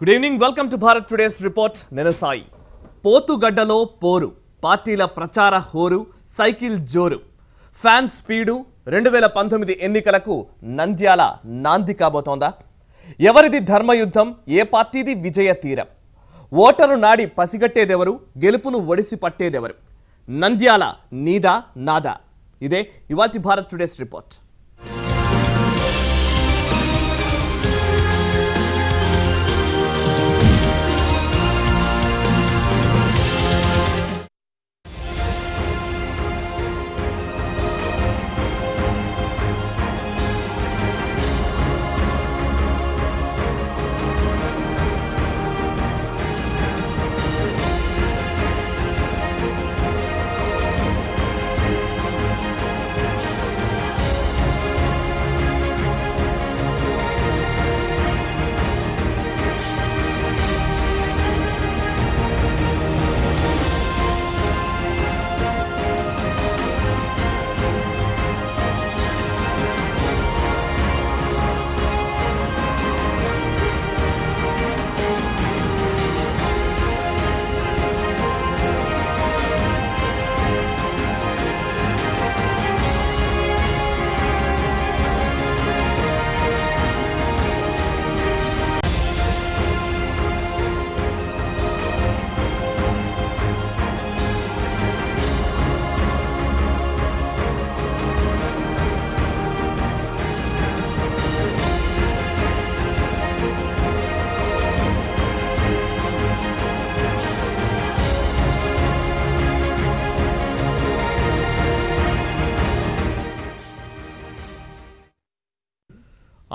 Good evening, welcome to Bharat today's report. నేను సాయి. పోతుగడ్డలో పోరు, పార్టీల ప్రచార హోరు, సైకిల్ జోరు, ఫ్యాన్ స్పీడు 2019 ఎన్నికలకు నంద్యాల నాంది కాబోతోందా? ఎవరిది ధర్మయుద్ధం, ఏ పార్టీది విజయ తీరం? ఓటరు నాడి పసిగట్టేదెవరు, గెలుపును ఒడిసి పట్టేదెవరు? నంద్యాల నీదా నాదా? ఇదే ఇవాల్టి భారత్ టుడేస్ రిపోర్ట్.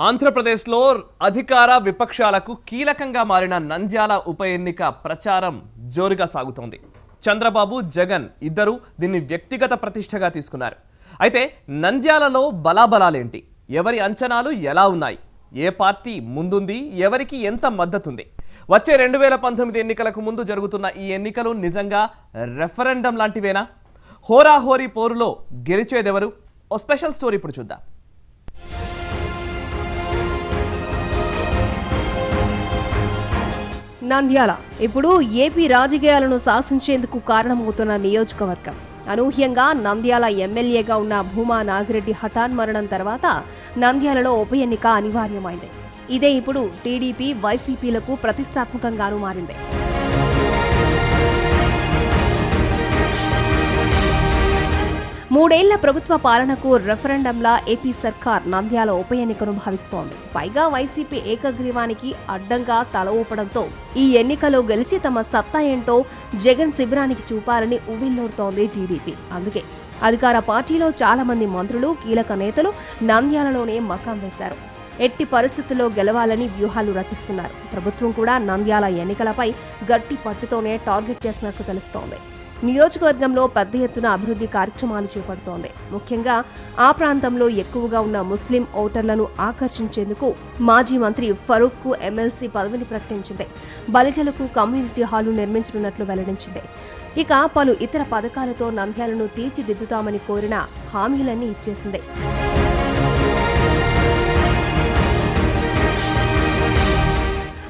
ఆంధ్రప్రదేశ్లో అధికార విపక్షాలకు కీలకంగా మారిన నంద్యాల ఉప ఎన్నిక ప్రచారం జోరుగా సాగుతోంది. చంద్రబాబు, జగన్ ఇద్దరు దీన్ని వ్యక్తిగత ప్రతిష్టగా తీసుకున్నారు. అయితే నంద్యాలలో బలాబలాలేంటి, ఎవరి అంచనాలు ఎలా ఉన్నాయి, ఏ పార్టీ ముందుంది, ఎవరికి ఎంత మద్దతుంది? వచ్చే 2019 ఎన్నికలకు ముందు జరుగుతున్న ఈ ఎన్నికలు నిజంగా రెఫరెండం లాంటివేనా? హోరాహోరీ పోరులో గెలిచేదెవరు? ఓ స్పెషల్ స్టోరీ ఇప్పుడు చూద్దాం. నంద్యాల ఇప్పుడు ఏపీ రాజకీయాలను శాసించేందుకు కారణమవుతున్న నియోజకవర్గం. అనూహ్యంగా నంద్యాల ఎమ్మెల్యేగా ఉన్న భూమా నాగిరెడ్డి హఠాన్మరణం తర్వాత నంద్యాలలో ఉప ఎన్నిక అనివార్యమైంది. ఇదే ఇప్పుడు టీడీపీ, వైసీపీలకు ప్రతిష్టాత్మకంగానూ మారింది. మూడేళ్ల ప్రభుత్వ పాలనకు రెఫరెండంలా ఏపీ సర్కార్ నంద్యాల ఉప ఎన్నికను భావిస్తోంది. పైగా వైసీపీ ఏకగ్రీవానికి అడ్డంగా తల ఊపడంతో ఈ ఎన్నికలో గెలిచి తమ సత్తా ఏంటో జగన్ శిబిరానికి చూపాలని ఉవ్విళ్లూరుతోంది టీడీపీ. అందుకే అధికార పార్టీలో చాలా మంది మంత్రులు, కీలక నేతలు నంద్యాలలోనే మకాం వేశారు. ఎట్టి పరిస్థితుల్లో గెలవాలని వ్యూహాలు రచిస్తున్నారు. ప్రభుత్వం కూడా నంద్యాల ఎన్నికలపై గట్టి పట్టుతోనే టార్గెట్ చేసినట్లు తెలుస్తోంది. నియోజకవర్గంలో పెద్ద ఎత్తున అభివృద్ధి కార్యక్రమాలు చేపడుతోంది. ముఖ్యంగా ఆ ప్రాంతంలో ఎక్కువగా ఉన్న ముస్లిం ఓటర్లను ఆకర్షించేందుకు మాజీ మంత్రి ఫరూక్ కు ఎమ్మెల్సీ పదవిని ప్రకటించింది. బలిజలకు కమ్యూనిటీ హాలు నిర్మించనున్నట్లు వెల్లడించింది. ఇక పలు ఇతర పథకాలతో నంద్యాలను తీర్చిదిద్దుతామని కోరిన హామీలన్నీ ఇచ్చేసింది.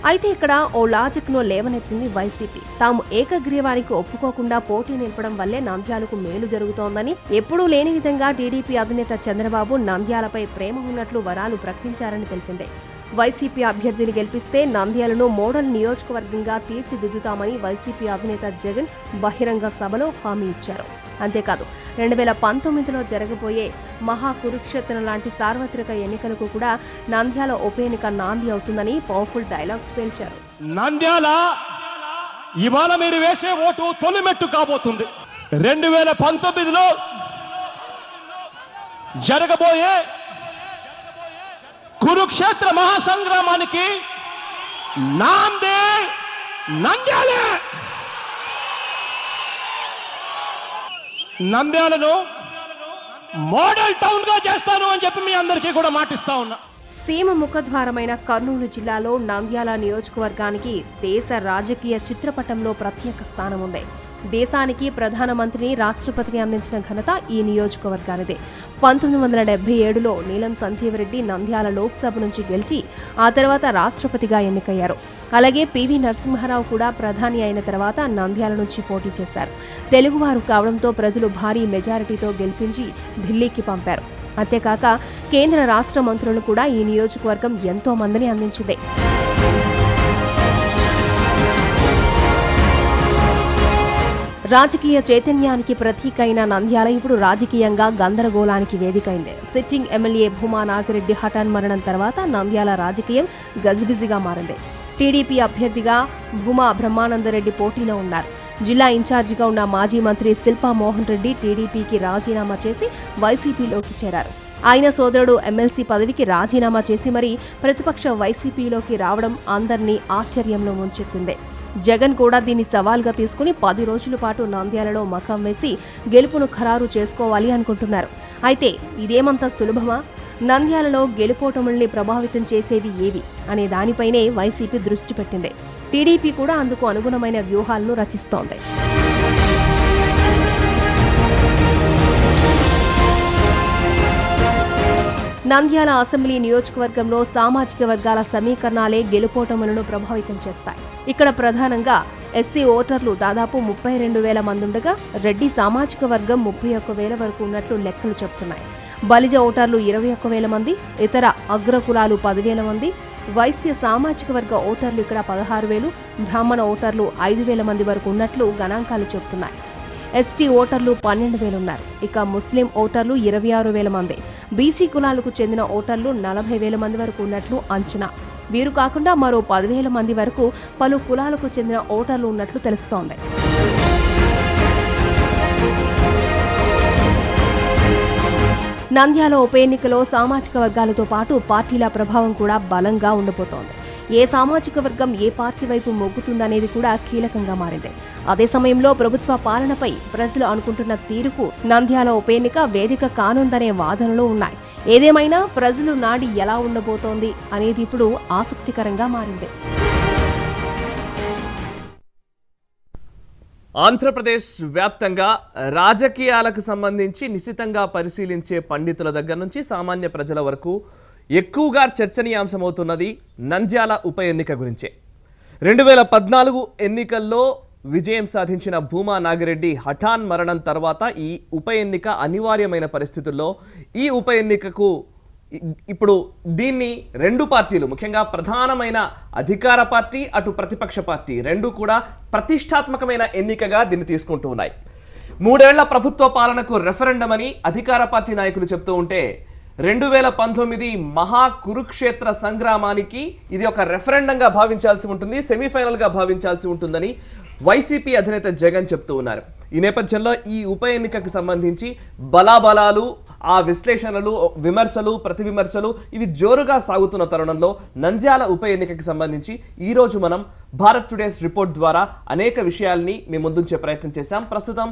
అయితే ఇక్కడ ఓ లాజిక్ ను లేవనెత్తింది వైసీపీ. తాము ఏకగ్రీవానికి ఒప్పుకోకుండా పోటీ నింపడం వల్లే నంద్యాలకు మేలు జరుగుతోందని, ఎప్పుడూ లేని విధంగా టీడీపీ అధినేత చంద్రబాబు నంద్యాలపై ప్రేమ ఉన్నట్లు వరాలు ప్రకటించారని తెలిపింది. వైసీపీ అభ్యర్థిని గెలిపిస్తే నంద్యాలను మోడల్ నియోజకవర్గంగా తీర్చిదిద్దుతామని వైసీపీ అధినేత జగన్ బహిరంగ సభలో హామీ ఇచ్చారు. అంతేకాదు 2019లో జరగబోయే మహా కురుక్షేత్రం లాంటి సార్వత్రిక ఎన్నికలకు కూడా నంద్యాల ఉప ఎన్నిక నాంది అవుతుందని పవర్ఫుల్ డైలాగ్స్ పేల్చారు. నంద్యాల ఇవాళ మీరు వేసే ఓటు తొలిమెట్టు కాబోతుంది. 2019లో జరగబోయే కురుక్షేత్ర మహాసంగ్రామానికి నాంది నంద్యాలే. నంద్యాలను మోడల్ టౌన్ గా చేస్తాను అని చెప్పి మీ అందరికీ కూడా మాటిస్తా ఉన్నా. సీమ ముఖద్వారమైన కర్నూలు జిల్లాలో నంద్యాల నియోజకవర్గానికి దేశ రాజకీయ చిత్రపటంలో ప్రత్యేక స్థానం ఉంది. దేశానికి ప్రధానమంత్రిని రాష్ట్రపతిని అందించిన ఘనత ఈ నియోజకవర్గానిదే. 1977లో నీలం సంజీవరెడ్డి నంద్యాల లోక్సభ నుంచి గెలిచి ఆ తర్వాత రాష్ట్రపతిగా ఎన్నికయ్యారు. అలాగే పివి నరసింహారావు కూడా ప్రధాని అయిన తర్వాత నంద్యాల నుంచి పోటీ చేశారు. తెలుగువారు కావడంతో ప్రజలు భారీ మెజారిటీతో గెలిపించి ఢిల్లీకి పంపారు. అంతేకాక కేంద్ర రాష్ట్ర మంత్రులు కూడా ఈ నియోజకవర్గం ఎంతో మందిని అందించింది. రాజకీయ చైతన్యానికి ప్రతీక అయిన నంద్యాల ఇప్పుడు రాజకీయంగా గందరగోళానికి వేదికైంది. సిట్టింగ్ ఎమ్మెల్యే భూమా నాగిరెడ్డి హఠాన్ మరణం తర్వాత నంద్యాల రాజకీయం గజిబిజిగా మారింది. టీడీపీ అభ్యర్థిగా భూమా బ్రహ్మానందరెడ్డి పోటీలో ఉన్నారు. జిల్లా ఇన్ఛార్జిగా ఉన్న మాజీ మంత్రి శిల్పా మోహన్ రెడ్డి టీడీపీకి రాజీనామా చేసి వైసీపీలోకి చేరారు. ఆయన సోదరుడు ఎమ్మెల్సీ పదవికి రాజీనామా చేసి మరీ ప్రతిపక్ష వైసీపీలోకి రావడం అందరినీ ఆశ్చర్యంలో ముంచెత్తింది. జగన్ కూడా దీన్ని సవాల్గా తీసుకుని 10 రోజుల పాటు నంద్యాలలో మకాం వేసి గెలుపును ఖరారు చేసుకోవాలి అనుకుంటున్నారు. అయితే ఇదేమంత సులభమా? నంద్యాలలో గెలుపోటముల్ని ప్రభావితం చేసేవి ఏవి అనే దానిపైనే వైసీపీ దృష్టి పెట్టింది. టీడీపీ కూడా అందుకు అనుగుణమైన వ్యూహాలను రచిస్తోంది. నంద్యాల అసెంబ్లీ నియోజకవర్గంలో సామాజిక వర్గాల సమీకరణాలే గెలుపోటములను ప్రభావితం చేస్తాయి. ఇక్కడ ప్రధానంగా ఎస్సీ ఓటర్లు దాదాపు 32,000 మంది ఉండగా రెడ్డి సామాజిక వర్గం 31,000 వరకు ఉన్నట్లు లెక్కలు చెబుతున్నాయి. బలిజ ఓటర్లు 21,000 మంది, ఇతర అగ్రకులాలు 10,000 మంది, వైశ్య సామాజిక వర్గ ఓటర్లు ఇక్కడ 16,000, బ్రాహ్మణ ఓటర్లు 5,000 మంది వరకు ఉన్నట్లు గణాంకాలు చెబుతున్నాయి. ఎస్టీ ఓటర్లు 12,000 ఉన్నారు. ఇక ముస్లిం ఓటర్లు 26,000 మంది, బీసీ కులాలకు చెందిన ఓటర్లు 40,000 మంది వరకు ఉన్నట్లు అంచనా. వీరు కాకుండా మరో 10,000 మంది వరకు పలు కులాలకు చెందిన ఓటర్లు ఉన్నట్లు తెలుస్తోంది. నంద్యాల ఉప ఎన్నికలో సామాజిక వర్గాలతో పాటు పార్టీల ప్రభావం కూడా బలంగా ఉండబోతోంది. ఏ సామాజిక వర్గం ఏ పార్టీ వైపు మొగ్గుతుందనేది కూడా కీలకంగా మారింది. అదే సమయంలో ప్రభుత్వ పాలనపై ప్రజలు అనుకుంటున్న తీరుకు నంద్యాల ఉప ఎన్నిక వేదిక కానుందనే వాదనలు ఉన్నాయి. ఏదేమైనా ప్రజలు నాడి ఎలా ఉండబోతోంది అనేది ఇప్పుడు ఆసక్తికరంగా మారింది. ఆంధ్రప్రదేశ్ వ్యాప్తంగా రాజకీయాలకు సంబంధించి నిశితంగా పరిశీలించే పండితుల దగ్గర నుంచి సామాన్య ప్రజల వరకు ఎక్కువగా చర్చనీయాంశమవుతున్నది నంద్యాల ఉప ఎన్నిక గురించే. 2014 ఎన్నికల్లో విజయం సాధించిన భూమా నాగిరెడ్డి హఠాన్ మరణం తర్వాత ఈ ఉప ఎన్నిక అనివార్యమైన పరిస్థితుల్లో ఈ ఉప ఎన్నికకు ఇప్పుడు దీన్ని రెండు పార్టీలు, ముఖ్యంగా ప్రధానమైన అధికార పార్టీ అటు ప్రతిపక్ష పార్టీ రెండు కూడా ప్రతిష్టాత్మకమైన ఎన్నికగా దీన్ని తీసుకుంటూ ఉన్నాయి. 3 ఏళ్ల ప్రభుత్వ పాలనకు రెఫరెండం అని అధికార పార్టీ నాయకులు చెప్తూ ఉంటే 2019 మహా కురుక్షేత్ర సంగ్రామానికి ఇది ఒక రెఫరెండంగా భావించాల్సి ఉంటుంది, సెమీఫైనల్గా భావించాల్సి ఉంటుందని వైసీపీ అధినేత జగన్ చెప్తూ ఉన్నారు. ఈ నేపథ్యంలో ఈ ఉప ఎన్నికకు సంబంధించి బలాబలాలు, ఆ విశ్లేషణలు, విమర్శలు, ప్రతి విమర్శలు ఇవి జోరుగా సాగుతున్న తరుణంలో నంద్యాల ఉప ఎన్నికకి సంబంధించి ఈరోజు మనం భారత్ టుడేస్ రిపోర్ట్ ద్వారా అనేక విషయాల్ని మీ ముందుంచే ప్రయత్నం చేశాం. ప్రస్తుతం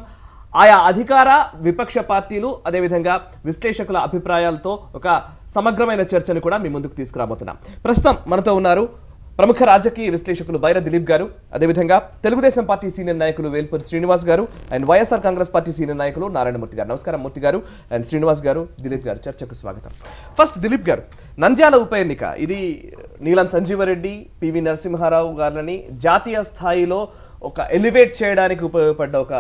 ఆయా అధికార విపక్ష పార్టీలు అదేవిధంగా విశ్లేషకుల అభిప్రాయాలతో ఒక సమగ్రమైన చర్చను కూడా మీ ముందుకు తీసుకురాబోతున్నాం. ప్రస్తుతం మనతో ఉన్నారు ప్రముఖ రాజకీయ విశ్లేషకులు బైర దిలీప్ గారు, అదేవిధంగా తెలుగుదేశం పార్టీ సీనియర్ నాయకులు వేల్పూరి శ్రీనివాస్ గారు and YSR Congress party senior నాయకులు నారాయణమూర్తి గారు. నమస్కారం మూర్తి గారు అండ్ శ్రీనివాస్ గారు, దిలీప్ గారు, చర్చకు స్వాగతం. ఫస్ట్ దిలీప్ గారు, నంద్యాల ఉప ఎన్నిక ఇది నీలం సంజీవరెడ్డి, పివి నరసింహారావు గారిని జాతీయ స్థాయిలో ఒక ఎలివేట్ చేయడానికి ఉపయోగపడ్డ ఒక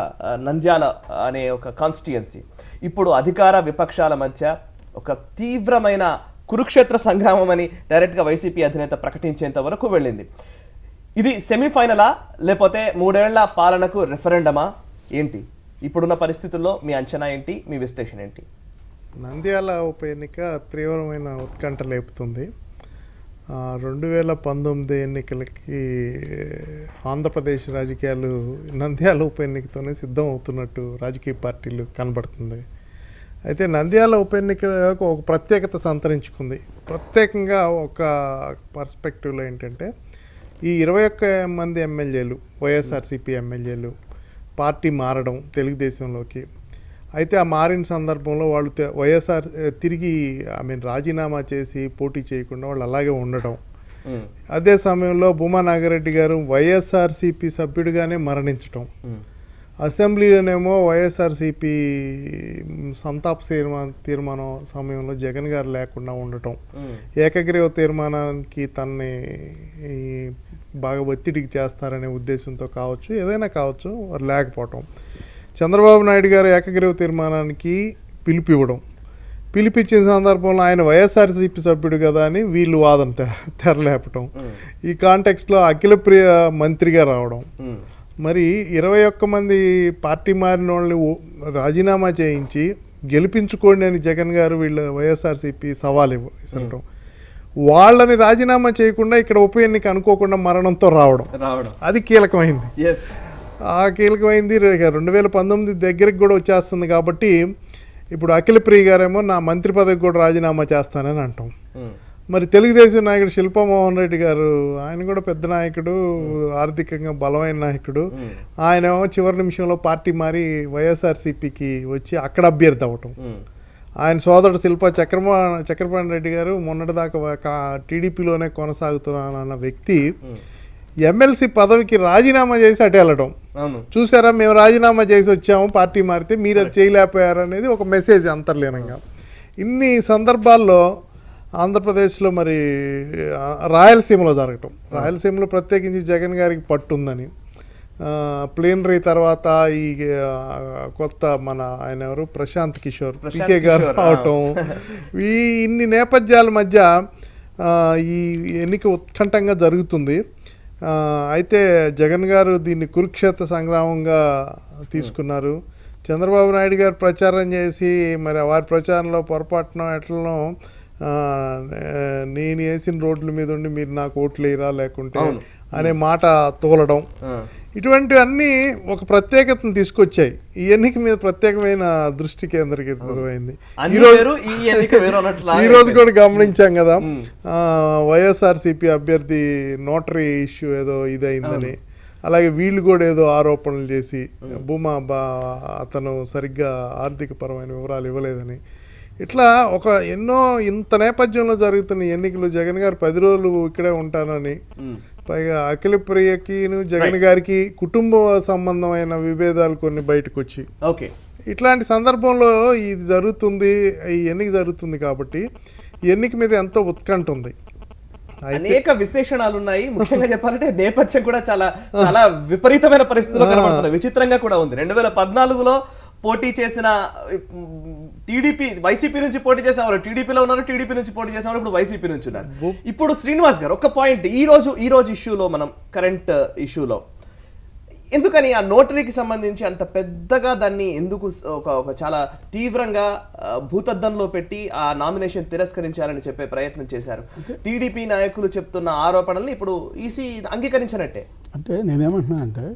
నంద్యాల అనే ఒక కాన్స్టిట్యుయెన్సీ ఇప్పుడు అధికార విపక్షాల మధ్య ఒక తీవ్రమైన కురుక్షేత్ర సంగ్రామం అని డైరెక్ట్గా వైసీపీ అధినేత ప్రకటించేంత వరకు వెళ్ళింది. ఇది సెమీఫైనలా లేకపోతే 3 ఏళ్ల పాలనకు రెఫరెండమా ఏంటి? ఇప్పుడున్న పరిస్థితుల్లో మీ అంచనా ఏంటి, మీ విశ్లేషణ ఏంటి? నంద్యాల ఉప ఎన్నిక తీవ్రమైన ఉత్కంఠ లేపుతుంది. 2019 ఎన్నికలకి ఆంధ్రప్రదేశ్ రాజకీయాలు నంద్యాల ఉప ఎన్నికతోనే సిద్ధం అవుతున్నట్టు రాజకీయ పార్టీలు కనబడుతుంది. అయితే నంద్యాల ఉప ఎన్నికలకు ఒక ప్రత్యేకత సంతరించుకుంది. ప్రత్యేకంగా ఒక పర్స్పెక్టివ్లో ఏంటంటే ఈ 21 మంది ఎమ్మెల్యేలు, వైఎస్ఆర్సీపీ ఎమ్మెల్యేలు పార్టీ మారడం తెలుగుదేశంలోకి. అయితే ఆ మారిన సందర్భంలో వాళ్ళు వైఎస్ఆర్ తిరిగి రాజీనామా చేసి పోటీ చేయకుండా వాళ్ళు అలాగే ఉండడం. అదే సమయంలో భూమా నాగిరెడ్డి గారు వైఎస్ఆర్సీపీ సభ్యుడిగానే మరణించడం. అసెంబ్లీలోనేమో వైఎస్ఆర్సీపీ సంతాప తీర్మానం సమయంలో జగన్ గారు లేకుండా ఉండటం, ఏకగ్రీవ తీర్మానానికి తనని బాగా ఒత్తిడికి చేస్తారనే ఉద్దేశంతో కావచ్చు, ఏదైనా కావచ్చు, లేకపోవటం, చంద్రబాబు నాయుడు గారు ఏకగ్రీవ తీర్మానానికి పిలిపివ్వడం, పిలిపించిన సందర్భంలో ఆయన వైఎస్ఆర్సీపీ సభ్యుడు కదా అని వీళ్ళు వాదన తెరలేపటం, ఈ కాంటెక్స్ట్లో అఖిలప్రియ మంత్రిగా రావడం, మరి 21 మంది పార్టీ మారిన వాళ్ళని రాజీనామా చేయించి గెలిపించుకోండి అని జగన్ గారు వీళ్ళ వైఎస్ఆర్సీపీ సవాల్ ఇవ్వడం, వాళ్ళని రాజీనామా చేయకుండా ఇక్కడ ఉప ఎన్నిక అనుకోకుండా మరణంతో రావడం, అది కీలకమైంది. ఆ కీలకమైంది 2019 దగ్గరికి కూడా వచ్చేస్తుంది కాబట్టి ఇప్పుడు అఖిలప్రియ గారేమో నా మంత్రి పదవికి కూడా రాజీనామా చేస్తానని అంటాం. మరి తెలుగుదేశం నాయకుడు శిల్పామోహన్ రెడ్డి గారు, ఆయన కూడా పెద్ద నాయకుడు, ఆర్థికంగా బలమైన నాయకుడు, ఆయన చివరి నిమిషంలో పార్టీ మారి వైఎస్ఆర్సీపీకి వచ్చి అక్కడ అభ్యర్థి అవ్వటం. ఆయన సోదరుడు చక్రపాణి రెడ్డి గారు మొన్నటిదాకా టీడీపీలోనే కొనసాగుతున్నానన్న వ్యక్తి ఎమ్మెల్సీ పదవికి రాజీనామా చేసి అటు వెళ్ళడం. చూసారా, మేము రాజీనామా చేసి వచ్చాము, పార్టీ మారితే మీరు అది చేయలేకపోయారు అనేది ఒక మెసేజ్ అంతర్లీనంగా. ఇన్ని సందర్భాల్లో ఆంధ్రప్రదేశ్లో మరి రాయలసీమలో జరగటం, రాయలసీమలో ప్రత్యేకించి జగన్ గారికి పట్టుందని, ప్లేనరీ తర్వాత ఈ కొత్త ఆయన ఎవరు ప్రశాంత్ కిషోర్ పీకే గారు అవటం, ఈ ఇన్ని నేపథ్యాల మధ్య ఈ ఎన్నిక ఉత్కంఠంగా జరుగుతుంది. అయితే జగన్ గారు దీన్ని కురుక్షేత్ర సంగ్రామంగా తీసుకున్నారు. చంద్రబాబు నాయుడు గారు ప్రచారం చేసి మరి వారి ప్రచారంలో పొరపాటున ఎట్లనో నేను వేసిన రోడ్ల మీద ఉండి మీరు నాకు ఓట్లు వేయరా లేకుంటే అనే మాట తోలడం, ఇటువంటివన్నీ ఒక ప్రత్యేకతను తీసుకొచ్చాయి. ఈ ఎన్నిక మీద ప్రత్యేకమైన దృష్టి కేంద్రీకృతమైంది. ఈ రోజు కూడా గమనించాం కదా, వైఎస్ఆర్సీపీ అభ్యర్థి నోటరీ ఇష్యూ ఏదో ఇదైందని, అలాగే వీళ్ళు కూడా ఏదో ఆరోపణలు చేసి భూమా అతను సరిగ్గా ఆర్థిక పరమైన వివరాలు ఇవ్వలేదని, ఇట్లా ఒక ఎన్నో ఇంత నేపథ్యంలో జరుగుతున్న ఎన్నికలు జగన్ గారు 10 రోజులు ఇక్కడే ఉంటానని, పైగా అఖిలప్రియకి జగన్ గారికి కుటుంబ సంబంధమైన విభేదాలు కొన్ని బయటకు వచ్చి, ఇట్లాంటి సందర్భంలో ఇది జరుగుతుంది, ఈ ఎన్నిక జరుగుతుంది కాబట్టి ఈ ఎన్నిక మీద ఎంతో ఉత్కంఠ ఉంది. అనేక విశేషణాలు ఉన్నాయి. ముఖ్యంగా చెప్పాలంటే నేపథ్యం కూడా చాలా చాలా విపరీతమైన పరిస్థితుల్లో కనబడుతున్నాయి. విచిత్రంగా కూడా ఉంది. 2014లో పోటీ చేసిన టీడీపీ, వైసీపీ నుంచి పోటీ చేసిన వాళ్ళు టీడీపీలో ఉన్నారు, టీడీపీ నుంచి పోటీ చేసిన వాళ్ళు ఇప్పుడు వైసీపీ నుంచి ఉన్నారు. ఇప్పుడు శ్రీనివాస్ గారు ఒక పాయింట్, ఈ రోజు ఇష్యూలో, మనం కరెంట్ ఇష్యూలో ఎందుకని ఆ నోటరీకి సంబంధించి అంత పెద్దగా దాన్ని ఎందుకు ఒక చాలా తీవ్రంగా భూతద్దంలో పెట్టి ఆ నామినేషన్ తిరస్కరించాలని చెప్పే ప్రయత్నం చేశారు? టీడీపీ నాయకులు చెప్తున్న ఆరోపణల్ని ఇప్పుడు ఈసీ అంగీకరించినట్టే. అంటే నేనేమంటున్నా అంటే,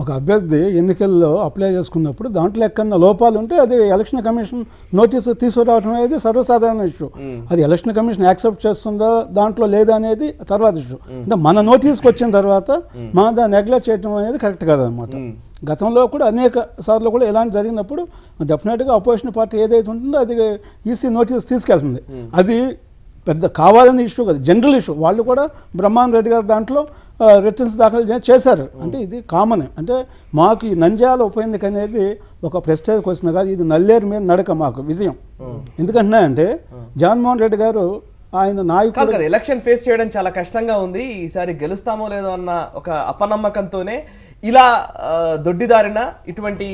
ఒక అభ్యర్థి ఎన్నికల్లో అప్లై చేసుకున్నప్పుడు దాంట్లో ఎక్కడన్నా లోపాలు ఉంటే అది ఎలక్షన్ కమిషన్ నోటీసు తీసుకురావడం అనేది సర్వసాధారణ ఇష్యూ. అది ఎలక్షన్ కమిషన్ యాక్సెప్ట్ చేస్తుందా దాంట్లో లేదా అనేది తర్వాత ఇష్యూ. అంటే మన నోటీస్కి వచ్చిన తర్వాత మన దాన్ని నెగ్లెక్ట్ చేయడం అనేది కరెక్ట్ కాదనమాట. గతంలో కూడా అనేక సార్లు కూడా ఇలాంటి జరిగినప్పుడు డెఫినెట్గా అపోజిషన్ పార్టీ ఏదైతే ఉంటుందో అది ఈసీ నోటీస్ తీసుకెళ్తుంది. అది పెద్ద కావాలని ఇష్యూ కదా, జనరల్ ఇష్యూ. వాళ్ళు కూడా బ్రహ్మానంద రెడ్డి గారు దాంట్లో రిటర్న్స్ దాఖలు చేశారు. అంటే ఇది కామన్. అంటే మాకు ఈ నంద్యాల ఉప ఎన్నిక అనేది ఒక ప్రెస్టేజ్ క్వశ్చన్ కాదు, ఇది నల్లేరు మీద నడక మాకు విజయం. ఎందుకంటున్నా అంటే జగన్మోహన్ రెడ్డి గారు ఆయన నాయకుడు ఎలక్షన్ ఫేస్ చేయడం చాలా కష్టంగా ఉంది, ఈసారి గెలుస్తామో లేదో అన్న ఒక అపనమ్మకంతోనే ఇలా దొడ్డిదారిన ఇటువంటి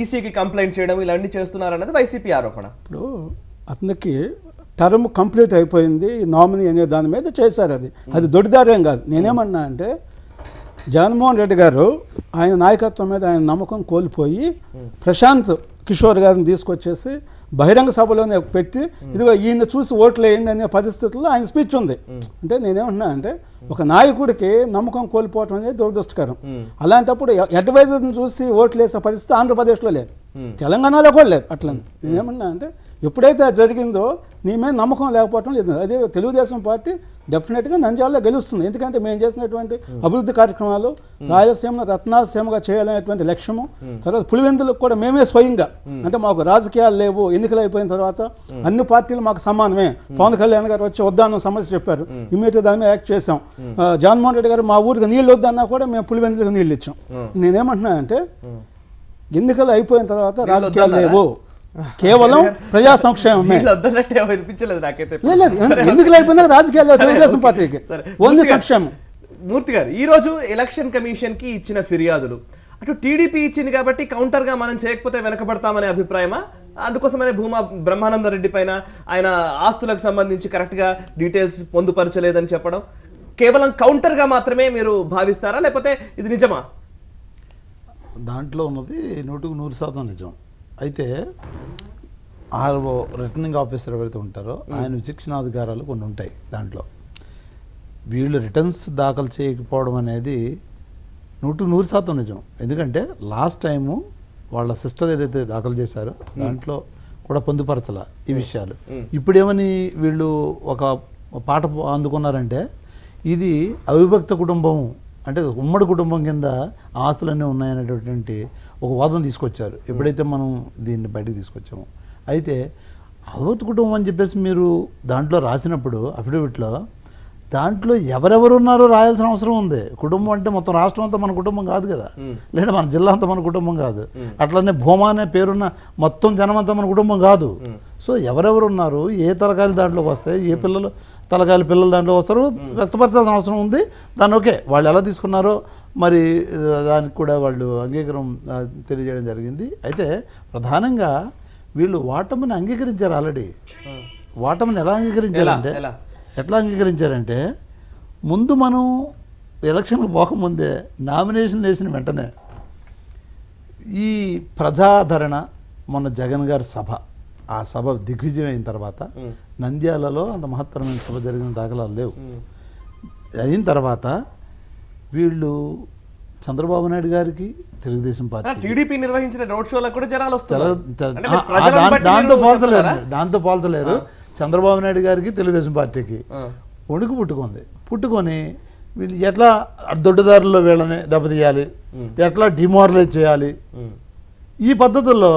ఈసీకి కంప్లైంట్ చేయడం ఇలాంటి చేస్తున్నారన్నది వైసీపీ ఆరోపణ. ఇప్పుడు అతనికి టర్మ్ కంప్లీట్ అయిపోయింది, నామినీ అనే దాని మీద చేశారు. అది దొడ్డిదారేం కాదు. నేనేమన్నా అంటే జగన్మోహన్ రెడ్డి గారు ఆయన నాయకత్వం మీద ఆయన నమ్మకం కోల్పోయి ప్రశాంత్ కిషోర్ గారిని తీసుకొచ్చేసి బహిరంగ సభలోనే పెట్టి ఇదిగో ఈయన చూసి ఓట్లు వేయండి అనే పరిస్థితుల్లో ఆయన స్పీచ్ ఉంది. అంటే నేనేమంటున్నా అంటే ఒక నాయకుడికి నమ్మకం కోల్పోవటం అనేది దురదృష్టకరం. అలాంటప్పుడు అడ్వైజర్ని చూసి ఓట్లు వేసే పరిస్థితి ఆంధ్రప్రదేశ్లో లేదు. తెలంగాణలో కూడా లేదు అట్లా. నేనేమన్నా అంటే ఎప్పుడైతే అది జరిగిందో నీ మీద నమ్మకం లేకపోవటం లేదు. అదే తెలుగుదేశం పార్టీ డెఫినెట్గా నంద్యాలలో గెలుస్తుంది. ఎందుకంటే మేము చేసినటువంటి అభివృద్ధి కార్యక్రమాలు రాయలసీమను రత్నాలసీమగా చేయాలనేటువంటి లక్ష్యము. తర్వాత పులివెందులకు కూడా మేమే స్వయంగా, అంటే మాకు రాజకీయాలు లేవు, ఎన్నికలు అయిపోయిన తర్వాత అన్ని పార్టీలు మాకు సమానమే. పవన్ కళ్యాణ్ గారు వచ్చి వద్దాన్న సమస్య చెప్పారు, ఇమీడియట్గా దాని మీద యాక్ట్ చేసాం. జగన్మోహన్ రెడ్డి గారు మా ఊరికి నీళ్ళు వద్దన్నా కూడా మేము పులివెందులకు నీళ్ళు ఇచ్చాం. నేనేమంటున్నా అంటే ఎన్నికలు అయిపోయిన తర్వాత రాజకీయాలు లేవు, కేవలం ప్రజా సంక్షేమమే. ఎన్నికలు అయిపోయినా రాజకీయాలు తెలుగుదేశం పార్టీకి ఓన్లీ సంక్షేమం. మూర్తి గారు, ఈ రోజు ఎలక్షన్ కమిషన్ కి ఇచ్చిన ఫిర్యాదులు అటు టీడీపీ ఇచ్చింది కాబట్టి కౌంటర్ గా మనం చేయకపోతే వెనకబడతామనే అభిప్రాయమా? అందుకోసమనే భూమా బ్రహ్మానంద రెడ్డి పైన ఆయన ఆస్తులకు సంబంధించి కరెక్ట్ గా డీటెయిల్స్ పొందుపరచలేదని చెప్పడం కేవలం కౌంటర్ గా మాత్రమే మీరు భావిస్తారా, లేకపోతే ఇది నిజమా? దాంట్లో ఉన్నది 100% నిజం. అయితే ఆర్ఓ రిటర్నింగ్ ఆఫీసర్ ఎవరైతే ఉంటారో ఆయన విచక్షణాధికారాలు కొన్ని ఉంటాయి దాంట్లో. వీళ్ళు రిటర్న్స్ దాఖలు చేయకపోవడం అనేది 100% నిజం. ఎందుకంటే లాస్ట్ టైము వాళ్ళ సిస్టర్ ఏదైతే దాఖలు చేశారో దాంట్లో కూడా పొందుపరచాల ఈ విషయాలు. ఇప్పుడేమని వీళ్ళు ఒక పాట అందుకున్నారంటే ఇది అవిభక్త కుటుంబం, అంటే ఉమ్మడి కుటుంబం కింద ఆస్తులన్నీ ఉన్నాయనేటటువంటి ఒక వాదన తీసుకొచ్చారు ఎప్పుడైతే మనం దీన్ని బయటకు తీసుకొచ్చామో. అయితే అవిభక్త కుటుంబం అని చెప్పేసి మీరు దాంట్లో రాసినప్పుడు అఫిడవిట్లో దాంట్లో ఎవరెవరు ఉన్నారో రాయాల్సిన అవసరం ఉంది. కుటుంబం అంటే మొత్తం రాష్ట్రం అంతా మన కుటుంబం కాదు కదా, లేదా మన జిల్లా అంతా మన కుటుంబం కాదు. అట్లనే భూమా అనే పేరున్న మొత్తం జనం అంతా మన కుటుంబం కాదు. సో ఎవరెవరు ఉన్నారు, ఏ తలకాయలు దాంట్లోకి వస్తాయి, ఏ పిల్లలు తలకాయలు పిల్లలు దాంట్లో వస్తారు వ్యక్తపరచాల్సిన అవసరం ఉంది. దాన్ని ఓకే వాళ్ళు ఎలా తీసుకున్నారో మరి దానికి కూడా వాళ్ళు అంగీకారం తెలియజేయడం జరిగింది. అయితే ప్రధానంగా వీళ్ళు ఓటమిని అంగీకరించారు ఆల్రెడీ. ఓటమిని ఎలా అంగీకరించారంటే ముందు మనం ఎలక్షన్కి పోకముందే నామినేషన్ వేసిన వెంటనే ఈ ప్రజాదరణ మొన్న జగన్ గారి సభ, ఆ సభ దిగ్విజయం అయిన తర్వాత నంద్యాలలో అంత మహత్తరమైన సభ జరిగిన దాఖలాలు లేవు. అయిన తర్వాత వీళ్ళు చంద్రబాబు నాయుడు గారికి తెలుగుదేశం పార్టీ టీడీపీ నిర్వహించిన రోడ్ షోలకు కూడా జనాలు వస్తారు. దాంతో పోల్చలేరు. చంద్రబాబు నాయుడు గారికి తెలుగుదేశం పార్టీకి వణుకు పుట్టుకొని వీళ్ళు ఎట్లా దొడ్డుదారుల్లో వీళ్ళని దెబ్బతీయాలి, ఎట్లా డిమారలైజ్ చేయాలి, ఈ పద్ధతుల్లో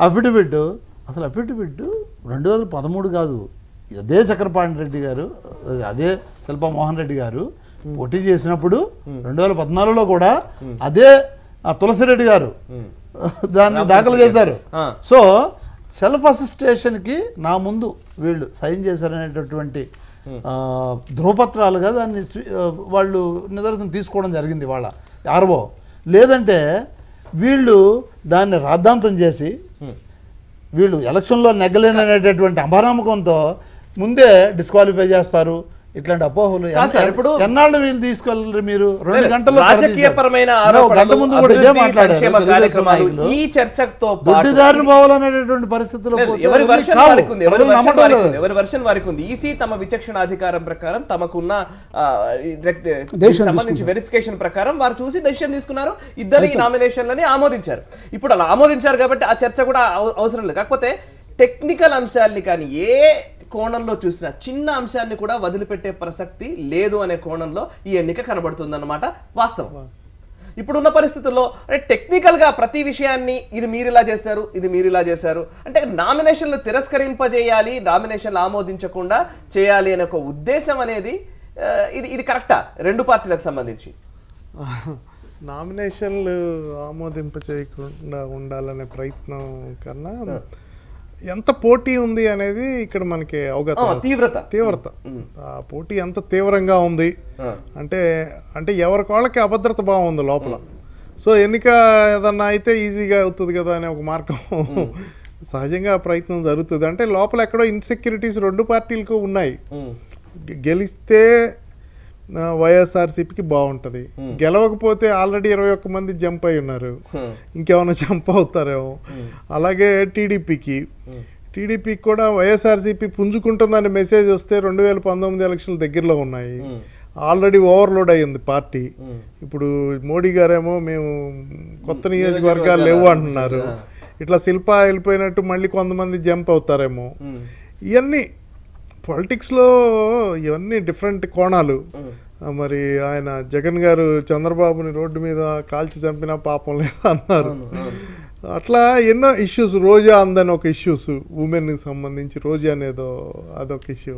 అఫిడవిట్ 2013 కాదు, అదే చక్రపాణి రెడ్డి గారు, అదే శిల్పా మోహన్ రెడ్డి గారు పోటీ చేసినప్పుడు 2014లో కూడా అదే తులసిరెడ్డి గారు దాన్ని దాఖలు చేశారు. సో సెల్ఫ్ అసిస్టేషన్కి నా ముందు వీళ్ళు సైన్ చేశారనేటటువంటి ధృవపత్రాలుగా దాన్ని వాళ్ళు నిదర్శనం తీసుకోవడం జరిగింది వాళ్ళ ఆర్ఓ. లేదంటే వీళ్ళు దాన్ని రాద్ధాంతం చేసి వీళ్ళు ఎలక్షన్లో నెగ్గలేననేటటువంటి అపనమ్మకంతో ముందే డిస్క్వాలిఫై చేస్తారు. ఇట్లాంటి అపోహలు ఇప్పుడు ఎన్నాళ్ళు వీళ్ళు తీసుకెళ్ళరు. మీరు 2 గంటల్లో రాజకీయపరమైన గంట ముందు కూడా ఇదే మాట్లాడారు. ఈ చర్చతో దొడ్డిదారిని పోవాలనేటటువంటి పరిస్థితుల్లో ఎవరి వర్షన్ వారికి ఉంది. ఈసీ తమ విచక్షణాధికారం ప్రకారం తమకున్న సంబంధించి వెరిఫికేషన్ ప్రకారం వారు చూసి డెసిషన్ తీసుకున్నారు. ఇద్దరి నామినేషన్లని ఆమోదించారు. ఇప్పుడు అలా ఆమోదించారు కాబట్టి ఆ చర్చ కూడా అవసరం లేదు. కాకపోతే టెక్నికల్ అంశాలని కానీ ఏ కోణంలో చూసిన చిన్న అంశాన్ని కూడా వదిలిపెట్టే ప్రసక్తి లేదు అనే కోణంలో ఈ ఎన్నిక కనబడుతుందన్నమాట వాస్తవం. ఇప్పుడున్న పరిస్థితుల్లో టెక్నికల్గా ప్రతి విషయాన్ని ఇది మీరు ఇలా చేశారు, ఇది మీరు ఇలా చేశారు అంటే నామినేషన్లు తిరస్కరింపజేయాలి, నామినేషన్లు ఆమోదించకుండా చేయాలి అనే ఒక ఉద్దేశం అనేది ఇది కరెక్టా? 2 పార్టీలకు సంబంధించి నామినేషన్లు ఆమోదింప చేయకుండా ఉండాలనే ప్రయత్నం కన్నా ఎంత పోటీ ఉంది అనేది ఇక్కడ మనకి అవగతం. తీవ్రత ఆ పోటీ ఎంత తీవ్రంగా ఉంది అంటే ఎవరికి వాళ్ళకి అభద్రత భావం ఉంది లోపల. సో ఎన్నిక ఏదన్నా అయితే ఈజీగా అవుతుంది కదా అనే ఒక మార్గం సహజంగా ప్రయత్నం జరుగుతుంది. అంటే లోపల ఎక్కడో ఇన్సెక్యూరిటీస్ 2 పార్టీలకు ఉన్నాయి. గెలిస్తే వైఎస్ఆర్సీపీకి బాగుంటుంది, గెలవకపోతే ఆల్రెడీ 21 మంది జంప్ అయి ఉన్నారు, ఇంకేమైనా జంప్ అవుతారేమో. అలాగే టీడీపీకి కూడా వైఎస్ఆర్సీపీ పుంజుకుంటుందనే మెసేజ్ వస్తే 2019 ఎలక్షన్లు దగ్గరలో ఉన్నాయి. ఆల్రెడీ ఓవర్లోడ్ అయ్యింది పార్టీ. ఇప్పుడు మోడీ గారేమో మేము కొత్త నియోజకవర్గాలు లేవు అంటున్నారు. ఇట్లా శిల్ప వెళ్ళిపోయినట్టు మళ్ళీ కొంతమంది జంప్ అవుతారేమో. ఇవన్నీ పాలిటిక్స్లో ఇవన్నీ డిఫరెంట్ కోణాలు. మరి ఆయన జగన్ గారు చంద్రబాబుని రోడ్డు మీద కాల్చి చంపినా పాపం లేదు అన్నారు. అట్లా ఎన్నో ఇష్యూస్, రోజా అందని ఒక ఇష్యూస్, ఉమెన్కి సంబంధించి రోజా అనేదో అదొక ఇష్యూ.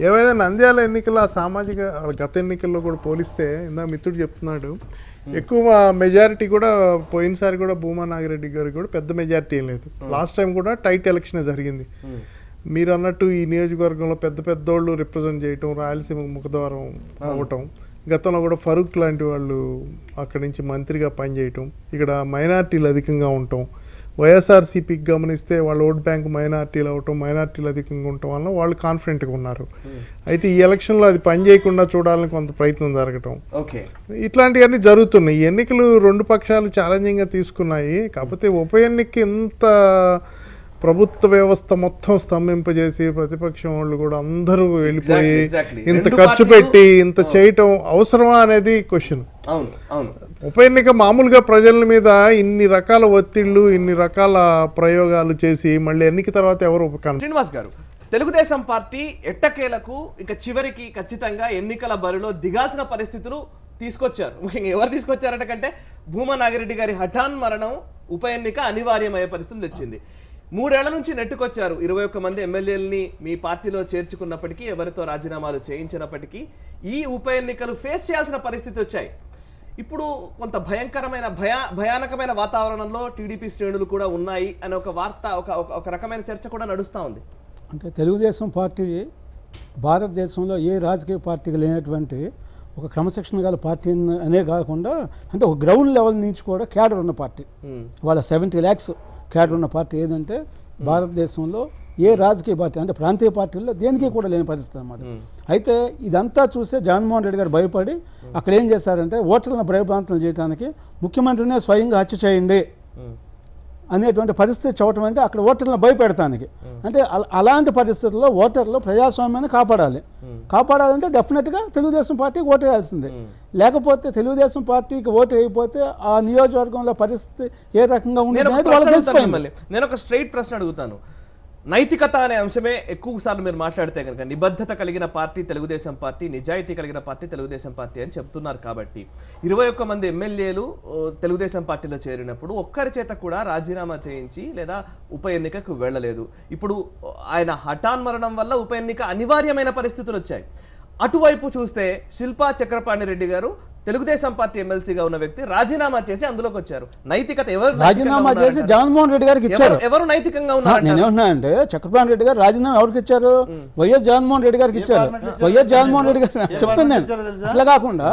ఏవైనా నంద్యాల ఎన్నికల సామాజిక గత ఎన్నికల్లో కూడా పోలిస్తే ఇందా మిత్రుడు చెప్తున్నాడు, ఎక్కువ మెజారిటీ కూడా పోయినసారి కూడా భూమా నాగిరెడ్డి గారికి కూడా పెద్ద మెజారిటీ ఏం లేదు. లాస్ట్ టైం కూడా టైట్ ఎలక్షన్ జరిగింది. మీరు అన్నట్టు ఈ నియోజకవర్గంలో పెద్ద పెద్దోళ్ళు రిప్రజెంట్ చేయటం, రాయలసీమ ముఖద్వారం అవ్వటం, గతంలో కూడా ఫరూక్ లాంటి వాళ్ళు అక్కడి నుంచి మంత్రిగా పనిచేయటం, ఇక్కడ మైనార్టీలు అధికంగా ఉండటం, వైఎస్ఆర్సీపీకి గమనిస్తే వాళ్ళ ఓట్ బ్యాంక్ మైనార్టీలు అవటం, మైనార్టీలు అధికంగా ఉండటం వల్ల వాళ్ళు కాన్ఫిడెంట్గా ఉన్నారు. అయితే ఈ ఎలక్షన్లో అది పని చేయకుండా చూడాలని కొంత ప్రయత్నం జరగటం, ఇట్లాంటివన్నీ జరుగుతున్నాయి. ఈ ఎన్నికలు రెండు పక్షాలు ఛాలెంజింగ్గా తీసుకున్నాయి. కాకపోతే ఉప ఎన్నిక ఇంత ప్రభుత్వ వ్యవస్థ మొత్తం స్తంభింపజేసి ప్రతిపక్షం వాళ్ళు కూడా అందరూ వెళ్ళిపోయి ఇంత ఖర్చు పెట్టి ఇంత చేయటం అవసరమా అనేది క్వశ్చన్. ఉప ఎన్నిక మామూలుగా ప్రజల మీద ఇన్ని రకాల ఒత్తిళ్లు, ఇన్ని రకాల ప్రయోగాలు చేసి మళ్ళీ ఎన్నిక తర్వాత ఎవరు శ్రీనివాస్ గారు, తెలుగుదేశం పార్టీ ఎట్టకేలకు ఇక చివరికి ఖచ్చితంగా ఎన్నికల బరిలో దిగాల్సిన పరిస్థితులు తీసుకొచ్చారు. ముఖ్యంగా ఎవరు తీసుకొచ్చారట కంటే భూమా నాగిరెడ్డి గారి హఠాన్ మరణం ఉప ఎన్నిక అనివార్యమయ్యే పరిస్థితులు తెచ్చింది. 3 ఏళ్ల నుంచి నెట్టుకొచ్చారు. 21 మంది ఎమ్మెల్యేలని మీ పార్టీలో చేర్చుకున్నప్పటికీ, ఎవరితో రాజీనామాలు చేయించినప్పటికీ ఈ ఉప ఎన్నికలు ఫేస్ చేయాల్సిన పరిస్థితి వచ్చాయి. ఇప్పుడు కొంత భయానకమైన వాతావరణంలో టీడీపీ శ్రేణులు కూడా ఉన్నాయి అనే ఒక వార్త, ఒక రకమైన చర్చ కూడా నడుస్తూ ఉంది. అంటే తెలుగుదేశం పార్టీ భారతదేశంలో ఏ రాజకీయ పార్టీకి లేనటువంటి ఒక క్రమశిక్షణ గల పార్టీ అనే కాకుండా, అంటే ఒక గ్రౌండ్ లెవెల్ నుంచి కూడా క్యాడర్ ఉన్న పార్టీ. వాళ్ళ 70 lakhs క్యాడర్ ఉన్న పార్టీ ఏదంటే భారతదేశంలో ఏ రాజకీయ పార్టీ, అంటే ప్రాంతీయ పార్టీల్లో దేనికి కూడా లేని పరిస్థితి అన్నమాట. అయితే ఇదంతా చూసే జగన్మోహన్ రెడ్డి గారు భయపడి అక్కడ ఏం చేశారంటే ఓటర్లను భయభ్రాంతులు చేయడానికి ముఖ్యమంత్రినే స్వయంగా హత్య చేయండి అనేటువంటి పరిస్థితి చూడటం, అంటే అక్కడ ఓటర్లను భయపెడతానికి. అంటే అలాంటి పరిస్థితుల్లో ఓటర్లు ప్రజాస్వామ్యాన్ని కాపాడాలంటే డెఫినెట్గా తెలుగుదేశం పార్టీకి ఓటు వేయాల్సిందే. లేకపోతే తెలుగుదేశం పార్టీకి ఓటు వేయకపోతే ఆ నియోజకవర్గంలో పరిస్థితి ఏ రకంగా ఉండేది వాళ్ళకి తెలిసిపోయింది. నేను ఒక స్ట్రైట్ ప్రశ్న అడుగుతాను. నైతికత అనే అంశమే ఎక్కువ సార్లు మీరు మాట్లాడితే కనుక నిబద్ధత కలిగిన పార్టీ తెలుగుదేశం పార్టీ, నిజాయితీ కలిగిన పార్టీ తెలుగుదేశం పార్టీ అని చెప్తున్నారు. కాబట్టి 21 మంది ఎమ్మెల్యేలు తెలుగుదేశం పార్టీలో చేరినప్పుడు ఒక్కరి చేత కూడా రాజీనామా చేయించి లేదా ఉప ఎన్నికకు వెళ్ళలేదు. ఇప్పుడు ఆయన హఠాన్ మరణం వల్ల ఉప ఎన్నిక అనివార్యమైన పరిస్థితులు వచ్చాయి. అటువైపు చూస్తే శిల్పా చక్రపాణి రెడ్డి గారు తెలుగుదేశం పార్టీ ఎమ్మెల్సీగా ఉన్న వ్యక్తి రాజీనామా చేసి అందులోకి వచ్చారు. నైతికత ఎవరు రాజీనామా చేసి జగన్మోహన్ రెడ్డి గారికి ఇచ్చారు? ఎవరు నైతికంగా ఉన్నారు? నేనేమన్నా అంటే చక్రపాణి రెడ్డి గారు రాజీనామా ఎవరికి ఇచ్చారు? వైఎస్ జగన్మోహన్ రెడ్డి గారికి ఇచ్చారు. వైఎస్ జగన్మోహన్ రెడ్డి గారు చెప్తాను నేను. అట్లా కాకుండా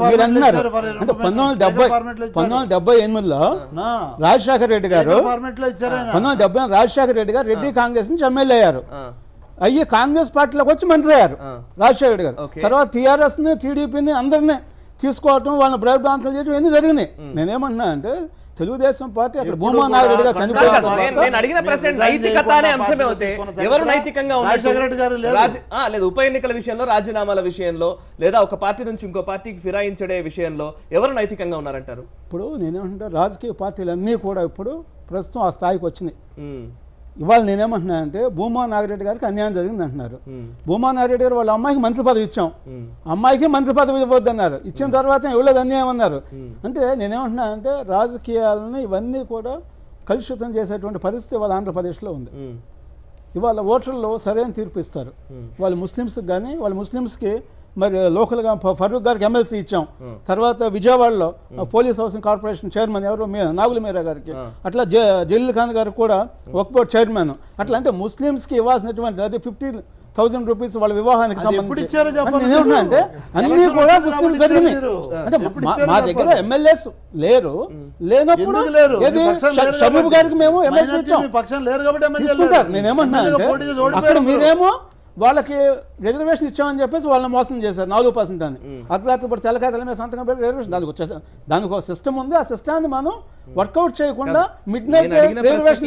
మీరు అన్నారు అంటే 1978లో రాజశేఖర రెడ్డి గారు 1970 రాజశేఖర రెడ్డి గారు రెడ్డి కాంగ్రెస్ నుంచి ఎమ్మెల్యే అయ్యారు. అయ్యి కాంగ్రెస్ పార్టీలోకి వచ్చి మంత్రి అయ్యారు రాజశేఖర రెడ్డి గారు. తర్వాత టీఆర్ఎస్ని, టీడీపీని అందరినీ తీసుకోవటం, వాళ్ళని భయభ్రాంతులు చేయడం ఎన్ని జరిగినాయి. నేనేమన్నా అంటే తెలుగుదేశం పార్టీ అక్కడ భూమా నాగిరెడ్డి గారు లేదు ఉప ఎన్నికల విషయంలో, రాజీనామాల విషయంలో, లేదా ఒక పార్టీ నుంచి ఇంకో పార్టీకి ఫిరాయించడే విషయంలో ఎవరు నైతికంగా ఉన్నారంటారు? ఇప్పుడు నేనేమంటా రాజకీయ పార్టీలు అన్నీ కూడా ఇప్పుడు ప్రస్తుతం ఆ స్థాయికి వచ్చినాయి. ఇవాళ నేనేమంటున్నా అంటే భూమా నాగిరెడ్డి గారికి అన్యాయం జరిగింది అంటున్నారు. భూమా నాగిరెడ్డి గారు వాళ్ళ అమ్మాయికి మంత్రి పదవి ఇచ్చాం, అమ్మాయికి మంత్రి పదవి ఇవ్వద్దు అన్నారు. ఇచ్చిన తర్వాత ఇవ్వలేదు, అన్యాయం అన్నారు. అంటే నేనేమంటున్నా అంటే రాజకీయాలను ఇవన్నీ కూడా కలుషితం చేసేటువంటి పరిస్థితి ఇవాళ ఆంధ్రప్రదేశ్లో ఉంది. ఇవాళ ఓటర్లు సరైన తీర్పు ఇస్తారు. వాళ్ళు ముస్లిమ్స్కి కానీ, వాళ్ళ ముస్లిమ్స్కి మరి లోకల్గా ఫరూక్ గారికి ఎమ్మెల్సీ ఇచ్చాం. తర్వాత విజయవాడలో పోలీస్ హౌసింగ్ కార్పొరేషన్ చైర్మన్ ఎవరు నాగుల మీరా గారికి, అట్లా జలీల్ ఖాన్ గారికి కూడా వక్ఫ్ బోర్డ్ చైర్మన్. అట్లా అంటే ముస్లిమ్స్కి ఇవ్వాల్సినటువంటి అది 50,000 రూపీస్ వాళ్ళ వివాహానికి సంబంధించి అంటే అన్ని కూడా ముస్లిమ్స్ జరిగినాయి. అంటే మా దగ్గర ఎమ్మెల్యేస్ లేనప్పుడు షరీఫ్ గారికి మేము ఎమ్మెల్సీ ఇచ్చాం, తీసుకుంటారు. నేనేమన్నా అంటే అక్కడ మీరేమో వాళ్ళకి రిజర్వేషన్ ఇచ్చామని చెప్పేసి వాళ్ళని మోసం చేశారు 4% అని. అర్ధరాత్రి ఇప్పుడు తెల్లకాయల మీద సంతకం పెట్టి రిజర్వేషన్, దానికి ఒక సిస్టమ్ ఉంది. ఆ సిస్టాన్ని మనం వర్కౌట్ చేయకుండా మిడ్ నైట్ రిజర్వేషన్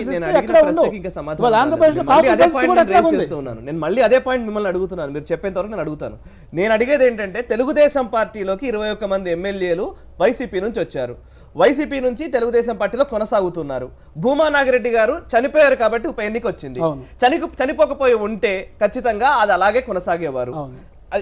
నేను మళ్ళీ అదే పాయింట్ మిమ్మల్ని అడుగుతున్నాను. మీరు చెప్పేంత వరకు నేను అడుగుతాను. నేను అడిగేది ఏంటంటే తెలుగుదేశం పార్టీలోకి 21 మంది ఎమ్మెల్యేలు వైసీపీ నుంచి వచ్చారు. వైసీపీ నుంచి తెలుగుదేశం పార్టీలో కొనసాగుతున్నారు. భూమా నాగిరెడ్డి గారు చనిపోయారు కాబట్టి ఉప ఎన్నిక వచ్చింది. చనిపోకపోయి ఉంటే ఖచ్చితంగా అది అలాగే కొనసాగేవారు.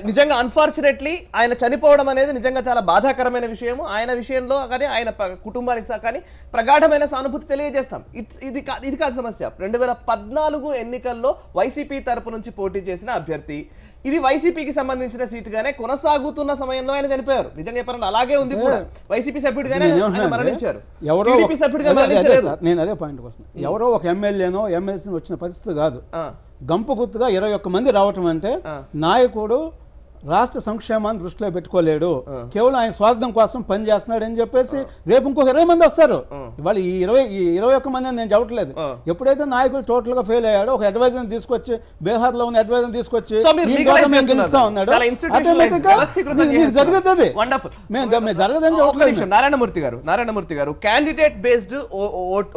నిజంగా అన్ఫార్చునేట్లీ ఆయన చనిపోవడం అనేది నిజంగా చాలా బాధాకరమైన విషయం. ఆయన విషయంలో కానీ ఆయన కుటుంబానికి కానీ ప్రగాఢమైన సానుభూతి తెలియజేస్తాం. ఇది కాదు సమస్య. 2014 ఎన్నికల్లో వైసీపీ తరపు నుంచి పోటీ చేసిన అభ్యర్థి, ఇది వైసీపీకి సంబంధించిన సీటుగానే కొనసాగుతున్న సమయంలో ఆయన చనిపోయారు. నిజంగా చెప్పాలంటే అలాగే ఉంది కూడా. వైసీపీ సభ్యుడిగానే మరణించారు, టీడీపీ సభ్యుడిగా మరణించలేదు. నేను అదే పాయింట్కి వస్తున్నాను. ఎవరో ఒక ఎమ్మెల్యేనో ఎమ్మెల్సీ వచ్చిన పరిస్థితి కాదు. గంప గుర్తుగా 21 మంది రావటం అంటే నాయకుడు రాష్ట్ర సంక్షేమాన్ని దృష్టిలో పెట్టుకోలేడు, కేవలం ఆయన స్వార్థం కోసం పని చేస్తున్నాడు అని చెప్పేసి రేపు ఇంకొక 20 మంది వస్తారు. ఇవాళ ఈ 21 మంది నేను చెప్పట్లేదు. ఎప్పుడైతే నాయకులు టోటల్ గా ఫెయిల్ అయ్యాడో ఒక అడ్వైజర్ తీసుకొచ్చి, బీహార్ లో ఉన్న అడ్వైజర్ తీసుకొచ్చి గెలుస్తా ఉన్నాడు, జరుగుతుంది. నారాయణమూర్తి గారు క్యాండిడేట్ బేస్డ్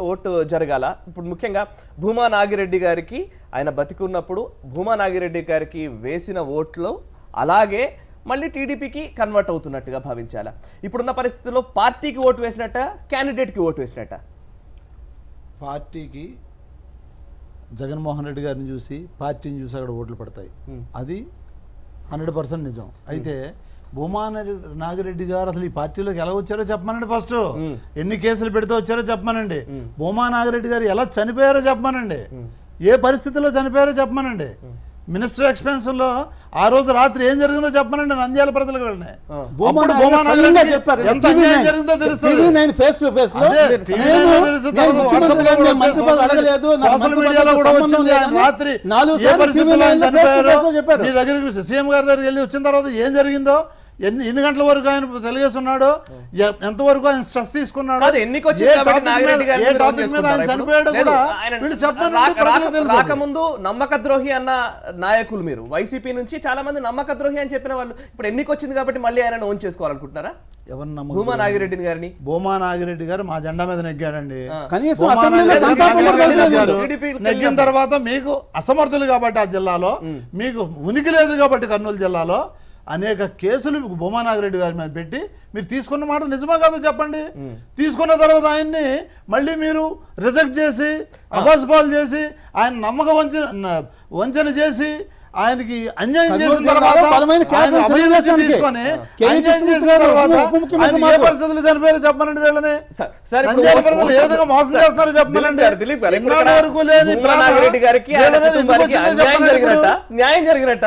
ఓటు జరగాల. ఇప్పుడు ముఖ్యంగా భూమా నాగిరెడ్డి గారికి ఆయన బతికున్నప్పుడు భూమా నాగిరెడ్డి గారికి వేసిన ఓట్లు అలాగే మళ్ళీ టీడీపీకి కన్వర్ట్ అవుతున్నట్టుగా భావించాలా? ఇప్పుడున్న పరిస్థితుల్లో పార్టీకి ఓటు వేసినట్ట, క్యాండిడేట్కి ఓటు వేసినట్ట? పార్టీకి జగన్మోహన్ రెడ్డి గారిని చూసి పార్టీని చూసి అక్కడ ఓట్లు పడతాయి, అది 100% నిజం. అయితే భూమా నాగిరెడ్డి గారు అసలు ఈ పార్టీలోకి ఎలా వచ్చారో చెప్పమనండి. ఫస్ట్ ఎన్ని కేసులు పెడితే వచ్చారో చెప్పమనండి. భూమా నాగిరెడ్డి గారు ఎలా చనిపోయారో చెప్పమనండి. ఏ పరిస్థితిలో చనిపోయారో చెప్పమనండి. మినిస్టర్ ఎక్స్పెన్షన్ లో ఆ రోజు రాత్రి ఏం జరిగిందో చెప్పమనండి. నంద్యాల ప్రజలకు వెళ్ళినాయి. సోషల్ మీడియాలో కూడా వచ్చింది. రాత్రి ఏ పరిస్థితుల్లో మీ దగ్గరికి సీఎం గారి దగ్గరికి వెళ్ళి వచ్చిన తర్వాత ఏం జరిగిందో, ఎన్ని గంటల వరకు ఆయన తెలియజేస్తున్నాడో, ఎంతవరకు ఆయన స్ట్రెస్ తీసుకున్నాడో, రాకముందు నమ్మక ద్రోహి అన్న నాయకులు మీరు వైసీపీ నుంచి చాలా మంది నమ్మక ద్రోహి అని చెప్పిన వాళ్ళు ఇప్పుడు ఎన్నికొచ్చింది కాబట్టి మళ్ళీ ఆయన ఓన్ చేసుకోవాలనుకుంటున్నారా? భూమా నాగిరెడ్డి గారిని? భూమా నాగిరెడ్డి గారు మా జెండా మీద నెగ్గాడండి. నెగ్గిన తర్వాత మీకు అసమర్థులు కాబట్టి ఆ జిల్లాలో, మీకు ఉనికి లేదు కాబట్టి కర్నూలు జిల్లాలో అనేక కేసులు భూమా నాగిరెడ్డి గారి మీద పెట్టి మీరు తీసుకున్న మాట నిజమా కాదో చెప్పండి. తీసుకున్న తర్వాత ఆయన్ని మళ్ళీ మీరు రిజెక్ట్ చేసి అభాస్పాలు చేసి ఆయన నమ్మక వంచన చేసి ఆయనకి అన్యాయం చేసిన తర్వాత తీసుకొని పరిస్థితులు చనిపోయారో చెప్పనండి. వీళ్ళని ఏ విధంగా మోసం చేస్తున్నారో చెప్పనండి. వరకు లేని న్యాయం జరిగినట్ట.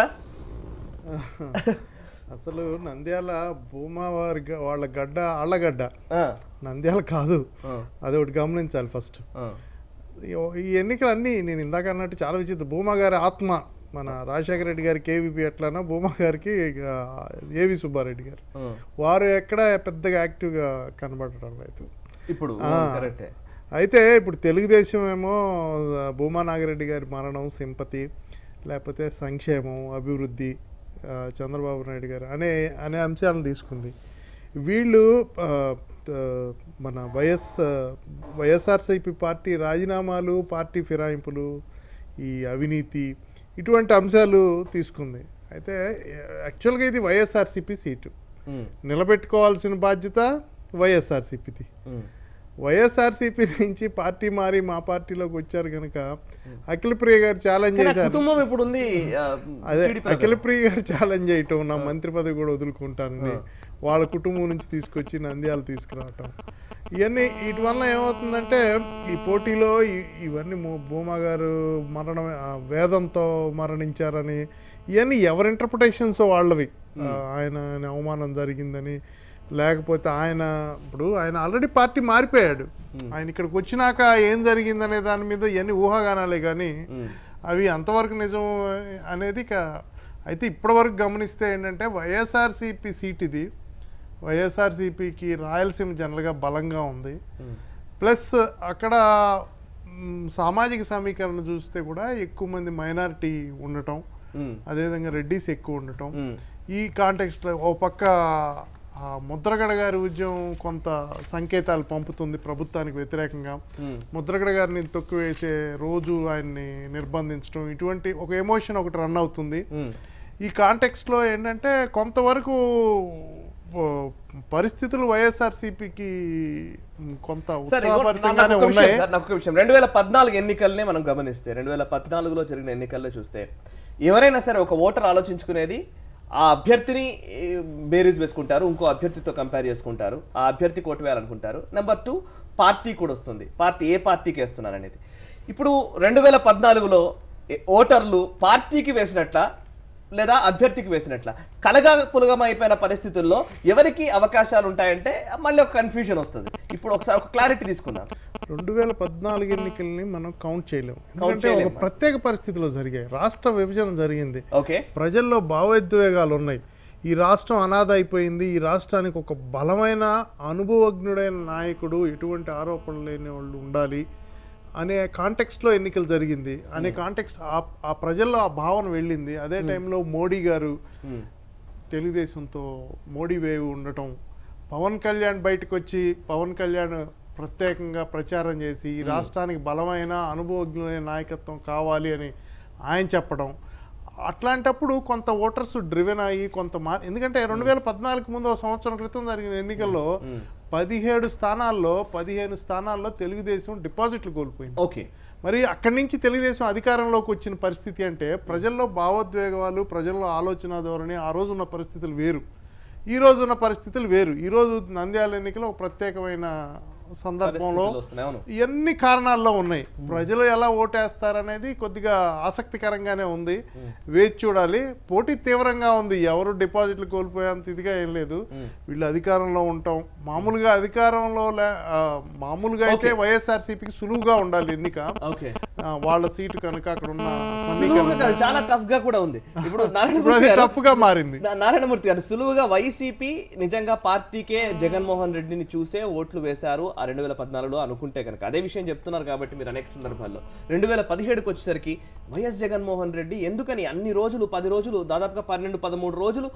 అసలు నంద్యాల భూమా వారి వాళ్ళ గడ్డ ఆళ్ళగడ్డ, నంద్యాల కాదు. అదొకటి గమనించాలి ఫస్ట్. ఈ ఎన్నికలన్నీ నేను ఇందాక అన్నట్టు చాలా విచిత్రం. భూమా గారి ఆత్మ, మన రాజశేఖర రెడ్డి గారికి ఏవీపీ ఎట్లానో భూమా గారికి ఏవి సుబ్బారెడ్డి గారు, వారు ఎక్కడ పెద్దగా యాక్టివ్గా కనబడటం లేదు ఇప్పుడు. అయితే ఇప్పుడు తెలుగుదేశం ఏమో భూమా నాగిరెడ్డి గారి మరణం సింపతి, లేకపోతే సంక్షేమం, అభివృద్ధి, చంద్రబాబు నాయుడు గారు అనే అంశాలను తీసుకుంది. వీళ్ళు మన వైఎస్ఆర్సీపీ పార్టీ రాజీనామాలు, పార్టీ ఫిరాయింపులు, ఈ అవినీతి, ఇటువంటి అంశాలు తీసుకుంది. అయితే యాక్చువల్గా ఇది వైఎస్ఆర్సీపీ సీటు, నిలబెట్టుకోవాల్సిన బాధ్యత వైఎస్ఆర్సీపీది. వైఎస్ఆర్సీపీ నుంచి పార్టీ మారి మా పార్టీలోకి వచ్చారు కనుక అఖిలప్రియ గారు ఛాలెంజ్ చేశారు. అదే అఖిలప్రియ గారు ఛాలెంజ్ చేయటం, నా మంత్రి పదవి కూడా వదులుకుంటానని వాళ్ళ కుటుంబం నుంచి తీసుకొచ్చి నంద్యాల తీసుకురావటం, ఇవన్నీ వీటి వల్ల ఏమవుతుందంటే ఈ పోటీలో ఇవన్నీ భూమా గారు మరణం వేదంతో మరణించారని, ఇవన్నీ ఎవరి ఇంటర్ప్రిటేషన్స్ వాళ్ళవి. ఆయన అవమానం జరిగిందని, లేకపోతే ఆయన ఆల్రెడీ పార్టీ మారిపోయాడు. ఆయన ఇక్కడికి వచ్చినాక ఏం జరిగిందనే దాని మీద ఇవన్నీ ఊహాగానాలే కానీ అవి అంతవరకు నిజం అనేది. అయితే ఇప్పటివరకు గమనిస్తే ఏంటంటే వైఎస్ఆర్సీపీ సీట్ ఇది. వైఎస్ఆర్సీపీకి రాయలసీమ జనరల్గా బలంగా ఉంది. ప్లస్ అక్కడ సామాజిక సమీకరణ చూస్తే కూడా ఎక్కువ మంది మైనారిటీ ఉండటం, అదేవిధంగా రెడ్డిస్ ఎక్కువ ఉండటం. ఈ కాంటెక్స్ట్లో ఓ పక్క ముద్రగడ గారి ఉద్యమం కొంత సంకేతాలు పంపుతుంది ప్రభుత్వానికి వ్యతిరేకంగా. ముద్రగడ గారిని తొక్కివేసే రోజు ఆయన్ని నిర్బంధించడం, ఇటువంటి ఒక ఎమోషన్ ఒకటి రన్ అవుతుంది. ఈ కాంటెక్స్ట్లో ఏంటంటే కొంతవరకు పరిస్థితులు వైఎస్ఆర్సీపీకి కొంత సరే, ఉత్సాహభరితంగానే నాకు ఉన్నాయి. ఒక విషయం 2014 ఎన్నికల్నే మనం గమనిస్తే 2014లో జరిగిన ఎన్నికల్లో చూస్తే ఎవరైనా సరే ఒక ఓటర్ ఆలోచించుకునేది ఆ అభ్యర్థిని బేరీజ్ వేసుకుంటారు, ఇంకో అభ్యర్థితో కంపేర్ చేసుకుంటారు, ఆ అభ్యర్థికి ఓటు వేయాలనుకుంటారు. నెంబర్ 2 పార్టీ కూడా వస్తుంది, పార్టీ ఏ పార్టీకి వేస్తున్నారు అనేది. ఇప్పుడు 2014లో ఓటర్లు పార్టీకి వేసినట్ల లేదా అభ్యర్థికి వేసినట్ల కలగా పులగం అయిపోయిన పరిస్థితుల్లో ఎవరికి అవకాశాలు ఉంటాయంటే మళ్ళీ ఒక కన్ఫ్యూజన్ వస్తుంది. ఇప్పుడు ఒకసారి ఒక క్లారిటీ తీసుకుందాం. 2014 ఎన్నికల్ని మనం కౌంట్ చేయలేము, ఎందుకంటే ఒక ప్రత్యేక పరిస్థితిలో జరిగాయి. రాష్ట్ర విభజన జరిగింది, ఓకే, ప్రజల్లో భావోద్వేగాలు ఉన్నాయి. ఈ రాష్ట్రం అనాథ అయిపోయింది, ఈ రాష్ట్రానికి ఒక బలమైన అనుభవజ్ఞుడైన నాయకుడు, ఎటువంటి ఆరోపణలు లేని వాళ్ళు ఉండాలి అనే కాంటెక్స్ట్లో ఎన్నికలు జరిగింది. అనే కాంటెక్స్ట్ ఆ ప్రజల్లో ఆ భావన వెళ్ళింది. అదే టైంలో మోడీ గారు తెలుగుదేశంతో మోడీ వేవ్ ఉండటం, పవన్ కళ్యాణ్ బయటకు వచ్చి పవన్ కళ్యాణ్ ప్రత్యేకంగా ప్రచారం చేసి ఈ రాష్ట్రానికి బలమైన అనుభవజ్ఞులైన నాయకత్వం కావాలి అని ఆయన చెప్పడం, అట్లాంటప్పుడు కొంత ఓటర్స్ డ్రివెన్ అయ్యి కొంత ఎందుకంటే 2014 ముందు ఒక సంవత్సరం క్రితం జరిగిన ఎన్నికల్లో 15 స్థానాల్లో తెలుగుదేశం డిపాజిట్లు కోల్పోయింది. ఓకే, మరి అక్కడి నుంచి తెలుగుదేశం అధికారంలోకి వచ్చిన పరిస్థితి అంటే ప్రజల్లో భావోద్వేగాలు, ప్రజల్లో ఆలోచన ధోరణి, ఆ రోజు ఉన్న పరిస్థితులు వేరు, ఈ రోజు ఉన్న పరిస్థితులు వేరు. ఈరోజు నంద్యాల ఎన్నికలో ఒక ప్రత్యేకమైన సందర్భంలో ఎన్ని కారణాల్లో ఉన్నాయి. ప్రజలు ఎలా ఓటేస్తారనేది కొద్దిగా ఆసక్తికరంగానే ఉంది, వేచి చూడాలి. పోటీ తీవ్రంగా ఉంది, ఎవరు డిపాజిట్లు కోల్పోయేంత ఇదిగా ఏం లేదు. వీళ్ళు అధికారంలో ఉంటాం, మామూలుగా అయితే వైఎస్ఆర్సీపీకి సులువుగా ఉండాలి ఎన్నిక, వాళ్ళ సీటు కనుక అక్కడ ఉన్న చాలా టఫ్ గా కూడా ఉంది. ఇప్పుడు టఫ్ గా మారింది. నారాయణమూర్తి గారు, సులువుగా వైసీపీ నిజంగా పార్టీకే జగన్మోహన్ రెడ్డిని చూసే ఓట్లు వేశారు ఆ 2014లో అనుకుంటే కనుక, అదే విషయం చెప్తున్నారు కాబట్టి మీరు అనేక సందర్భాల్లో 2017కి వచ్చేసరికి వైఎస్ జగన్మోహన్ రెడ్డి ఎందుకని అన్ని రోజులు 10 రోజులు దాదాపుగా 12-13 రోజులు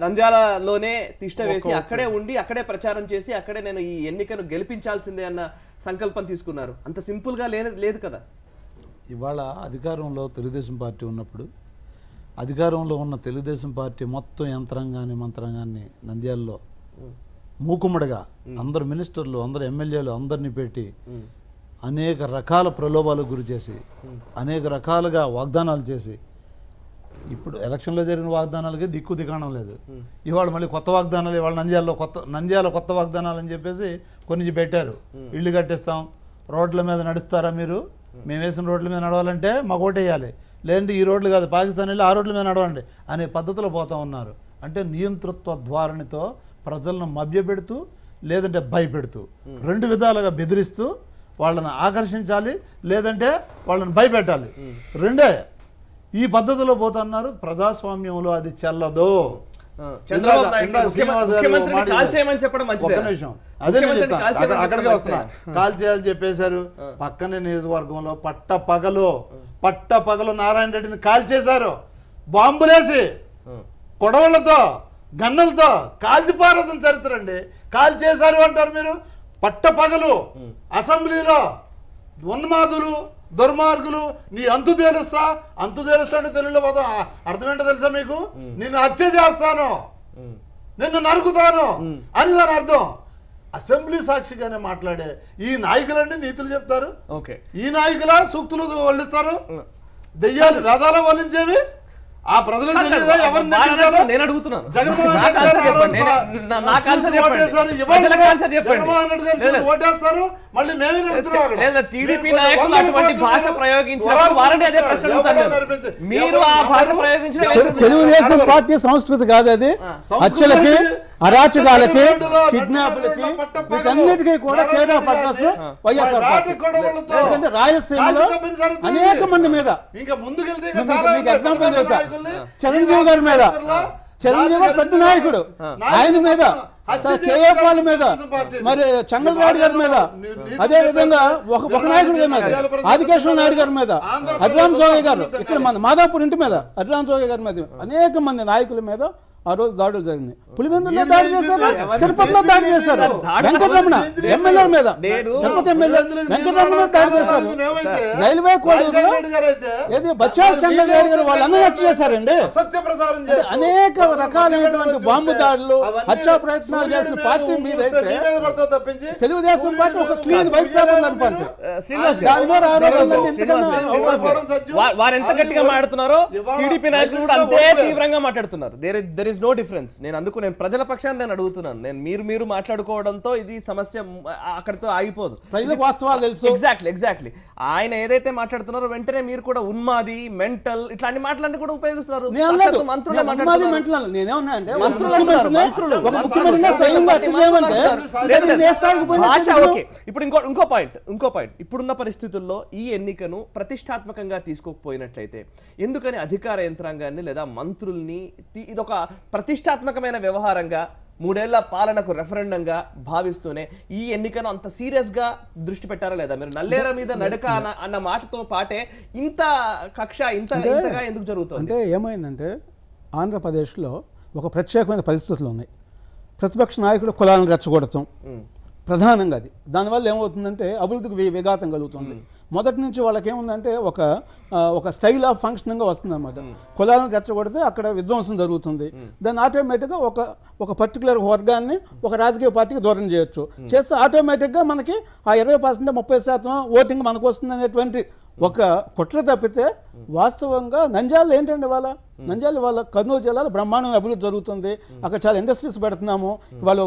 నంద్యాలలోనే తిష్ట వేసి అక్కడే ఉండి అక్కడే ప్రచారం చేసి అక్కడే నేను ఈ ఎన్నికను గెలిపించాల్సిందే అన్న సంకల్పం తీసుకున్నారు? అంత సింపుల్ గా లేదు కదా. ఇవాళ అధికారంలో తెలుగుదేశం పార్టీ ఉన్నప్పుడు అధికారంలో ఉన్న తెలుగుదేశం పార్టీ మొత్తం యంత్రాంగాన్ని మంత్రాంగాన్ని నంద్యాలలో మూకుమ్మడిగా అందరు మినిస్టర్లు, అందరు ఎమ్మెల్యేలు అందరినీ పెట్టి అనేక రకాల ప్రలోభాలకు గురి చేసి అనేక రకాలుగా వాగ్దానాలు చేసి, ఇప్పుడు ఎలక్షన్లో జరిగిన వాగ్దానాలకి దిక్కు దిగాణం లేదు. ఇవాళ మళ్ళీ కొత్త వాగ్దానాలు, ఇవాళ నంద్యాల కొత్త వాగ్దానాలు అని చెప్పేసి కొన్ని పెట్టారు. ఇళ్ళు కట్టిస్తాం, రోడ్ల మీద నడుస్తారా మీరు, మేము వేసిన రోడ్ల మీద నడవాలంటే మాకు ఓటేయాలి, లేదంటే ఈ రోడ్లు కాదు పాకిస్తాన్ వెళ్ళి ఆ రోడ్ల మీద నడవండి అనే పద్ధతిలో పోతూ ఉన్నారు. అంటే నియంతృత్వ ధోరణితో ప్రజలను మభ్యపెడుతూ లేదంటే భయపెడుతూ 2 విధాలుగా బెదిరిస్తూ వాళ్ళని ఆకర్షించాలి, లేదంటే వాళ్ళని భయపెట్టాలి. రెండే ఈ పద్ధతిలో పోతున్నారు. ప్రజాస్వామ్యంలో అది చెల్లదు. అక్కడికే వస్తున్నా, కాల్ చేయాలని చెప్పేశారు. పక్కనే నియోజకవర్గంలో పట్టపగలు నారాయణ రెడ్డిని కాల్ చేశారు. బాంబులేసి కొడవళ్లతో గన్నలతో కాల్చిపారేసిన చరిత్ర అండి. కాల్ చేశారు అంటారు మీరు. పట్టపగలు అసెంబ్లీలో ఉన్మాదులు, దుర్మార్గులు, నీ అంతు తేలుస్తా అంటే తెలుగులో పోతాం. అర్థం ఏంటో తెలుసా మీకు? నిన్ను హత్య చేస్తాను, నిన్ను నరుకుతాను అని దాని అర్థం. అసెంబ్లీ సాక్షిగానే మాట్లాడే ఈ నాయకులన్నీ నీతులు చెప్తారు. ఈ నాయకుల సూక్తులు వల్లిస్తారు. దెయ్యాలు వేదాలు వల్లించేవి ఆ ప్రజలకు తెలియదా? ఎవరిని అడుగుతున్నాను, ఓటేస్తారు, మళ్ళీ మేమే టీడీపీ నాయకులు అటువంటి భాష ప్రయోగించినప్పుడు వారిని అదే ప్రశ్న అడుగుతాను. మీరు ఆ భాష ప్రయోగించిన తెలుగుదేశం పార్టీ సంస్కృతి కాదు అది. హత్యలకి, అరాచకాలకి, కిడ్నాప్లకి, వీటన్నిటికీ కూడా care of address YSR party. ఎందుకంటే రాయలసీమలో అనేక మంది మీద, ఇంకా ముందుకెళ్తే మీకు ఎగ్జాంపుల్ చెప్తా, చిరంజీవి గారి మీద, చిరంజీవి గారు పెద్ద నాయకుడు, ఆయన మీద, కేఏపాల్ మీద, మరి చెంగల్రాయుడు గారి మీద, అదే విధంగా ఒక నాయకుడి మీద, ఆదికేశ్వర నాయుడు గారి మీద, అడ్రామ్ జోగి గారు, ఇక్కడ మన మాదాపూర్ ఇంటి మీద అడ్రామ్ జోగి గారి మీద, అనేక మంది నాయకుల మీద ఆ రోజు దాడులు జరిగింది. పులివెందులో దాడి చేశారు, తిరుపతిలో దాడి చేశారు, వెంకటరమణ ఎమ్మెల్యే మీద, తిరుపతి ఎమ్మెల్యే వెంకటరమణ మీద దాడి చేశారు. రైల్వే కోడూరులో ఏది బచ్చాల చంద్రబాబు గారు వాళ్ళందరూ హత్య చేశారండి. అనేక రకాలైనటువంటి బాంబు దాడులు, హత్యా ప్రయత్నాలు చేసిన పార్టీ మీద అయితే తెలుగుదేశం పార్టీ ఒక క్లీన్ వైట్ పేపర్ అనుకుంటే వారు ఎంత గట్టిగా మాట్లాడుతున్నారో టీడీపీ నాయకులు కూడా అంతే తీవ్రంగా మాట్లాడుతున్నారు. There is no difference. నేను ప్రజల పక్షాన్ని నేను అడుగుతున్నాను. మీరు మాట్లాడుకోవడంతో ఇది సమస్య అక్కడితో ఆగిపోదు. ప్రజలకు వాస్తవాలు తెలుసు. ఎగ్జాక్ట్లీ ఆయన ఏదైతే మాట్లాడుతున్నారో వెంటనే మీరు కూడా ఉన్మాది, మెంటల్ ఇట్లాంటి మాటలన్నీ కూడా ఉపయోగిస్తున్నారు. మంత్రులే మాట్లాడుతున్నారు. ఇప్పుడు ఇంకో పాయింట్ ఇప్పుడున్న పరిస్థితుల్లో ఈ ఎన్నికను ప్రతిష్టాత్మకంగా తీసుకోకపోయినట్లయితే ఎందుకని అధికార యంత్రాంగాన్ని లేదా మంత్రుల్ని ఇదొక ప్రతిష్టాత్మకమైన వ్యవహారంగా 3 ఏళ్ల పాలనకు రెఫరెండంగా భావిస్తూనే ఈ ఎన్నికను అంత సీరియస్ గా దృష్టి పెట్టారా లేదా? మీరు నల్లేర మీద నడక అన్న మాటతో పాటే ఇంత కక్ష ఇంతగా ఎందుకు జరుగుతుంది? అంటే ఏమైందంటే ఆంధ్రప్రదేశ్లో ఒక ప్రత్యేకమైన పరిస్థితులు ఉన్నాయి. ప్రతిపక్ష నాయకుడు కులాలను రెచ్చగొడతాం ప్రధానంగా. అది దానివల్ల ఏమవుతుందంటే అభివృద్ధికి విఘాతం కలుగుతుంది. మొదటి నుంచి వాళ్ళకి ఏముందంటే ఒక స్టైల్ ఆఫ్ ఫంక్షనింగ్గా వస్తుంది అన్నమాట. కులాలను రెచ్చగొడితే అక్కడ విధ్వంసం జరుగుతుంది. దాన్ని ఆటోమేటిక్గా ఒక పర్టికులర్ వర్గాన్ని ఒక రాజకీయ పార్టీకి దూరం చేయొచ్చు. చేస్తే ఆటోమేటిక్గా మనకి ఆ 20% 30% ఓటింగ్ మనకు వస్తుంది అనేటువంటి ఒక కుట్ర తప్పితే వాస్తవంగా నంద్యాలలో ఏంటండి వాళ్ళ కర్నూలు జిల్లాలో బ్రహ్మాండమైన అభివృద్ధి జరుగుతుంది. అక్కడ చాలా ఇండస్ట్రీస్ పెడుతున్నాము. వాళ్ళు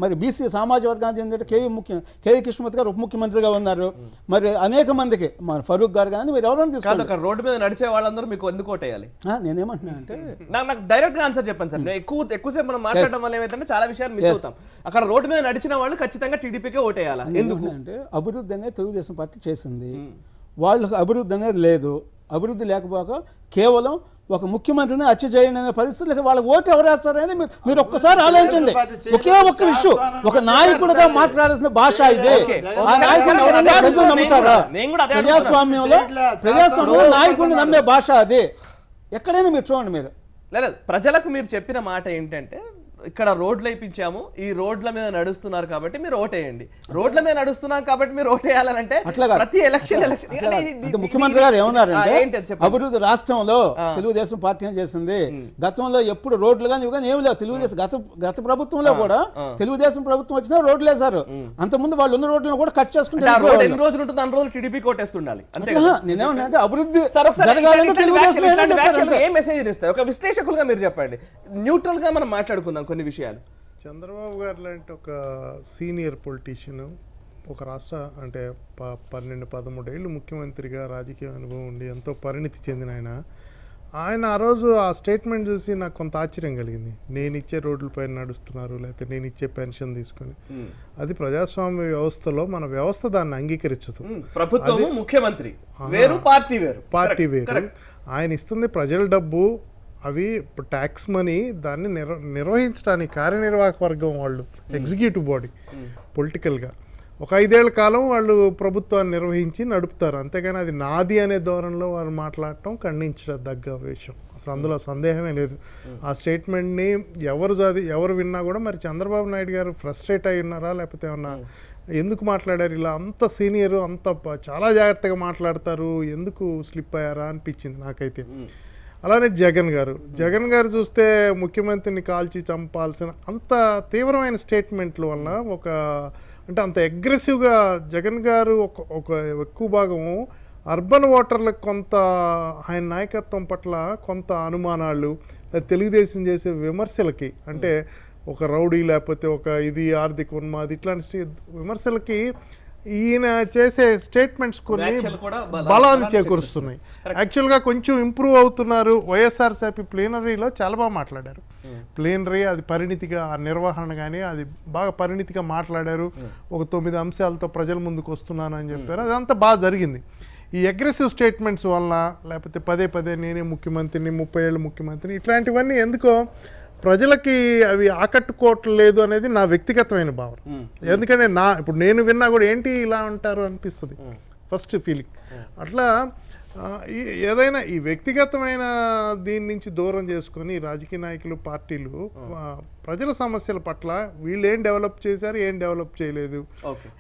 మరి బీసీ సామాజిక వర్గానికి చెందిన కేఈ కృష్ణమూర్తి గారు ఉప ముఖ్యమంత్రిగా ఉన్నారు. మరి అనేక మందికి మన ఫరూక్ గారు కానీ మీరు ఎవరైనా తీసుకుంటారు. రోడ్డు మీద నడిచే వాళ్ళందరూ మీకు ఎందుకు ఓటేయాలి? నేనేమంటున్నా అంటే నాకు డైరెక్ట్ గా ఆన్సర్ చెప్పండి సార్. ఎక్కువసేపు మనం మాట్లాడడం వల్ల ఏమైతే చాలా విషయాలు మిస్ అవుతాం. అక్కడ రోడ్డు మీద నడిచిన వాళ్ళు ఖచ్చితంగా టీడీపీకే ఓటేయాలి. ఎందుకు అంటే అభివృద్ధి అనేది తెలుగుదేశం పార్టీ చేసింది. వాళ్ళకి అభివృద్ధి అనేది లేదు. అభివృద్ధి లేకపోక కేవలం ఒక ముఖ్యమంత్రిని హత్య చేయండి అనే పరిస్థితులకి వాళ్ళకి ఓటు ఎవరు వేస్తారనేది మీరు ఒక్కసారి ఆలోచించండి. ఒకే ఒక్క విషయం, ఒక నాయకుడిగా మాట్లాడాల్సిన భాష ఇదే. ఆ నాయకుడిని ఎవరైనా ప్రజలు నమ్ముతారా? ప్రజాస్వామ్యంలో నాయకుడిని నమ్మే భాష అదే. ఎక్కడైనా మీరు చూడండి. మీరు లేదు ప్రజలకు మీరు చెప్పిన మాట ఏంటంటే ఇక్కడ రోడ్లు వేయించాము, ఈ రోడ్ల మీద నడుస్తున్నారు కాబట్టి మీరు ఓటేయండి. రోడ్ల మీద నడుస్తున్నాం కాబట్టి మీరు ఓటేయాలంటే ప్రతి ఎలక్షన్ ముఖ్యమంత్రి గారు ఏమన్నారంటే అభివృద్ధి రాష్ట్రంలో తెలుగుదేశం పార్టీ చేసింది. గతంలో ఎప్పుడు రోడ్లు కానీ ఏమి లేవు. తెలుగుదేశం గత ప్రభుత్వంలో కూడా తెలుగుదేశం ప్రభుత్వం వచ్చినా రోడ్లు వేశారు. అంతకుముందు వాళ్ళు ఉన్న రోడ్లను కూడా కట్ చేసుకుంటే ఎన్ని రోజులు ఉంటుంది అన్ని రోజులు టీడీపీ కోటేస్తుండాలి. నేనేమన్నా అభివృద్ధి జరగాలంటే తెలుగుదేశం ఏ మెసేజ్ ఇస్తాయి? ఒక విశ్లేషకులుగా మీరు చెప్పండి. న్యూట్రల్ గా మనం మాట్లాడుకుందాం కొన్ని విషయాలు. చంద్రబాబు గారు లాంటి ఒక సీనియర్ పొలిటీషియన్, ఒక రాష్ట్ర అంటే 12-13 ఏళ్ళు ముఖ్యమంత్రిగా రాజకీయ అనుభవం ఉండి ఎంతో పరిణితి చెందిన ఆయన ఆ రోజు ఆ స్టేట్మెంట్ చూసి నాకు కొంత ఆశ్చర్యం కలిగింది. నేను ఇచ్చే రోడ్లపైన నడుస్తున్నారు, లేకపోతే నేను ఇచ్చే పెన్షన్ తీసుకుని. అది ప్రజాస్వామ్య వ్యవస్థలో మన వ్యవస్థ దాన్ని అంగీకరించదు. ప్రభుత్వం ముఖ్యమంత్రి వేరు, పార్టీ వేరు. ఆయన ఇస్తుంది ప్రజల డబ్బు, అవి ట్యాక్స్ మనీ. దాన్ని నిర్వహించడానికి కార్యనిర్వాహక వర్గం వాళ్ళు, ఎగ్జిక్యూటివ్ బాడీ పొలిటికల్గా ఒక 5 ఏళ్ల కాలం వాళ్ళు ప్రభుత్వాన్ని నిర్వహించి నడుపుతారు. అంతేగాని అది నాది అనే ధోరణిలో వారు మాట్లాడటం ఖండించదగ్గ విషయం. అసలు అందులో సందేహమే లేదు. ఆ స్టేట్మెంట్ని ఎవరు విన్నా కూడా మరి చంద్రబాబు నాయుడు గారు ఫ్రస్ట్రేట్ అయి ఉన్నారా, లేకపోతే ఏమన్నా ఎందుకు మాట్లాడారు ఇలా, అంత సీనియర్, అంత చాలా జాగ్రత్తగా మాట్లాడతారు, ఎందుకు స్లిప్ అయ్యారా అనిపించింది నాకైతే. అలానే జగన్ గారు చూస్తే ముఖ్యమంత్రిని కాల్చి చంపాల్సిన అంత తీవ్రమైన స్టేట్మెంట్ల వల్ల అంటే అంత అగ్రెసివ్గా జగన్ గారు ఒక ఎక్కువ భాగము అర్బన్ ఓటర్లకు కొంత ఆయన నాయకత్వం పట్ల కొంత అనుమానాలు, తెలుగుదేశం చేసే విమర్శలకి, అంటే ఒక రౌడీ లేకపోతే ఒక ఆర్థిక ఉన్మాది ఇట్లాంటి విమర్శలకి ఈయన చేసే స్టేట్మెంట్స్ కొన్ని బలాన్ని చేకూరుస్తున్నాయి. యాక్చువల్గా కొంచెం ఇంప్రూవ్ అవుతున్నారు. వైఎస్ఆర్సీపీ ప్లీనరీలో చాలా బాగా మాట్లాడారు. ప్లీనరీ అది పరిణితిగా, ఆ నిర్వహణ కానీ అది బాగా పరిణితిగా మాట్లాడారు. ఒక 9 అంశాలతో ప్రజల ముందుకు వస్తున్నాను అని చెప్పారు. అదంతా బాగా జరిగింది. ఈ అగ్రెసివ్ స్టేట్మెంట్స్ వలన, లేకపోతే పదే నేనే ముఖ్యమంత్రిని, 30 ఏళ్ళు ముఖ్యమంత్రిని, ఇట్లాంటివన్నీ ఎందుకో ప్రజలకి అవి ఆకట్టుకోవట్లేదు అనేది నా వ్యక్తిగతమైన భావన. ఎందుకంటే ఇప్పుడు నేను విన్నా కూడా ఏంటి ఇలా అంటారు అనిపిస్తుంది ఫస్ట్ ఫీలింగ్. అట్లా ఏదైనా ఈ వ్యక్తిగతమైన దీని నుంచి దూరం చేసుకొని రాజకీయ నాయకులు పార్టీలు ప్రజల సమస్యల పట్ల వీళ్ళు ఏం డెవలప్ చేశారు ఏం డెవలప్ చేయలేదు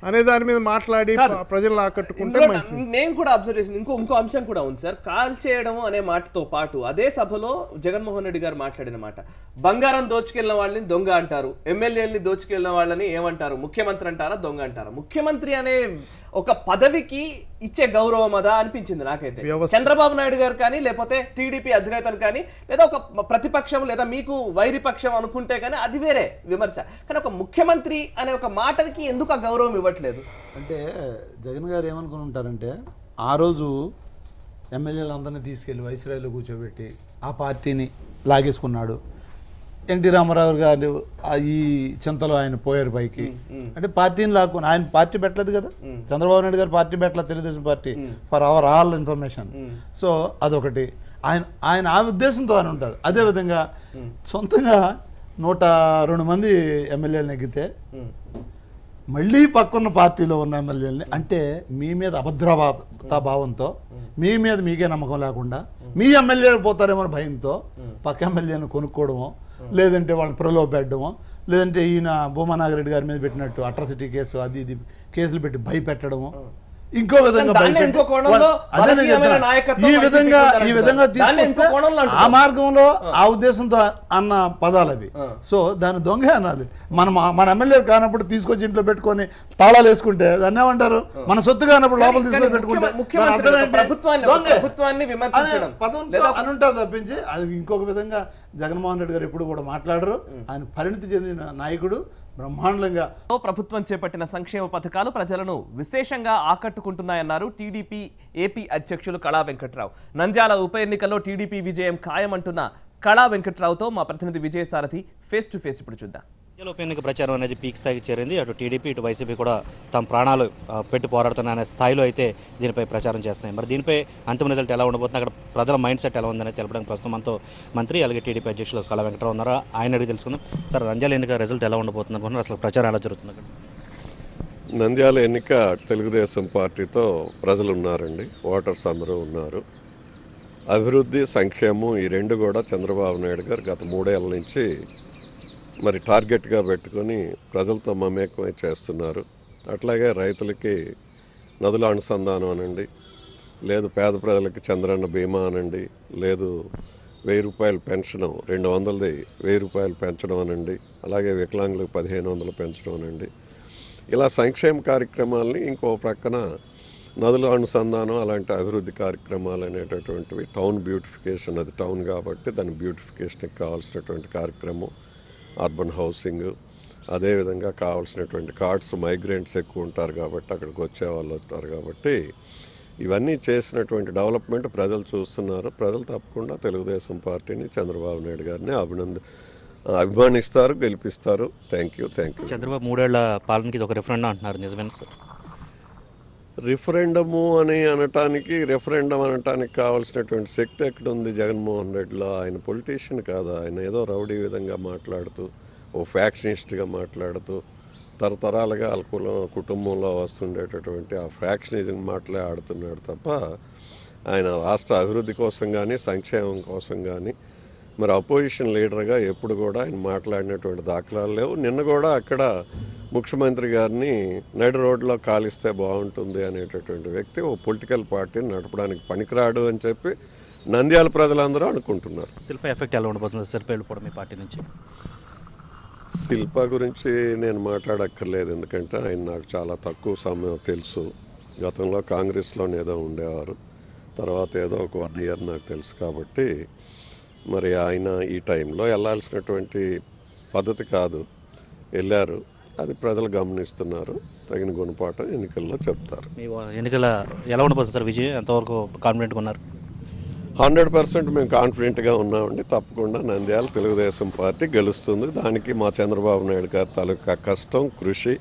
అనే దాని మీద మాట్లాడి ప్రజలను ఆకట్టుకుంటే మంచిది. నేను కూడా అబ్జర్వ్ చేసింది ఇంకో అంశం కూడా ఉంది సార్. కాల్ చేయడం అనే మాటతో పాటు అదే సభలో జగన్మోహన్ రెడ్డి గారు మాట్లాడిన మాట, బంగారం దోచుకెళ్ళిన వాళ్ళని దొంగ అంటారు, ఎమ్మెల్యేలని దోచుకెళ్ళిన వాళ్ళని ఏమంటారు, ముఖ్యమంత్రి అంటారా దొంగ అంటారా? ముఖ్యమంత్రి అనే ఒక పదవికి ఇచ్చే గౌరవం అదా అనిపించింది నాకైతే. చంద్రబాబు నాయుడు గారు కానీ లేకపోతే టీడీపీ అధినేతను కానీ లేదా ఒక ప్రతిపక్షం లేదా మీకు వైరిపక్షం అనుకుంటే కానీ అది వేరే విమర్శ, కానీ ఒక ముఖ్యమంత్రి అనే ఒక మాటకి ఎందుకు ఆ గౌరవం ఇవ్వట్లేదు? అంటే జగన్ గారు ఏమనుకుని ఉంటారంటే ఆ రోజు ఎమ్మెల్యేలందరినీ తీసుకెళ్ళి వైస్రాయ్లో కూర్చోబెట్టి ఆ పార్టీని లాగేసుకున్నాడు. ఎన్టీ రామారావు గారు ఈ చింతలో ఆయన పోయారు పైకి, అంటే పార్టీని లాక్కుని ఆయన పార్టీ పెట్టలేదు కదా, చంద్రబాబు నాయుడు గారు పార్టీ పెట్టలేదు, Telugu Desam party, for our all information. So అదొకటి ఆయన ఆ ఉద్దేశంతో అని ఉంటారు. అదేవిధంగా సొంతంగా 102 మంది ఎమ్మెల్యేలు నెగ్గితే మళ్ళీ పక్కన్న పార్టీలో ఉన్న ఎమ్మెల్యేలని, అంటే మీ మీద అభద్రతా భావంతో, మీ మీద మీకే నమ్మకం లేకుండా, మీ ఎమ్మెల్యేలు పోతారేమో భయంతో పక్క ఎమ్మెల్యేని కొనుక్కోవడమో, లేదంటే వాళ్ళని ప్రలోభ పెట్టడమో, లేదంటే ఈయన భూమానాగరెడ్డి గారి మీద పెట్టినట్టు అట్రాసిటీ కేసు అది ఇది కేసులు పెట్టి భయపెట్టడము, ఇంకో విధంగా ఈ విధంగా ఆ మార్గంలో ఆ ఉద్దేశంతో అన్న పదాలు అవి. సో దాన్ని దొంగ అనాలి. మన ఎమ్మెల్యే కానప్పుడు తీసుకొచ్చి ఇంట్లో పెట్టుకొని తాళాలు వేసుకుంటే దాన్ని ఏమంటారు, మన సొత్తు కానప్పుడు లోపల తీసుకొని పెట్టుకుంటే అని ఉంటారు తప్పించి అది ఇంకొక విధంగా జగన్మోహన్ రెడ్డి గారు ఎప్పుడు కూడా మాట్లాడరు. ఆయన పరిణితి చెందిన నాయకుడు, బ్రహ్మాండంగా ప్రభుత్వం చేపట్టిన సంక్షేమ పథకాలు ప్రజలను విశేషంగా ఆకట్టుకుంటున్నాయన్నారు టీడీపీ ఏపీ అధ్యక్షులు కళా వెంకట్రావు. నంద్యాల ఉప ఎన్నికల్లో టీడీపీ విజయం ఖాయమంటున్న కళా వెంకట్రావుతో మా ప్రతినిధి విజయసారథి ఫేస్ టు ఫేస్ ఇప్పుడు చూద్దాం. ఉప ఎన్నిక ప్రచారం అనేది పీక్ స్థాయికి చేరింది. అటు టీడీపీ ఇటు వైసీపీ కూడా తమ ప్రాణాలు పెట్టి పోరాడుతున్న స్థాయిలో అయితే దీనిపై ప్రచారం చేస్తున్నాయి. మరి దీనిపై అంతిమ రిజల్ట్ ఎలా ఉండబోతుంది, అక్కడ ప్రజల మైండ్ సెట్ ఎలా ఉందని తెలపడానికి ప్రస్తుతం మనతో మంత్రి అలాగే టీడీపీ అధ్యక్షులు కళా వెంకట్రావు ఉన్నారు. ఆయన అడిగి తెలుసుకుందాం. సార్, నంద్యాల ఎన్నిక రిజల్ట్ ఎలా ఉండబోతుంది అనుకుంటున్నారు, అసలు ప్రచారం ఎలా జరుగుతుంది అక్కడ? నంద్యాల ఎన్నిక తెలుగుదేశం పార్టీతో ప్రజలు ఉన్నారండి, ఓటర్స్ అందరూ ఉన్నారు. అభివృద్ధి సంక్షేమం ఈ రెండు కూడా చంద్రబాబు నాయుడు గారు గత 3 ఏళ్ల నుంచి మరి టార్గెట్గా పెట్టుకొని ప్రజలతో మమేకమై చేస్తున్నారు. అట్లాగే రైతులకి నదుల అనుసంధానం అనండి, లేదు పేద ప్రజలకి చంద్రన్న బీమా అనండి, లేదు 1000 రూపాయలు పెన్షన్ 200ది 1000 రూపాయలు పెంచడం అనండి, అలాగే వికలాంగులకు 1500 పెంచడం అనండి, ఇలా సంక్షేమ కార్యక్రమాలని ఇంకో ప్రక్కన నదుల అనుసంధానం అలాంటి అభివృద్ధి కార్యక్రమాలు అనేటటువంటివి, టౌన్ బ్యూటిఫికేషన్, అది టౌన్ కాబట్టి దాని బ్యూటిఫికేషన్కి కావాల్సినటువంటి కార్యక్రమం, అర్బన్ హౌసింగ్, అదేవిధంగా కావాల్సినటువంటి కార్డ్స్, మైగ్రెంట్స్ ఎక్కువ ఉంటారు కాబట్టి అక్కడికి వచ్చే వాళ్ళు ఉంటారు కాబట్టి ఇవన్నీ చేసినటువంటి డెవలప్మెంట్ ప్రజలు చూస్తున్నారు. ప్రజలు తప్పకుండా తెలుగుదేశం పార్టీని, చంద్రబాబు నాయుడు గారిని అభిమానిస్తారు, గెలిపిస్తారు. Thank you. చంద్రబాబు 3 ఏళ్ల పాలనకి ఇది ఒక రిఫరెండం అంటున్నారు, నిజమేనా సార్? రిఫరెండము రిఫరెండం అనటానికి కావాల్సినటువంటి శక్తి ఎక్కడుంది జగన్మోహన్ రెడ్డిలో? ఆయన పొలిటీషియన్ కాదు, ఆయన ఏదో రౌడీ విధంగా మాట్లాడుతూ, ఓ ఫ్యాక్షనిస్ట్గా మాట్లాడుతూ, తరతరాలుగా కుటుంబంలో వస్తుండేటటువంటి ఆ ఫ్యాక్షనిజం మాటలే ఆడుతున్నాడు తప్ప ఆయన రాష్ట్ర అభివృద్ధి కోసం కానీ సంక్షేమం కోసం కానీ మరి అపోజిషన్ లీడర్గా ఎప్పుడు కూడా ఆయన మాట్లాడినటువంటి దాఖలాలు లేవు. నిన్న కూడా అక్కడ ముఖ్యమంత్రి గారిని నడి రోడ్లో కాలిస్తే బాగుంటుంది అనేటటువంటి వ్యక్తి ఓ పొలిటికల్ పార్టీని నడపడానికి పనికిరాడు అని చెప్పి నంద్యాల ప్రజలందరూ అనుకుంటున్నారు. శిల్ప ఎఫెక్ట్ ఎలా ఉండబోతుంది? శిల్ప వెళ్ళిపోవడం మీ పార్టీ నుంచి? శిల్ప గురించి నేను మాట్లాడక్కర్లేదు, ఎందుకంటే ఆయన నాకు చాలా తక్కువ సమయం తెలుసు. గతంలో కాంగ్రెస్లో ఏదో ఉండేవారు, తర్వాత ఏదో ఒక 1 ఇయర్ నాకు తెలుసు కాబట్టి మరి ఆయన ఈ టైంలో వెళ్ళాల్సినటువంటి పద్ధతి కాదు, వెళ్ళారు. అది ప్రజలు గమనిస్తున్నారు, తగిన గుణపాఠం ఎన్నికల్లో చెప్తారు. ఎన్నికల ఎలా ఉండబోతుంది సార్? విజయం ఎంతవరకు కాన్ఫిడెంట్గా ఉన్నారు? 100% మేము కాన్ఫిడెంట్గా ఉన్నామండి. తప్పకుండా నంద్యాల తెలుగుదేశం పార్టీ గెలుస్తుంది. దానికి మా చంద్రబాబు నాయుడు గారి తాలూకా కష్టం, కృషి,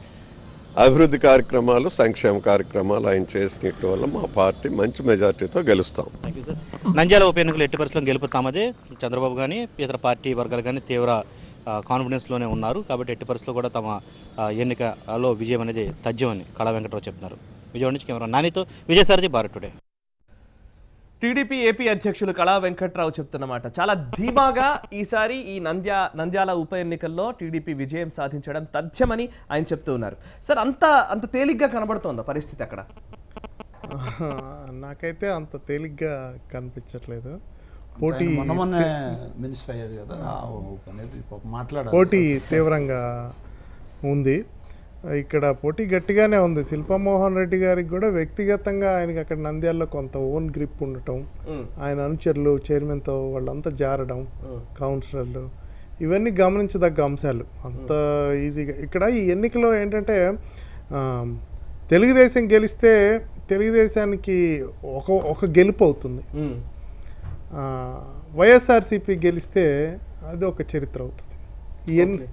అభివృద్ధి కార్యక్రమాలు, సంక్షేమ కార్యక్రమాలు ఆయన చేసినట్టు వల్ల మా పార్టీ మంచి మెజార్టీతో గెలుస్తాం. నంద్యాల ఉప ఎన్నికలు ఎట్టి పరిస్థితుల్లో గెలుపుతామదే చంద్రబాబు కానీ ఇతర పార్టీ వర్గాలు కానీ తీవ్ర కాన్ఫిడెన్స్లోనే ఉన్నారు కాబట్టి ఎట్టి పరిస్థితుల్లో కూడా తమ ఎన్నికలో విజయం అనేది తథ్యమని కళా వెంకట్రావు చెప్తున్నారు. విజయవాడ నుంచి కెమెరా నానితో Vijayasarathi, Bharat today. TDP AP అధ్యక్షులు కళా వెంకట్రావు చెప్తున్నమాట చాలా ధీమాగా ఈసారి ఈ నంద్యాల ఉప ఎన్నికల్లో టీడీపీ విజయం సాధించడం తథ్యమని ఆయన చెప్తూ ఉన్నారు. సార్ అంత తేలిగ్గా కనబడుతోందా పరిస్థితి అక్కడ? నాకైతే అంత తేలిగ్గా కనిపించట్లేదు. మినిస్టర్ అయ్యేది కదా, మాట్లాడారు. పోటీ తీవ్రంగా ఉంది. ఇక్కడ పోటీ గట్టిగానే ఉంది. శిల్పామోహన్ రెడ్డి గారికి కూడా వ్యక్తిగతంగా ఆయనకి అక్కడ నంద్యాలలో కొంత ఓన్ గ్రిప్ ఉండటం, ఆయన అనుచరులు చైర్మన్తో వాళ్ళంతా జారడం, కౌన్సిలర్లు, ఇవన్నీ గమనించదగ్గ అంశాలు. అంత ఈజీగా ఇక్కడ ఈ ఎన్నికలో ఏంటంటే తెలుగుదేశం గెలిస్తే తెలుగుదేశానికి ఒక గెలుపు అవుతుంది, వైఎస్ఆర్సీపీ గెలిస్తే అది ఒక చరిత్ర అవుతుంది.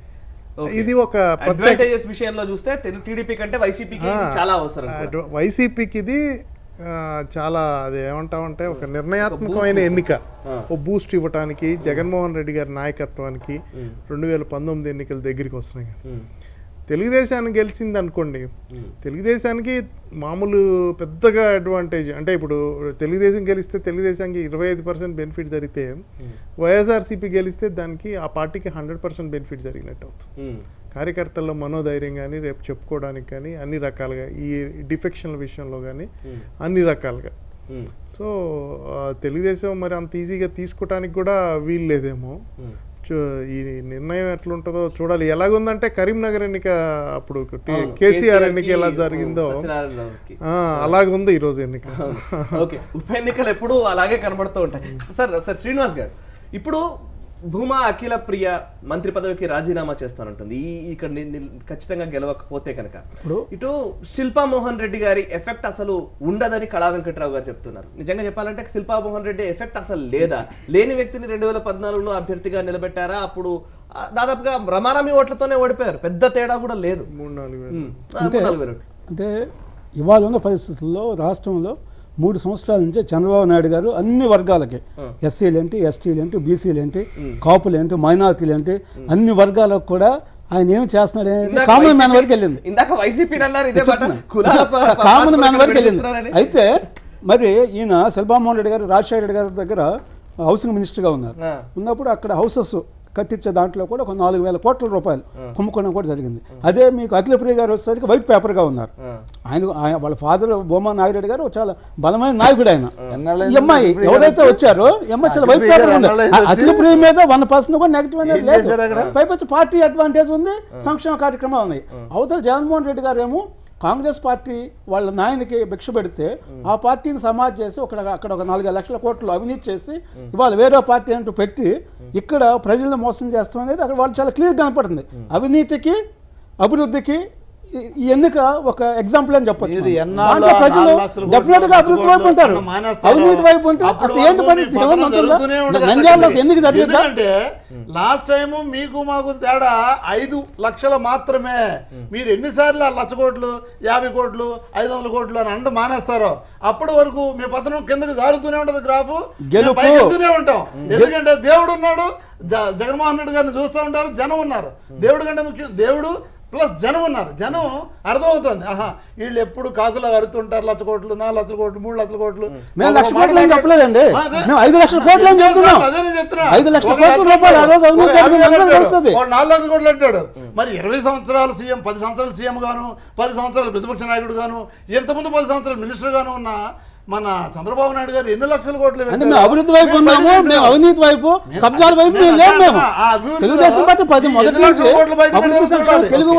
ఇది ఒక అడ్వాంటేజెస్ విషయంలో చూస్తే టీడీపీ కంటే వైసీపీకి చాలా అవసరం. వైసీపీకి ఇది చాలా అది ఏమంటామంటే ఒక నిర్ణయాత్మకమైన ఎన్నిక, ఒక బూస్ట్ ఇవ్వటానికి జగన్మోహన్ రెడ్డి గారి నాయకత్వానికి 2019 ఎన్నికల దగ్గరికి వస్తున్నాయి. తెలుగుదేశాన్ని గెలిచింది అనుకోండి, తెలుగుదేశానికి మామూలు పెద్దగా అడ్వాంటేజ్ అంటే ఇప్పుడు తెలుగుదేశం గెలిస్తే తెలుగుదేశానికి 25% బెనిఫిట్ జరిగితే వైఎస్ఆర్సీపీ గెలిస్తే దానికి ఆ పార్టీకి 100% బెనిఫిట్ జరిగినట్టు అవుతుంది. కార్యకర్తల్లో మనోధైర్యం కానీ రేపు చెప్పుకోవడానికి కానీ అన్ని రకాలుగా ఈ డిఫెక్షన్ల విషయంలో కానీ అన్ని రకాలుగా. సో తెలుగుదేశం మరి అంత ఈజీగా తీసుకోవటానికి కూడా వీలు లేదేమో. ఈ నిర్ణయం ఎట్లుంటుందో చూడాలి. ఎలాగుందంటే కరీంనగర్ ఎన్నిక అప్పుడు కేసీఆర్ ఎన్నిక ఎలా జరిగిందో అలాగుంది ఈరోజు ఎన్నిక. ఓకే, ఉప ఎన్నికలు ఎప్పుడు అలాగే కనబడుతూ ఉంటాయి. సార్ ఒకసారి శ్రీనివాస్ గారు, ఇప్పుడు భూమా అఖిల ప్రియ మంత్రి పదవికి రాజీనామా చేస్తానంటుంది ఇక్కడ ఖచ్చితంగా గెలవకపోతే కనుక. ఇటు శిల్పామోహన్ రెడ్డి గారి ఎఫెక్ట్ అసలు ఉండదని కళా వెంకట్రావు గారు చెప్తున్నారు. నిజంగా చెప్పాలంటే శిల్పామోహన్ రెడ్డి ఎఫెక్ట్ అసలు లేదా? లేని వ్యక్తిని 2014లో అభ్యర్థిగా నిలబెట్టారా? అప్పుడు దాదాపుగా రమారామి ఓట్లతోనే ఓడిపోయారు, పెద్ద తేడా కూడా లేదు. 3-4 అంటే ఇవాళ ఉన్న పరిస్థితుల్లో రాష్ట్రంలో 3 సంవత్సరాల నుంచి చంద్రబాబు నాయుడు గారు అన్ని వర్గాలకి, ఎస్సీలేంటి, ఎస్టీలేంటి, బీసీలేంటి, కాపులేంటి, మైనారిటీలేంటి, అన్ని వర్గాలకు కూడా ఆయన ఏం చేస్తున్నాడు అనేది కామన్ మ్యాన్ వరకు వెళ్ళింది. కామన్ మ్యాన్ వరకు వెళ్ళింది. అయితే మరి ఈయన శిల్పామోహన్ రెడ్డి గారు రాజశేఖర రెడ్డి గారి దగ్గర హౌసింగ్ మినిస్టర్గా ఉన్నారు. ఉన్నప్పుడు అక్కడ హౌసెస్ కట్టించే దాంట్లో కూడా ఒక 4,000 కోట్ల రూపాయలు కుంభకోణం కూడా జరిగింది. అదే మీకు అఖిలప్రియ గారు వచ్చేసరికి వైట్ పేపర్గా ఉన్నారు. ఆయన వాళ్ళ ఫాదర్ బొమ్మ నాగిరెడ్డి గారు చాలా బలమైన నాయకుడు. ఆయన అమ్మాయి ఎవరైతే వచ్చారో చాలా వైట్ పేపర్ ఉంది. అఖిలప్రియ మీద 1% కూడా నెగిటివ్ అనేది లేదు. పైపచ్చి పార్టీ అడ్వాంటేజ్ ఉంది, సంక్షేమ కార్యక్రమాలు ఉన్నాయి. అవతల జగన్మోహన్ రెడ్డి గారు ఏమో కాంగ్రెస్ పార్టీ వాళ్ళ నాయనకి భిక్ష పెడితే ఆ పార్టీని సమాజ్ చేసి అక్కడ ఒక 4 లక్షల కోట్లు అవినీతి చేసి ఇవాళ వేరే పార్టీ అంటూ పెట్టి ఇక్కడ ప్రజలను మోసం చేస్తాం అనేది అక్కడ వాళ్ళు చాలా క్లియర్ కనపడుతుంది. అవినీతికి అభివృద్ధికి ఈ ఎన్నిక ఒక ఎగ్జాంపుల్ అని చెప్పొచ్చు. ప్రజలు డెఫినెట్ గా అభివృద్ధి వైపు ఉంటారు, అవినీతి వైపు ఉంటారు. అసలు ఏంటి పరిస్థితి ఎన్నిక జరిగిందంటే లాస్ట్ టైం మీకు మాకు తేడా 5 లక్షలు మాత్రమే. మీరు ఎన్నిసార్లు 1,00,000 కోట్లు 50 కోట్లు 500 కోట్లు అని అంటూ మానేస్తారో అప్పటి వరకు మీ పతనం కిందకి జారుతూనే ఉంటది, గ్రాఫ్ గెలుపుతూనే ఉంటాం. ఎందుకంటే దేవుడు ఉన్నాడు, జగన్మోహన్ రెడ్డి గారిని చూస్తూ ఉంటారు, జనం ఉన్నారు. దేవుడు కంటే ముఖ్యం దేవుడు ప్లస్ జనం ఉన్నారు. జనం అర్థమవుతుంది, ఆహా వీళ్ళు ఎప్పుడు కాకులా అరుతుంటారు. 1,00,000 కోట్లు 4,00,000 కోట్లు 3,00,000 కోట్లు. మేము 1,00,000 కోట్లు అని చెప్పలేదండి, మేము 5,00,000 కోట్లు అని చెప్తున్నాం. అదే చెప్తున్నా, 5,00,000 కోట్ల రూపాయలు ఆ రోజు 4,00,000 కోట్లు అంటాడు. మరి 20 సంవత్సరాలు సీఎం, 10 సంవత్సరాలు సీఎం గాను, 10 సంవత్సరాలు ప్రతిపక్ష నాయకుడు గాను, ఎంతమంది 10 సంవత్సరాలు మినిస్టర్ గాను ఉన్న మన చంద్రబాబు నాయుడు గారు ఎన్ని లక్షల కోట్లు అభివృద్ధి వైపు ఉన్నాము, మేము అవినీతి వైపు కబ్జాల వైపు లేము. మేము తెలుగుదేశం పార్టీ మొదటి నుంచి అభివృద్ధి సంక్షేమం తెలుగు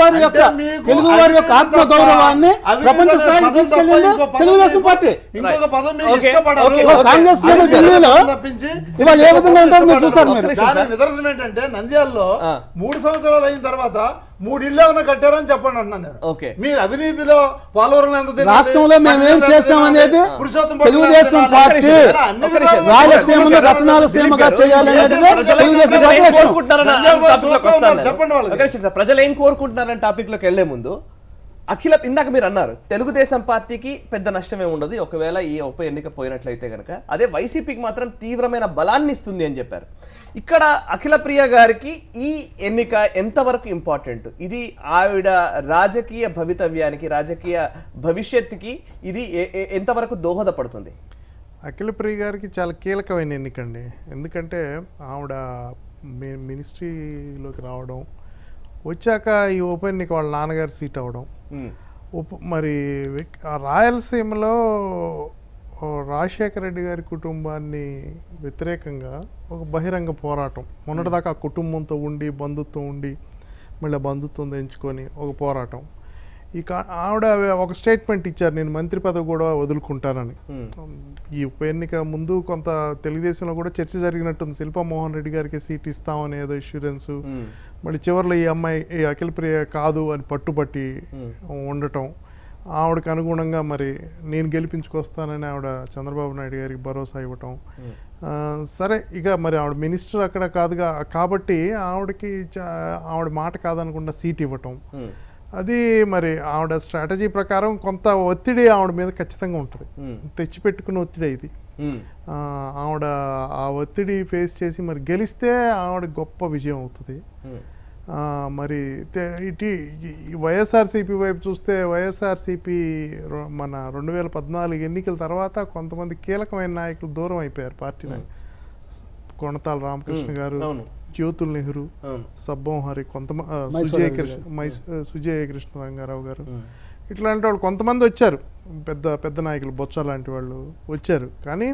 వారి యొక్క ఆత్మ గౌరవాన్ని ప్రపంచ స్థాయికి తీసుకెళ్ళింది తెలుగుదేశం పార్టీ. ఇంకొక పదం మీకు ఇష్టపడారు కాంగ్రెస్ ఢిల్లీలో ఇవాళ ఏ విధంగా ఉంటారు మీరు చూసారు. మీరు నిదర్శనం ఏంటంటే నంద్యాలలో 3 సంవత్సరాలు అయిన తర్వాత 3 ఇళ్ళు ఏమైనా కట్టారని చెప్పండి అంటున్నాను నేను. మీరు అవినీతిలో పోలవరం ఎంత రాష్ట్రంలో మేము ఏం చేసామనేది తెలుగుదేశం పార్టీ రాయలసీమను రత్నాల సీమగా చేయాలనేది తెలుగుదేశం చెప్పండి. ప్రజలు ఏం కోరుకుంటున్నారని టాపిక్ లోకి వెళ్లే ముందు ఇందాక మీరు అన్నారు తెలుగుదేశం పార్టీకి పెద్ద నష్టమే ఉండదు ఒకవేళ ఈ ఉప ఎన్నిక పోయినట్లయితే కనుక, అదే వైసీపీకి మాత్రం తీవ్రమైన బలాన్ని ఇస్తుంది అని చెప్పారు. ఇక్కడ అఖిల ప్రియ గారికి ఈ ఎన్నిక ఎంతవరకు ఇంపార్టెంట్? ఇది ఆవిడ రాజకీయ భవితవ్యానికి, రాజకీయ భవిష్యత్తుకి ఇది ఎంతవరకు దోహదపడుతుంది? అఖిలప్రియ గారికి చాలా కీలకమైన ఎన్నికండి. ఎందుకంటే ఆవిడ మినిస్ట్రీలోకి రావడం, వచ్చాక ఈ ఉప ఎన్నిక వాళ్ళ నాన్నగారి సీట్ అవ్వడం, మరి రాయలసీమలో రాజశేఖర రెడ్డి గారి కుటుంబాన్ని వ్యతిరేకంగా ఒక బహిరంగ పోరాటం, మొన్నటిదాకా ఆ కుటుంబంతో ఉండి బంధుత్వం ఉండి మళ్ళీ బంధుత్వం తెంచుకొని ఒక పోరాటం. ఆవిడ ఒక స్టేట్మెంట్ ఇచ్చారు, నేను మంత్రి పదవి కూడా వదులుకుంటానని. ఈ ఉప ఎన్నిక ముందు కొంత తెలుగుదేశంలో కూడా చర్చ జరిగినట్టుంది, శిల్పామోహన్ రెడ్డి గారికి సీట్ ఇస్తామని ఏదో ఇన్సూరెన్స్, మళ్ళీ చివరిలో ఈ అమ్మాయి ఈ అఖిలప్రియ కాదు అని పట్టుబట్టి ఉండటం, ఆవిడకి అనుగుణంగా మరి నేను గెలిపించుకొస్తానని ఆవిడ చంద్రబాబు నాయుడు గారికి భరోసా ఇవ్వటం. సరే, ఇక మరి ఆవిడ మినిస్టర్ అక్కడ కాదుగా కాబట్టి ఆవిడకి ఆవిడ మాట కాదనకుండా సీట్ ఇవ్వటం, అది మరి ఆవిడ స్ట్రాటజీ ప్రకారం కొంత ఒత్తిడి ఆవిడ మీద ఖచ్చితంగా ఉంటుంది, తెచ్చిపెట్టుకున్న ఒత్తిడి ఇది. ఆవిడ ఆ ఒత్తిడి ఫేస్ చేసి మరి గెలిస్తే ఆవిడ గొప్ప విజయం అవుతుంది. మరి ఇటు వైఎస్ఆర్సీపీ వైపు చూస్తే వైఎస్ఆర్సీపీ మన 2014 ఎన్నికల తర్వాత కొంతమంది కీలకమైన నాయకులు దూరం అయిపోయారు పార్టీ. కొణతాల రామకృష్ణ గారు, జ్యోతుల్ నెహ్రూ, సబ్బం హరి, సుజయ కృష్ణ రంగారావు గారు, ఇట్లాంటి వాళ్ళు కొంతమంది వచ్చారు, పెద్ద పెద్ద నాయకులు, బొత్స లాంటి వాళ్ళు వచ్చారు. కానీ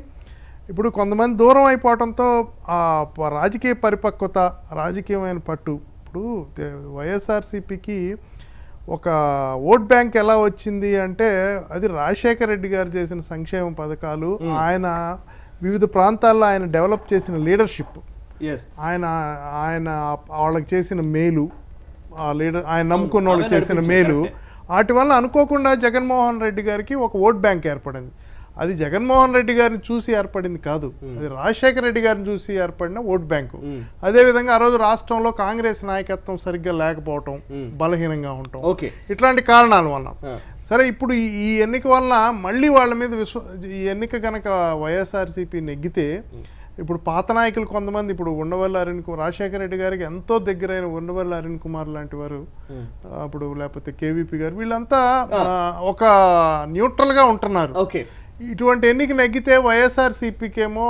ఇప్పుడు కొంతమంది దూరం అయిపోవడంతో ఆ రాజకీయ పరిపక్వత, రాజకీయమైన పట్టు, ఇప్పుడు వైఎస్ఆర్సీపీకి ఒక ఓట్ బ్యాంక్ ఎలా వచ్చింది అంటే అది రాజశేఖర రెడ్డి గారు చేసిన సంక్షేమ పథకాలు, ఆయన వివిధ ప్రాంతాల్లో ఆయన డెవలప్ చేసిన లీడర్షిప్, ఆయన వాళ్ళకి చేసిన మేలు, ఆ లీడర్ ఆయన నమ్ముకున్న వాళ్ళకి చేసిన మేలు, వాటి వల్ల అనుకోకుండా జగన్మోహన్ రెడ్డి గారికి ఒక ఓట్ బ్యాంక్ ఏర్పడింది. అది జగన్మోహన్ రెడ్డి గారిని చూసి ఏర్పడింది కాదు, అది రాజశేఖర రెడ్డి గారిని చూసి ఏర్పడిన ఓట్ బ్యాంకు. అదేవిధంగా ఆ రోజు రాష్ట్రంలో కాంగ్రెస్ నాయకత్వం సరిగ్గా లేకపోవటం, బలహీనంగా ఉండటం, ఇట్లాంటి కారణాల వల్ల. సరే, ఇప్పుడు ఈ ఎన్నిక వల్ల మళ్ళీ వాళ్ళ మీద ఈ ఎన్నిక కనుక వైఎస్ఆర్సీపీ నెగ్గితే ఇప్పుడు పాత నాయకులు కొంతమంది, ఇప్పుడు ఉండవల్లి అరుణ్ కుమార్, రాజశేఖర రెడ్డి గారికి ఎంతో దగ్గరైన ఉండవల్లి అరుణ్ కుమార్ లాంటి వారు, అప్పుడు లేకపోతే కేవీపీ గారు, వీళ్ళంతా ఒక న్యూట్రల్ గా ఉంటున్నారు. ఇటువంటి ఎన్నిక నెగ్గితే వైఎస్ఆర్సీపీకి ఏమో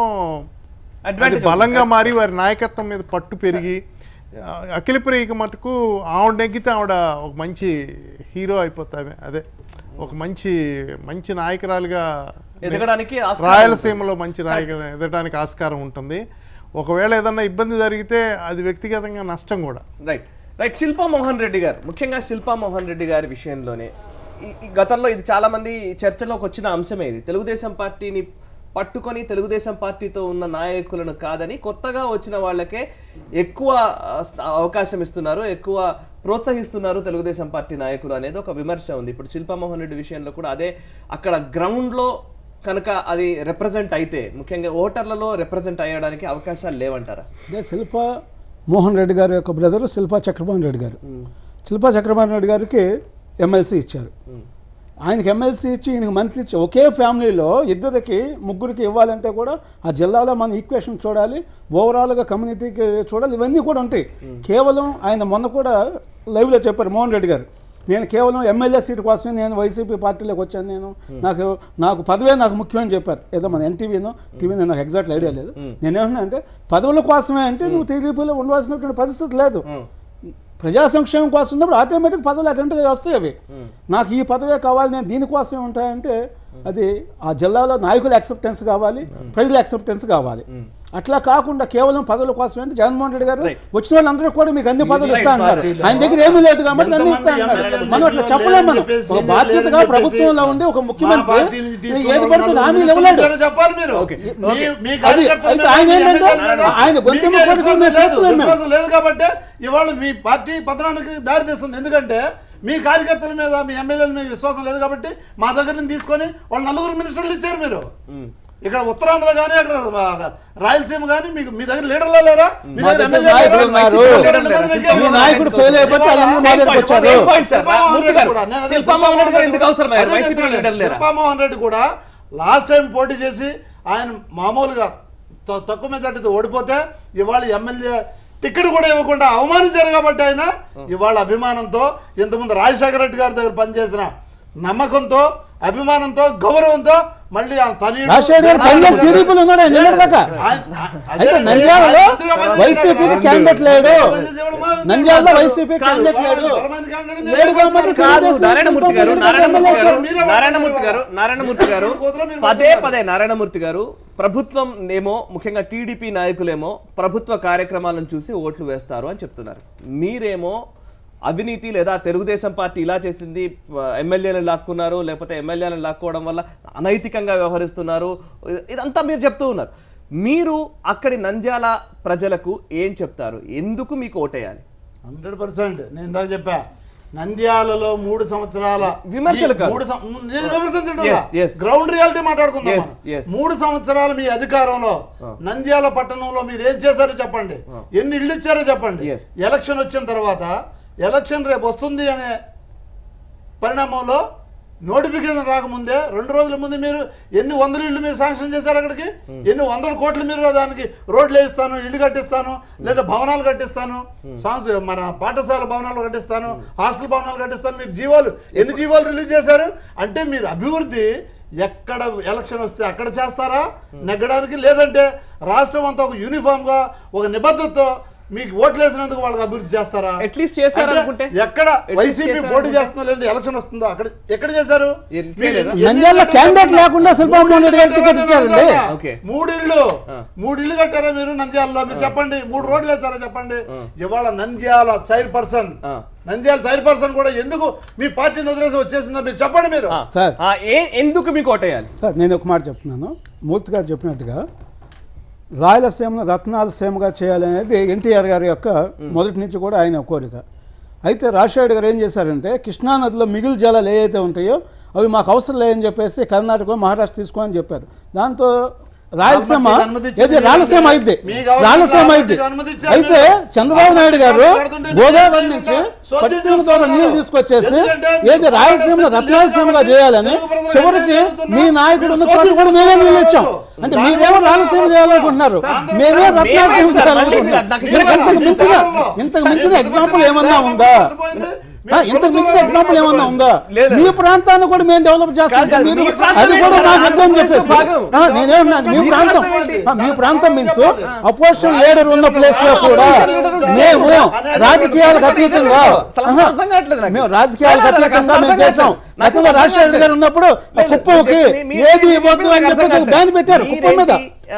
బలంగా మారి వారి నాయకత్వం మీద పట్టు పెరిగి, అఖిలప్రియకి మటుకు ఆవిడ నెగ్గితే ఆవిడ ఒక మంచి హీరో అయిపోతామే, అదే ఒక మంచి నాయకురాలుగా ఎదగడానికి, రాయలసీమలో మంచి నాయకులు ఎదగడానికి ఆస్కారం ఉంటుంది. ఒకవేళ ఏదన్నా ఇబ్బంది జరిగితే అది వ్యక్తిగతంగా నష్టం కూడా. రైట్ శిల్పామోహన్ రెడ్డి గారు, ముఖ్యంగా శిల్పామోహన్ రెడ్డి గారి విషయంలోనే గతంలో ఇది చాలా మంది చర్చలోకి వచ్చిన అంశమే. ఇది తెలుగుదేశం పార్టీని పట్టుకొని తెలుగుదేశం పార్టీతో ఉన్న నాయకులను కాదని కొత్తగా వచ్చిన వాళ్ళకే ఎక్కువ అవకాశం ఇస్తున్నారు, ఎక్కువ ప్రోత్సహిస్తున్నారు తెలుగుదేశం పార్టీ నాయకులు అనేది ఒక విమర్శ ఉంది. ఇప్పుడు శిల్పామోహన్ రెడ్డి విషయంలో కూడా అదే, అక్కడ గ్రౌండ్లో కనుక అది రిప్రజెంట్ అయితే, ముఖ్యంగా ఓటర్లలో రిప్రజెంట్ అయ్యడానికి అవకాశాలు లేవంటారా? అదే శిల్పా మోహన్ రెడ్డి గారి యొక్క బ్రదరు శిల్పా చక్రపాణి రెడ్డి గారు. శిల్పా చక్రపాణి రెడ్డి గారికి ఎమ్మెల్సీ ఇచ్చారు, ఆయనకి ఎమ్మెల్సీ ఇచ్చి ఈయనకి మంత్రి ఇచ్చి, ఒకే ఫ్యామిలీలో ఇద్దరికి ముగ్గురికి ఇవ్వాలంటే కూడా ఆ జిల్లాలో మన ఈక్వేషన్ చూడాలి, ఓవరాల్గా కమ్యూనిటీకి చూడాలి, ఇవన్నీ కూడా ఉంటాయి. కేవలం ఆయన మొన్న కూడా లైవ్లో చెప్పారు మోహన్ రెడ్డి గారు, నేను కేవలం ఎమ్మెల్యే సీటు కోసమే నేను వైసీపీ పార్టీలోకి వచ్చాను, నాకు పదవే నాకు ముఖ్యం అని చెప్పారు. ఏదో మన ఎన్టీవీనో టీవీనో నాకు ఎగ్జాక్ట్ ఐడియా లేదు. నేనేమన్నా అంటే పదవుల కోసమే అంటే నువ్వు టీడీపీలో ఉండవలసినటువంటి పరిస్థితి లేదు, ప్రజా సంక్షేమం కోసం ఉన్నప్పుడు ఆటోమేటిక్ పదవులు అటెంట్గా వస్తాయి. అవి నాకు ఈ పదవే కావాలి, నేను దీనికోసమే ఉంటాయంటే అది ఆ జిల్లాలో నాయకుల యాక్సెప్టెన్స్ కావాలి, ప్రజల యాక్సెప్టెన్స్ కావాలి. అట్లా కాకుండా కేవలం పదవుల కోసం అంటే జగన్మోహన్ రెడ్డి గారు వచ్చిన వాళ్ళందరూ కూడా మీకు అన్ని పదవులు ఇస్తా అన్నారు, ఆయన దగ్గర ఏమీ లేదు కాబట్టి అన్ని ఇస్తా అన్నారు. మనం అట్లా చెప్పలేము. మనం ఒక బాధ్యతగా ప్రభుత్వంలో ఉండి ఒక ముఖ్యమంత్రి ఏది పడుతుంది హామీలు ఇవ్వలేడు. ఆయన ఏంటంటే ఆయన గొంతు లేదు కాబట్టి ఇవాళ మీ పార్టీ పతనానికి దారి తీస్తుంది. ఎందుకంటే మీ కార్యకర్తల మీద, మీ ఎమ్మెల్యేల మీద విశ్వాసం లేదు కాబట్టి మా దగ్గర నుంచి తీసుకొని వాళ్ళు 4 మినిస్టర్లు ఇచ్చారు. మీరు ఇక్కడ ఉత్తరాంధ్ర కానీ, అక్కడ రాయలసీమ కానీ మీకు మీ దగ్గర లీడర్లు లేరా? మీ దగ్గర శిల్పామోహన్ రెడ్డి కూడా లాస్ట్ టైం పోటీ చేసి ఆయన మామూలుగా తక్కువ మెజార్టీతో ఓడిపోతే ఇవాళ ఎమ్మెల్యే టికెట్ కూడా ఇవ్వకుండా అవమానించారు కాబట్టి ఆయన ఇవాళ అభిమానంతో, ఇంతకుముందు రాజశేఖర రెడ్డి గారి దగ్గర పనిచేసిన నమ్మకంతో, అభిమానంతో, గౌరవంతో మళ్ళీ రాజశేఖర్ గారు పనిచేసి టీడీపీలో ఉన్నాడు ఆయన నిన్నటిదాకా. అయితే నంద్యాలలో వైసీపీకి క్యాండిడేట్ లేడు, నంద్యాలలో వైసీపీ క్యాండిడేట్ లేడు. నారాయణమూర్తి గారు పదే నారాయణమూర్తి గారు ప్రభుత్వం ఏమో ముఖ్యంగా టీడీపీ నాయకులేమో ప్రభుత్వ కార్యక్రమాలను చూసి ఓట్లు వేస్తారు అని చెప్తున్నారు. మీరేమో అవినీతి లేదా తెలుగుదేశం పార్టీ ఇలా చేసింది, ఎమ్మెల్యేలను లాక్కున్నారు, లేకపోతే ఎమ్మెల్యేలను లాక్కోవడం వల్ల అనైతికంగా వ్యవహరిస్తున్నారు, ఇదంతా మీరు చెప్తూ ఉన్నారు. మీరు అక్కడి నంద్యాల ప్రజలకు ఏం చెప్తారు? ఎందుకు మీకు ఓటేయాలి? 100% నేను ఇందాక చెప్పా, నంద్యాలలో 3 సంవత్సరాల విమర్శలు గ్రౌండ్ రియాలిటీ మాట్లాడుకుందాం. 3 సంవత్సరాలు మీ అధికారంలో నంద్యాల పట్టణంలో మీరు ఏం చేశారో చెప్పండి, ఎన్ని ఇళ్ళు ఇచ్చారో చెప్పండి. ఎలక్షన్ వచ్చిన తర్వాత ఎలక్షన్ రేపు వస్తుంది అనే పరిణామంలో నోటిఫికేషన్ రాకముందే 2 రోజుల ముందు మీరు ఎన్ని 100 ఇళ్ళు మీరు శాంక్షన్ చేశారు, అక్కడికి ఎన్ని 100 కోట్లు మీరు దానికి రోడ్లు వేయిస్తాను, ఇల్లు కట్టిస్తాను, లేదా భవనాలు కట్టిస్తాను, మన పాఠశాల భవనాలు కట్టిస్తాను, హాస్టల్ భవనాలు కట్టిస్తాను, మీరు ఎన్ని జీవోలు రిలీజ్ చేశారు? అంటే మీరు అభివృద్ధి ఎక్కడ ఎలక్షన్ వస్తే అక్కడ చేస్తారా నెగ్గడానికి, లేదంటే రాష్ట్రం అంతా ఒక యూనిఫామ్గా ఒక నిబద్ధతతో మీకు ఓట్లు వేసినందుకు వాళ్ళకి అభివృద్ధి చేస్తారా? అట్లీస్ట్ చేస్తారు అనుకుంటే ఎక్కడ వైసీపీ పోటీ చేస్తుందో లేదా ఎలక్షన్ వస్తుందో అక్కడ ఎక్కడ చేశారు? నంద్యాలలో క్యాండిడేట్ లేకుండా శిల్పామోహన్ రెడ్డి గారికి టికెట్ ఇచ్చారండి. 3 ఇళ్ళు కట్టారా మీరు నంద్యాలలో? మీరు చెప్పండి. 3 రోడ్లు వేస్తారా చెప్పండి. ఇవాళ నంద్యాల చైర్పర్సన్ కూడా ఎందుకు మీ పార్టీని వదిలేసి వచ్చేసిందో మీరు చెప్పండి. మీరు సార్ ఎందుకు మీకు ఓటేయాలి? సార్ నేను ఒక మాట చెప్తున్నాను. మూర్తి గారు చెప్పినట్టుగా రాయలసీమను రత్నాలసీమగా చేయాలనేది ఎన్టీఆర్ గారి యొక్క మొదటి నుంచి కూడా ఆయన కోరిక. అయితే రాజశేఖర్ గారు ఏం చేశారంటే కృష్ణానదిలో మిగులు జలాలు ఏవైతే ఉంటాయో అవి మాకు అవసరం లేదని చెప్పేసి కర్ణాటక మహారాష్ట్ర తీసుకోమని చెప్పారు. దాంతో రాయలసీమ అయింది. అయితే చంద్రబాబు నాయుడు గారు గోదావరి నుంచి పట్టిసీమ ద్వారా నీళ్లు తీసుకొచ్చేసి ఏది రాయలసీమను రత్నాలసీమగా చేయాలని చివరికి మీ నాయకుడు ఉన్న చోట్ల కూడా మేమే నీళ్ళు ఇచ్చాం. అంటే మీరేమో రాయలసీమ చేయాలనుకుంటున్నారు, మేమే రత్నాలసీమ చేయాలనుకుంటున్నాం. ఇంతకు మించిన ఎగ్జాంపుల్ ఏమన్నా ఉందా? ఇంతకు మించిన ఎగ్జాంపుల్ ఏమన్నా ఉందా? మీ ప్రాంతాన్ని కూడా మేము డెవలప్ చేస్తాం, అది కూడా నాకు అర్థం చెప్పేసి నేనేమన్నా మీ ప్రాంతం మీన్స్ అపోజిషన్ లీడర్ ఉన్న ప్లేస్ లో కూడా మేము రాజకీయాలకు అతీతంగా మేము చేసాం. గతంలో రాజశేఖర్ గారు ఉన్నప్పుడు కుప్పంకి ఏది ఇవ్వద్దు అని చెప్పేసి బ్యాన్ పెట్టారు.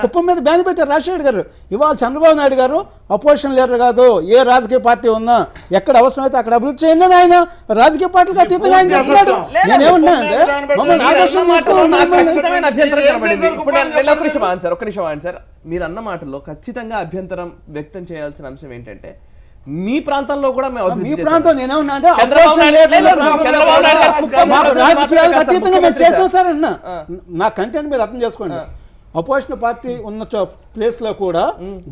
కుప్పం మీద బ్యాన్ పెట్టారు రాజశేఖర్ గారు. ఇవాళ చంద్రబాబు నాయుడు గారు అపోజిషన్ లీడర్ కాదు, ఏ రాజకీయ పార్టీ ఉన్నా ఎక్కడ అవసరమైతే అక్కడ అభివృద్ధి చేయండి అని ఆయన రాజకీయ పార్టీకి అతీతంగా ఆయన చేస్తున్నాడు. నేనేమన్నా అంటే మమ్మల్ని ఆదర్శం మీరు అన్న మాటల్లో ఖచ్చితంగా అభ్యంతరం వ్యక్తం చేయాల్సిన అంశం ఏంటంటే మీ ప్రాంతంలో కూడా మీ ప్రాంతం నేనేమన్నా అంటే రాజకీయాలకు అతీతంగా మేము చేసాం సార్ అన్న. నా కంటెంట్ మీరు అర్థం చేసుకోండి. అపోజిషన్ పార్టీ ఉన్న ప్లేస్లో కూడా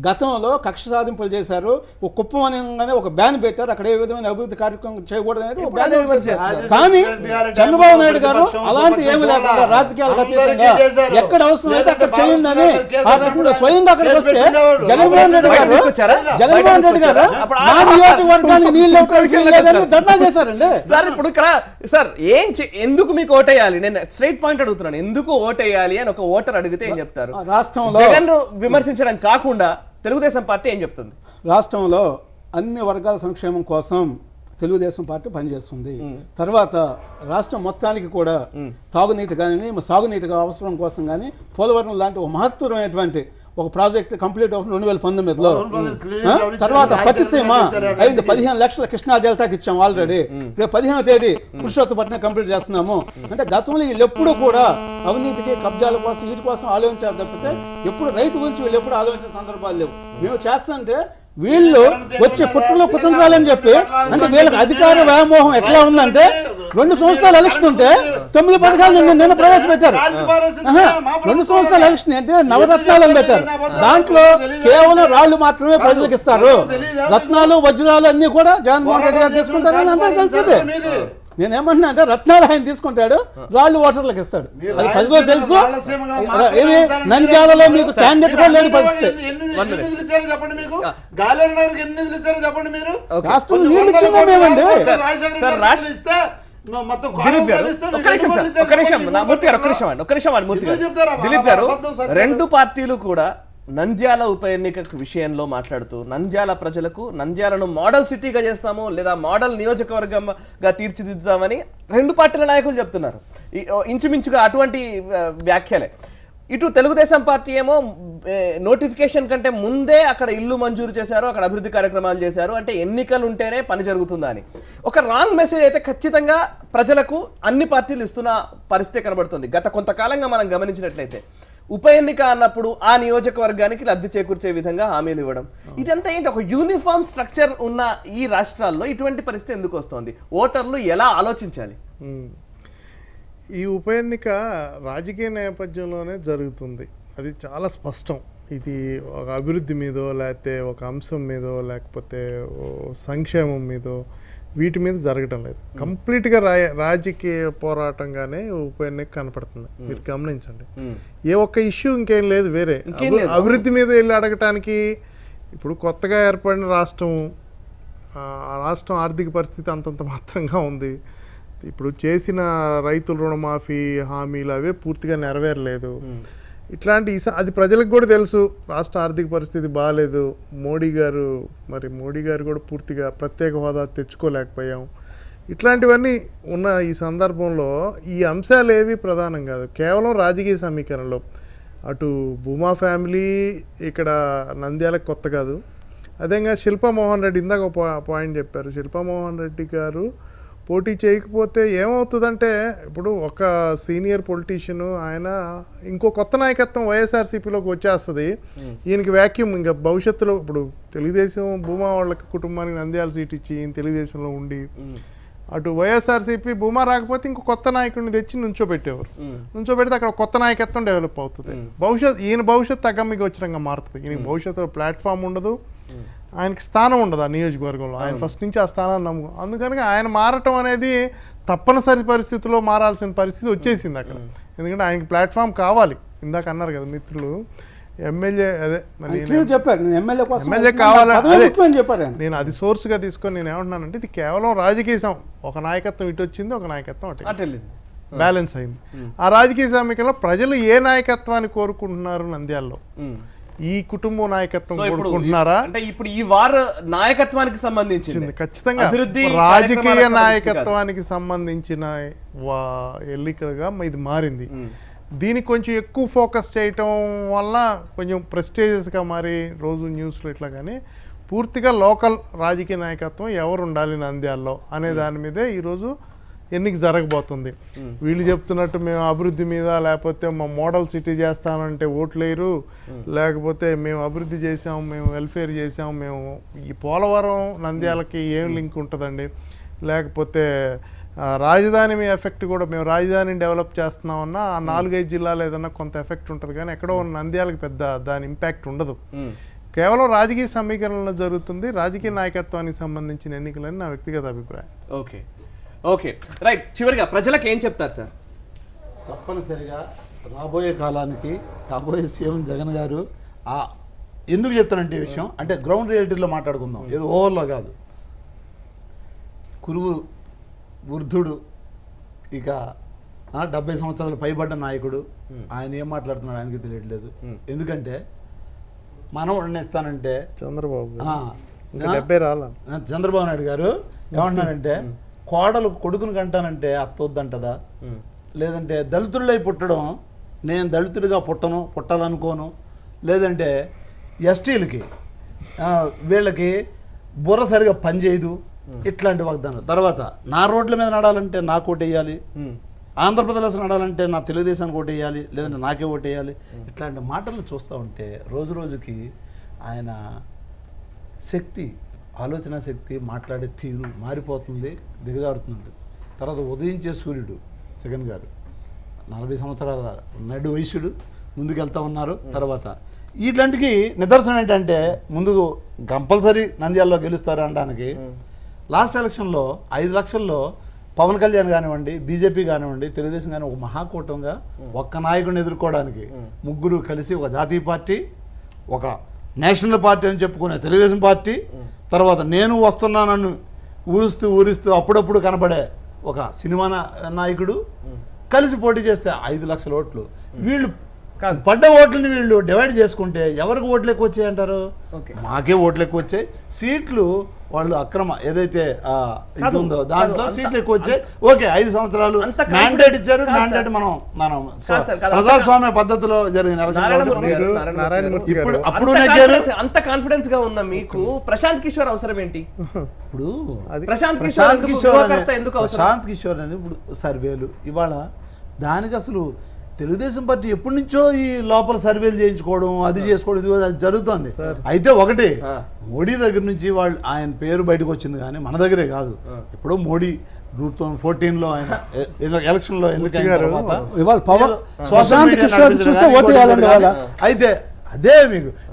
గతంలో కక్ష సాధింపులు చేశారు. ఒక కుప్పం అనగానే ఒక బ్యాన్ పెట్టారు, అక్కడ ఏ విధమైన అభివృద్ధి కార్యక్రమం చేయకూడదు అనేది ఒక బ్యాన్ చేస్తారు. కానీ చంద్రబాబు నాయుడు గారు అలాంటి ఏమి లేకుండా రాజకీయాలకు అతీతంగా ఎక్కడ అవసరం అయితే అక్కడ చేయండి ఆ రకంగా స్వయంగా అక్కడికి వస్తే జగన్మోహన్ రెడ్డి గారు మా నియోజకవర్గానికి నీళ్ళు లేదని ధర్నా చేశారండి. సార్ ఇప్పుడు ఇక్కడ సార్ ఎందుకు మీకు ఓటేయాలి? నేను స్ట్రైట్ పాయింట్ అడుగుతున్నాను, ఎందుకు ఓటేయాలి అని ఒక ఓటర్ అడిగితే ఏం చెప్తారు? రాష్ట్రంలో జగన్ విమర్శించడం కాకుండా తెలుగుదేశం పార్టీ ఏం చెప్తుంది? రాష్ట్రంలో అన్ని వర్గాల సంక్షేమం కోసం తెలుగుదేశం పార్టీ పనిచేస్తుంది. తర్వాత రాష్ట్రం మొత్తానికి కూడా తాగునీటి కానీ సాగునీటి అవసరం కోసం కానీ పోలవరం లాంటి ఒక మహత్తరమైనటువంటి ఒక ప్రాజెక్ట్ కంప్లీట్ అవుతుంది 2019లో. తర్వాత పట్టిసీమ అయింది, 15 లక్షల కృష్ణా డెల్టాకి ఇచ్చాం ఆల్రెడీ. రేపు 15వ తేదీ పురుషోత్తపట్నం కంప్లీట్ చేస్తున్నాము. అంటే గతంలో వీళ్ళు ఎప్పుడు కూడా అవినీతికి కబ్జాల కోసం వీటి కోసం ఆలోచించారు తప్పితే ఎప్పుడు రైతు గురించి వీళ్ళు ఎప్పుడు ఆలోచించిన సందర్భాలు లేవు. మేము చేస్తుంటే వీళ్ళు వచ్చి పుట్టులో కుతంత్రాలని చెప్పి అంటే వీళ్ళకి అధికార వ్యామోహం ఎట్లా ఉందంటే 2 సంవత్సరాలు ఎలక్షన్ ఉంటే 9 పథకాలు నిన్న ప్రవేశపెట్టారు. 2 సంవత్సరాల ఎలక్షన్ అంటే నవరత్నాలను పెట్టారు. దాంట్లో కేవలం రాళ్లు మాత్రమే ప్రజలకు ఇస్తారు, రత్నాలు వజ్రాలు అన్ని కూడా జగన్మోహన్ రెడ్డి గారు తీసుకుంటారని అంతా తెలిసిందే. నేనేమంటున్నా అంటే రత్నాలు ఆయన తీసుకుంటాడు, రాళ్ళు ఓటర్లకు ఇస్తాడు, అది ప్రజలకు తెలుసు. ఇది నంద్యాలలో మీకు క్యాండిడేట్ కూడా లేని పరిస్థితి. రాష్ట్రంలో నీళ్ళు ఇచ్చిందా మేమండి? మొత్తం దిలీప్ గారు ఒక్క నిమిషం మూర్తి గారు దిలీప్ గారు రెండు పార్టీలు కూడా నంద్యాల ఉప ఎన్నిక విషయంలో మాట్లాడుతూ నంద్యాల ప్రజలకు నంద్యాలను మోడల్ సిటీగా చేస్తాము లేదా మోడల్ నియోజకవర్గంగా తీర్చిదిద్దామని రెండు పార్టీల నాయకులు చెప్తున్నారు. ఇంచుమించుగా అటువంటి వ్యాఖ్యలే. ఇటు తెలుగుదేశం పార్టీ ఏమో నోటిఫికేషన్ కంటే ముందే అక్కడ ఇల్లు మంజూరు చేశారు, అక్కడ అభివృద్ధి కార్యక్రమాలు చేశారు, అంటే ఎన్నికలు ఉంటేనే పని జరుగుతుందా అని ఒక రాంగ్ మెసేజ్ అయితే ఖచ్చితంగా ప్రజలకు అన్ని పార్టీలు ఇస్తున్న పరిస్థితి కనబడుతుంది. గత కొంతకాలంగా మనం గమనించినట్లయితే ఉప ఎన్నిక అన్నప్పుడు ఆ నియోజకవర్గానికి లబ్ధి చేకూర్చే విధంగా హామీలు ఇవ్వడం, ఇదంతా ఏంటి? ఒక యూనిఫామ్ స్ట్రక్చర్ ఉన్న ఈ రాష్ట్రాల్లో ఇటువంటి పరిస్థితి ఎందుకు వస్తుంది? ఓటర్లు ఎలా ఆలోచించాలి? ఈ ఉప ఎన్నిక రాజకీయ నేపథ్యంలోనే జరుగుతుంది, అది చాలా స్పష్టం. ఇది ఒక అభివృద్ధి మీదో లేకపోతే ఒక అంశం మీదో లేకపోతే సంక్షేమం మీదో వీటి మీద జరగటం లేదు. కంప్లీట్గా రాజకీయ పోరాటంగానే ఉప ఎన్నిక కనపడుతుంది. మీరు గమనించండి, ఏ ఒక్క ఇష్యూ ఇంకేం లేదు వేరే. అభివృద్ధి మీద వెళ్ళి అడగటానికి ఇప్పుడు కొత్తగా ఏర్పడిన రాష్ట్రం, ఆ రాష్ట్రం ఆర్థిక పరిస్థితి అంతంత మాత్రంగా ఉంది. ఇప్పుడు చేసిన రైతుల రుణమాఫీ హామీలు అవే పూర్తిగా నెరవేరలేదు. ఇట్లాంటి అది ప్రజలకు కూడా తెలుసు, రాష్ట్ర ఆర్థిక పరిస్థితి బాగాలేదు. మోడీ గారు కూడా పూర్తిగా ప్రత్యేక హోదా తెచ్చుకోలేకపోయాం. ఇట్లాంటివన్నీ ఉన్న ఈ సందర్భంలో ఈ అంశాలు ఏవి ప్రధానం కాదు, కేవలం రాజకీయ సమీకరణలో. అటు భూమా ఫ్యామిలీ ఇక్కడ నంద్యాలకు కొత్త కాదు. అదేగా శిల్పామోహన్ రెడ్డి ఇందాక ఒక పాయింట్ చెప్పారు. శిల్పామోహన్ రెడ్డి గారు పోటీ చేయకపోతే ఏమవుతుందంటే, ఇప్పుడు ఒక సీనియర్ పొలిటీషియన్ ఆయన ఇంకో కొత్త నాయకత్వం వైఎస్ఆర్సీపీలోకి వచ్చేస్తుంది. ఈయనకి వ్యాక్యూమ్ ఇంకా భవిష్యత్తులో ఇప్పుడు తెలుగుదేశం భూమా వాళ్ళకి కుటుంబానికి నంద్యాల సీట్ ఇచ్చి ఈయన తెలుగుదేశంలో ఉండి, అటు వైఎస్ఆర్సీపీ భూమా రాకపోతే ఇంకో కొత్త నాయకుడిని తెచ్చి నుంచోబెట్టేవారు. నుంచోబెడితే అక్కడ కొత్త నాయకత్వం డెవలప్ అవుతుంది. ఈయన భవిష్యత్తు తగ్గమ్మికి వచ్చినంగా మారుతుంది. ఈయనకి భవిష్యత్తులో ప్లాట్ఫామ్ ఉండదు, ఆయనకి స్థానం ఉండదు ఆ నియోజకవర్గంలో. ఆయన ఫస్ట్ నుంచి ఆ స్థానాన్ని నమ్ముకో, అందుకని ఆయన మారటం అనేది తప్పనిసరి పరిస్థితుల్లో మారాల్సిన పరిస్థితి వచ్చేసింది అక్కడ. ఎందుకంటే ఆయనకి ప్లాట్ఫామ్ కావాలి. ఇందాక అన్నారు కదా మిత్రులు, ఎమ్మెల్యే అదే ఎమ్మెల్యే కావాలని నేను అది సోర్స్గా తీసుకొని నేను ఏమంటున్నానంటే, ఇది కేవలం రాజకీయ ఒక నాయకత్వం ఇటు వచ్చింది, ఒక నాయకత్వం అటు బ్యాలెన్స్ అయింది. ఆ రాజకీయ సమీకరణలో ప్రజలు ఏ నాయకత్వాన్ని కోరుకుంటున్నారు నంద్యాలలో? ఈ కుటుంబ నాయకత్వం కోరుకుంటున్నారా? అంటే ఇప్పుడు ఈ వార్ నాయకత్వానికి సంబంధించింది, ఖచ్చితంగా రాజకీయ నాయకత్వానికి సంబంధించిన ఎన్నికలుగా ఇది మారింది. దీనికి కొంచెం ఎక్కువ ఫోకస్ చేయటం వల్ల కొంచెం ప్రెస్టేజియస్గా మారి రోజు న్యూస్లో ఇట్లా, కానీ పూర్తిగా లోకల్ రాజకీయ నాయకత్వం ఎవరు ఉండాలి నంద్యాలలో అనే దాని మీదే ఈరోజు ఎన్నిక జరగబోతుంది. వీళ్ళు చెప్తున్నట్టు మేము అభివృద్ధి మీద, లేకపోతే మా మోడల్ సిటీ చేస్తానంటే ఓట్లేరు, లేకపోతే మేము అభివృద్ధి చేసాము, మేము వెల్ఫేర్ చేసాము, మేము ఈ పోలవరం నంద్యాలకి ఏం లింక్ ఉంటుందండి, లేకపోతే రాజధాని మీ ఎఫెక్ట్ కూడా, మేము రాజధానిని డెవలప్ చేస్తున్నామన్నా ఆ 4-5 జిల్లాలు ఏదన్నా కొంత ఎఫెక్ట్ ఉంటుంది, కానీ ఎక్కడో నంద్యాలకు పెద్ద దాని ఇంపాక్ట్ ఉండదు. కేవలం రాజకీయ సమీకరణలో జరుగుతుంది. రాజకీయ నాయకత్వానికి సంబంధించిన ఎన్నికలని నా వ్యక్తిగత అభిప్రాయం. Okay right. చివరిగా ప్రజలకు ఏం చెప్తారు సార్? తప్పనిసరిగా రాబోయే కాలానికి కాబోయే సీఎం జగన్ గారు ఎందుకు చెప్తానంటే ఈ విషయం అంటే గ్రౌండ్ రియాలిటీలో మాట్లాడుకుందాం, ఏదో ఓవర్లో కాదు. కురువు వృద్ధుడు, ఇక 70 సంవత్సరాలు పైబడ్డ నాయకుడు, ఆయన ఏం మాట్లాడుతున్నాడు ఆయనకి తెలియట్లేదు. ఎందుకంటే మనం ఇస్తానంటే చంద్రబాబు నాయుడు గారు ఏమంటున్నారంటే, కోడలు కొడుకుని కంటానంటే అత్తొద్దంటదా, లేదంటే దళితులై పుట్టడం, నేను దళితుడిగా పుట్టాలనుకోను, లేదంటే ఎస్టీలకి వీళ్ళకి బుర్ర సరిగా పనిచేయదు, ఇట్లాంటి వాగ్దానం. తర్వాత నా రోడ్ల మీద నడాలంటే నాకు ఓటేయాలి, ఆంధ్రప్రదేశ్ నడాలంటే నా తెలుగుదేశానికి ఓటేయాలి, లేదంటే నాకే ఓటేయాలి, ఇట్లాంటి మాటలు చూస్తూ ఉంటే రోజు రోజుకి ఆయన శక్తి, ఆలోచన శక్తి, మాట్లాడే తీరు మారిపోతుంది, దిగజారుతుంది. తర్వాత ఉదయించే సూర్యుడు జగన్ గారు 40 సంవత్సరాల నడు వయసుడు ముందుకెళ్తా ఉన్నారు. తర్వాత ఇట్లాంటికి నిదర్శనం ఏంటంటే, ముందుకు కంపల్సరీ నంద్యాలలో గెలుస్తారు అనడానికి లాస్ట్ ఎలక్షన్లో 5 లక్షల్లో పవన్ కళ్యాణ్ కానివ్వండి, బీజేపీ కానివ్వండి, తెలుగుదేశం కానీ ఒక మహాకూటంగా ఒక్క నాయకుడిని ఎదుర్కోవడానికి ముగ్గురు కలిసి ఒక జాతీయ పార్టీ, ఒక నేషనల్ పార్టీ అని చెప్పుకునే తెలుగుదేశం పార్టీ, తర్వాత నేను వస్తున్నానన్ను ఊరుస్తూ అప్పుడప్పుడు కనబడే ఒక సినిమా నాయకుడు కలిసి పోటీ చేస్తే 5 లక్షల ఓట్లు, వీళ్ళు పడ్డ ఓట్లని వీళ్ళు డివైడ్ చేసుకుంటే ఎవరికి ఓట్లు ఎక్కువ వచ్చాయి అంటారు? మాకే ఓట్లు ఎక్కువ వచ్చాయి. సీట్లు వాళ్ళు అక్రమ ఏదైతే ఇది ఉందో దాంట్లో సీట్లు ఎక్కువ వచ్చాయి. ఓకే, 5 సంవత్సరాలు మ్యాండేట్ ఇచ్చారు. మ్యాండేట్ మనం ప్రజాస్వామ్య పద్ధతిలో జరిగిన అప్పుడు అంత కాన్ఫిడెన్స్ గా ఉన్న మీకు ప్రశాంత్ కిషోర్ అవసరం ఏంటి? ఇప్పుడు ప్రశాంత్ కిషోర్ అనేది ఇప్పుడు సర్వేలు ఇవాళ దానికి అసలు తెలుగుదేశం పార్టీ ఎప్పటి నుంచో ఈ లోపల సర్వేలు చేయించుకోవడం అది చేసుకోవడం అది జరుగుతుంది. అయితే ఒకటి మోడీ దగ్గర నుంచి వాళ్ళు ఆయన పేరు బయటకు వచ్చింది కానీ మన దగ్గరే కాదు. ఇప్పుడు మోడీ 2014లో ఆయన ఎలక్షన్ లో అయితే అదే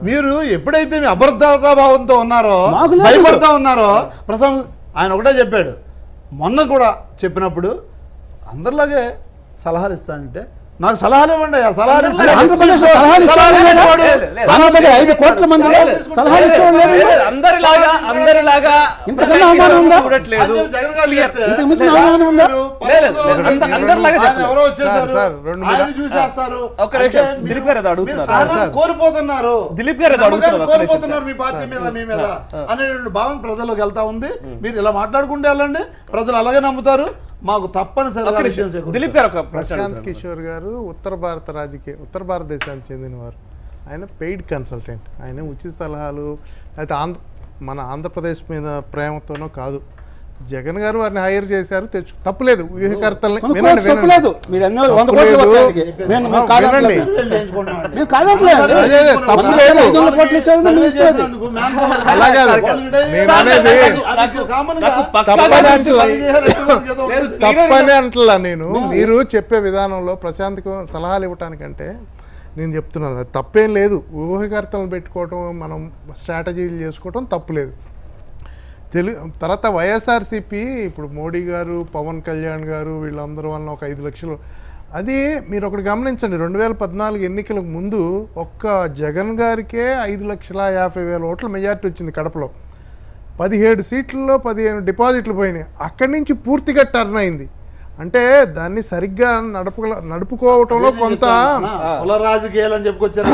మీరు ఎప్పుడైతే మీ అభద్రతా భావంతో ఉన్నారో భయపడతా ఉన్నారో ప్రశాంత్ ఆయన ఒకటే చెప్పాడు. మొన్న కూడా చెప్పినప్పుడు అందరిలాగే సలహాలు ఇస్తానంటే నాకు సలహాలు ఇవ్వండి. కోల్పోతున్నారు మీ పార్టీ మీద మీ మీద అనే భావన ప్రజల్లోకి వెళ్తా ఉంది. మీరు ఇలా మాట్లాడుకుంటే వెళ్ళండి, ప్రజలు అలాగే నమ్ముతారు. మాకు తప్పనిసరిగా దిలీప్ గారు ప్రశాంత్ కిషోర్ గారు ఉత్తర భారతదేశానికి చెందినవారు. ఆయన పెయిడ్ కన్సల్టెంట్. ఆయన ఉచిత సలహాలు అయితే మన ఆంధ్రప్రదేశ్ మీద ప్రేమతోనో కాదు, జగన్ గారు వారిని హైర్ చేశారు. తప్పులేదు, వ్యూహకర్తల్ని తప్పని అంటలా నేను. మీరు చెప్పే విధానంలో ప్రశాంత్ సలహాలు ఇవ్వటానికంటే నేను చెప్తున్నాను అది తప్పేం లేదు. ఊహకర్తలను పెట్టుకోవటం, మనం స్ట్రాటజీలు చేసుకోవటం తప్పులేదు. తర్వాత వైఎస్ఆర్సీపీ ఇప్పుడు మోడీ గారు, పవన్ కళ్యాణ్ గారు వీళ్ళందరూ వల్ల ఒక 5 లక్షలు. అది మీరు ఒకటి గమనించండి, 2014 ఎన్నికలకు ముందు ఒక్క జగన్ గారికే 5,50,000 ఓట్ల మెజార్టీ వచ్చింది కడపలో. 17 సీట్లలో 15 డిపాజిట్లు పోయినాయి. అక్కడి నుంచి పూర్తిగా టర్న్ అయింది. అంటే దాన్ని సరిగ్గా నడుపుకోవటంలో కొంత కుల రాజకీయాలు అని చెప్పుకొచ్చారు.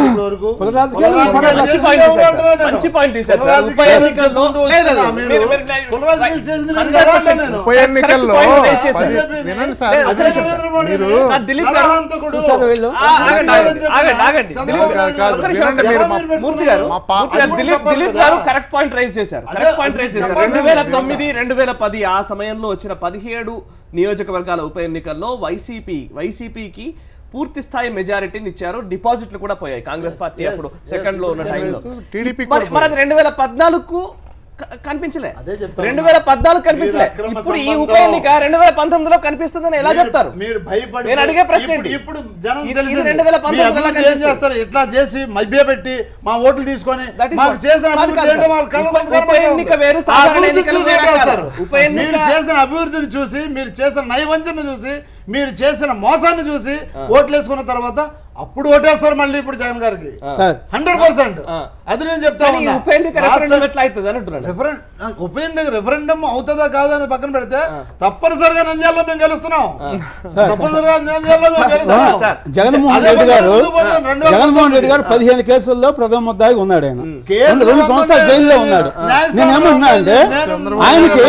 ఉప ఎన్నికల్లో వినండి సార్, మీరు దిలీప్ గారు కరెక్ట్ పాయింట్ రైజ్ చేశారు. 2009, 2010 ఆ సమయంలో వచ్చిన 17 నియోజకవర్గాల ఉప ఎన్నికల్లో వైసీపీకి పూర్తి స్థాయి మెజారిటీని ఇచ్చారు. డిపాజిట్లు కూడా పోయాయి కాంగ్రెస్ పార్టీ అప్పుడు సెకండ్ లో ఉన్న టైంలో. మరి అది 2014 కనిపించలే, 2014 కనిపించలే. ఇప్పుడు ఈ ఉప ఎన్నిక 2019లో కనిపిస్తుందని ఎలా చెప్తారు? నేను అడిగే ప్రశ్న ఇప్పుడు ఇట్లా చేసి మధ్య పెట్టి మా ఓట్లు తీసుకొని మీరు చేసిన అభివృద్ధిని చూసి, మీరు చేసిన నైవంచన చూసి, మీరు చేసిన మోసాన్ని చూసి ఓట్లు వేసుకున్న తర్వాత అప్పుడు ఓటేస్తారు మళ్ళీ ఇప్పుడు జగన్ గారికి 100%. అది నేను చెప్తా ఉన్నా. ఉప ఎన్నిక రెఫరెండం అవుతుందా కాదా అని పక్కన పెడితే తప్పనిసరిగా నంద్యాలలో మేము గెలుస్తున్నాం. జగన్మోహన్ రెడ్డి గారు 15 కేసుల్లో ప్రథమ ముద్దాయిగా ఉన్నాడు. ఆయన 2 సంవత్సరాలు జైల్లో ఉన్నాడు. నేనేమన్నా అంటే ఆయనకి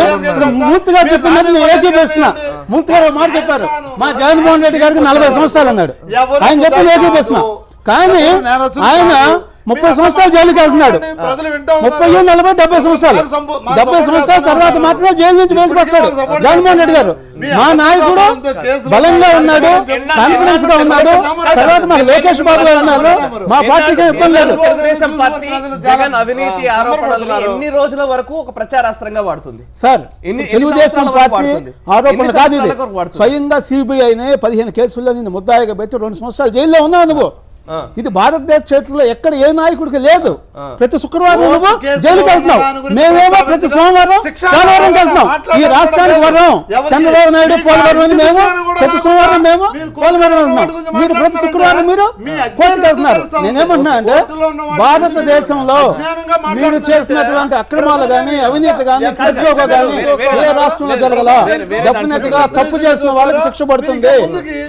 మూర్తిగా చెప్పినట్టు నేను ఏకీపిస్తున్నా. మూర్తిగా మాట చెప్పారు, మా జగన్మోహన్ రెడ్డి గారికి 40 సంవత్సరాలు అన్నాడు. ఆయన చెప్పి ఏకీపిస్తున్నా. కానీ ఆయన 30 సంవత్సరాలు జైలుకి వెళ్తున్నాడు. 30, 40, 70 సంవత్సరాలు. 70 సంవత్సరాల తర్వాత మాత్రమే జైలు నుంచి బయటకు వస్తాడు జగన్మోహన్ రెడ్డి గారు. మా నాయకుడు బలంగా ఉన్నాడు, కాన్ఫిడెన్స్ గా ఉన్నాడు. తర్వాత మాకు లోకేష్ బాబు గారు ఉన్నారు. మా పార్టీకి ఇబ్బంది లేదు. తెలుగుదేశం పార్టీ జగన్ అవినీతి ఆరోపణలు ఎన్ని రోజుల వరకు ఒక ప్రచారాస్త్రంగా వాడుతుంది సార్? తెలుగుదేశం పార్టీ ఆరోపణలు కాదు ఇది. స్వయంగా సిబిఐనే 15 కేసుల్లో నిన్ను ముద్దాయిగా పెట్టి 2 సంవత్సరాలు జైల్లో ఉన్నావు నువ్వు. ఇది భారతదేశ చరిత్రలో ఎక్కడ ఏ నాయకుడికి లేదు. ప్రతి శుక్రవారం నువ్వు జైలుకి వెళ్తున్నావు, మేమేమో ప్రతి సోమవారం పోలవరంకి వెళ్తున్నాం. ఈ రాష్ట్రానికి వరం చంద్రబాబు నాయుడు పోలవరం అని, మేము ప్రతి సోమవారం మేము పోలవరం వెళ్తున్నాం. మీరు ప్రతి శుక్రవారం మీరు కోర్టుకు వెళ్తున్నారు. నేనేమంటున్నా అంటే భారతదేశంలో మీరు చేసినటువంటి అక్రమాలు కానీ అవినీతి కానీ ప్రతిలోగా కానీ ఏ రాష్ట్రంలో జరగల. డెఫినెట్ గా తప్పు చేసిన వాళ్ళకి శిక్ష పడుతుంది,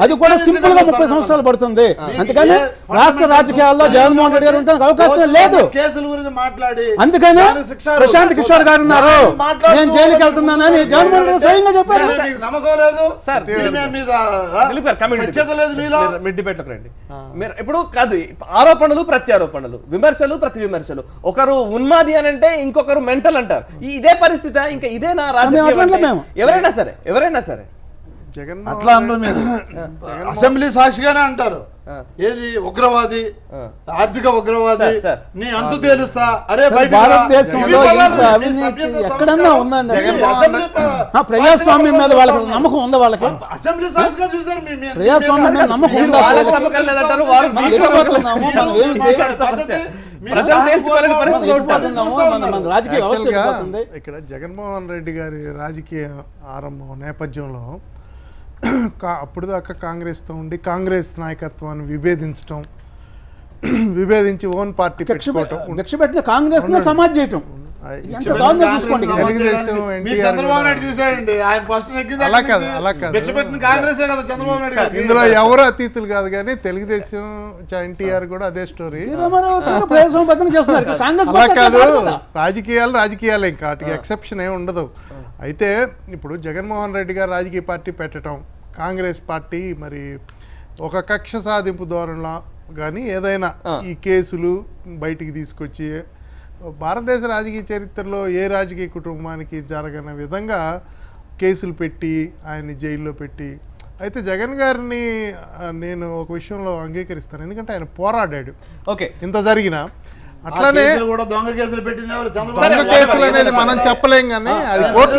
అది కూడా సింపుల్ గా 30 సంవత్సరాలు పడుతుంది. అందుకని రాష్ట్ర రాజకీయాల్లో జగన్మోహన్ రెడ్డి గారు ఉండడానికి అవకాశం లేదు. అందుకని ప్రశాంత్ కిషోర్ గారు ఉన్నారు, నేను జైలుకి వెళ్తున్నానని జగన్మోహన్ రెడ్డి స్వయంగా చెప్పారు. ఇప్పుడు కాదు ఆరోపణలు ప్రత్యారోపణలు, విమర్శలు ప్రతి విమర్శలు. ఒకరు ఉన్మాది అని అంటే ఇంకొకరు మెంటల్ అంటారు. ఇదే పరిస్థితి, ఇంకా ఇదేనా రాజకీయం? ఎవరైనా సరే అట్లా అన్నారు. మీరు అసెంబ్లీ సాక్షిగానే అంటారు, ఏది ఉగ్రవాది, ఆర్థిక ఉగ్రవాది, నీ అంతు తేలుస్తా. అరే భారతదేశంలో ఎక్కడన్నా ఉందండి ప్రజాస్వామ్యం మీద వాళ్ళకి నమ్మకం ఉందా? వాళ్ళకి అసెంబ్లీ సాక్షిగా చూసారు, ప్రజాస్వామ్యం మీద నమ్మకం ఉందా? ఇక్కడ జగన్మోహన్ రెడ్డి గారి రాజకీయ ఆరంభం నేపథ్యంలో అప్పుడు దాకా కాంగ్రెస్తో ఉండి కాంగ్రెస్ నాయకత్వాన్ని విభేదించి ఓన్ పార్టీ పెట్టిన కాంగ్రెస్ సమాజ్ చేయటం చంద్రబాబు నాయుడు చూసాడండి, ఆయన ఫస్ట్ కాంగ్రెస్ కదా చంద్రబాబు నాయుడు. ఇందులో ఎవరు అతీతులు కాదు కానీ తెలుగుదేశం ఎన్టీఆర్ కూడా అదే స్టోరీ. అలా కాదు, రాజకీయాలే, ఇంకా వాటికి ఎక్సెప్షన్ ఏమి ఉండదు. అయితే ఇప్పుడు జగన్మోహన్ రెడ్డి గారు రాజకీయ పార్టీ పెట్టడం, కాంగ్రెస్ పార్టీ మరి ఒక కక్ష సాధింపు ధోరణిలో కానీ ఏదైనా ఈ కేసులు బయటికి తీసుకొచ్చి భారతదేశ రాజకీయ చరిత్రలో ఏ రాజకీయ కుటుంబానికి జరగని విధంగా కేసులు పెట్టి ఆయన్ని జైల్లో పెట్టి. అయితే జగన్ గారిని నేను ఒక విషయంలో అంగీకరిస్తాను, ఎందుకంటే ఆయన పోరాడాడు. ఓకే, ఇంత జరిగినా అట్లానే దొంగ కేసులు పెట్టింది దొంగ కేసులు అనేది మనం చెప్పలేం కానీ అది కోర్టు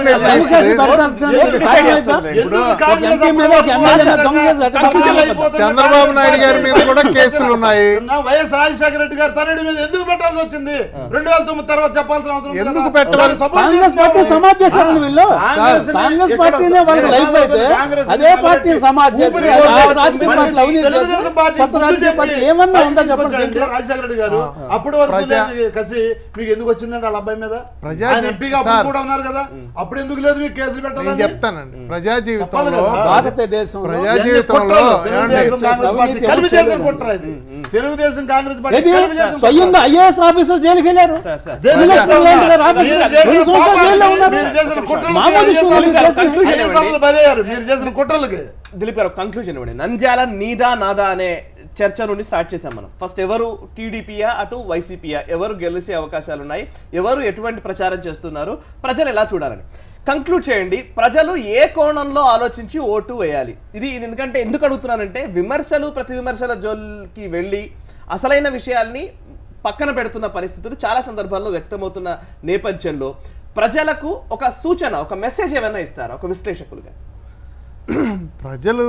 చంద్రబాబు నాయుడు గారి మీద కూడా కేసులు ఉన్నాయి. వైఎస్ రాజశేఖర రెడ్డి గారు తనయుడి మీద ఎందుకు పెట్టాల్సి వచ్చింది? 2009 తర్వాత చెప్పాల్సిన అవసరం ఎందుకు పెట్టాలి? కాంగ్రెస్ పార్టీ సమాజ్ చేశారు వీళ్ళు. కాంగ్రెస్ పార్టీనే వాళ్ళకి లైఫ్ అయితే అదే పార్టీ సమాజ్ చేసి ఏమన్నా ఉందా చెప్పండి. రాజశేఖర రెడ్డి గారు అప్పుడు కసి మీకు ఎందుకు వచ్చిందంటే వాళ్ళ అబ్బాయి మీద ఎంపీగా కూడా ఉన్నారు కదా, అప్పుడు ఎందుకు లేదు మీకు కేసులు పెట్టాలని చెప్తానండి. ప్రజా జీవితంలో తెలుగుదేశం కాంగ్రెస్ పార్టీ స్వయంగా ఐఏఎస్ ఆఫీసర్ జైలుకి వెళ్ళారు. మీరు చేసిన కుట్రలకి. దిలీప్ గారు కంక్లూజన్ ఇవ్వండి. నంద్యాల నీదా నాదా అనే చర్చ నుండి స్టార్ట్ చేసాం మనం. ఫస్ట్ ఎవరు టీడీపీయా అటు వైసీపీయా, ఎవరు గెలిచే అవకాశాలు ఉన్నాయి, ఎవరు ఎటువంటి ప్రచారం చేస్తున్నారు, ప్రజలు ఎలా చూడాలని కంక్లూడ్ చేయండి. ప్రజలు ఏ కోణంలో ఆలోచించి ఓటు వేయాలి? ఇది ఎందుకంటే ఎందుకు అడుగుతున్నానంటే విమర్శలు ప్రతి విమర్శల జోలికి వెళ్ళి అసలైన విషయాల్ని పక్కన పెడుతున్న పరిస్థితులు చాలా సందర్భాల్లో వ్యక్తమవుతున్న నేపథ్యంలో ప్రజలకు ఒక సూచన, ఒక మెసేజ్ ఏమైనా ఇస్తారా ఒక విశ్లేషకులుగా? ప్రజలు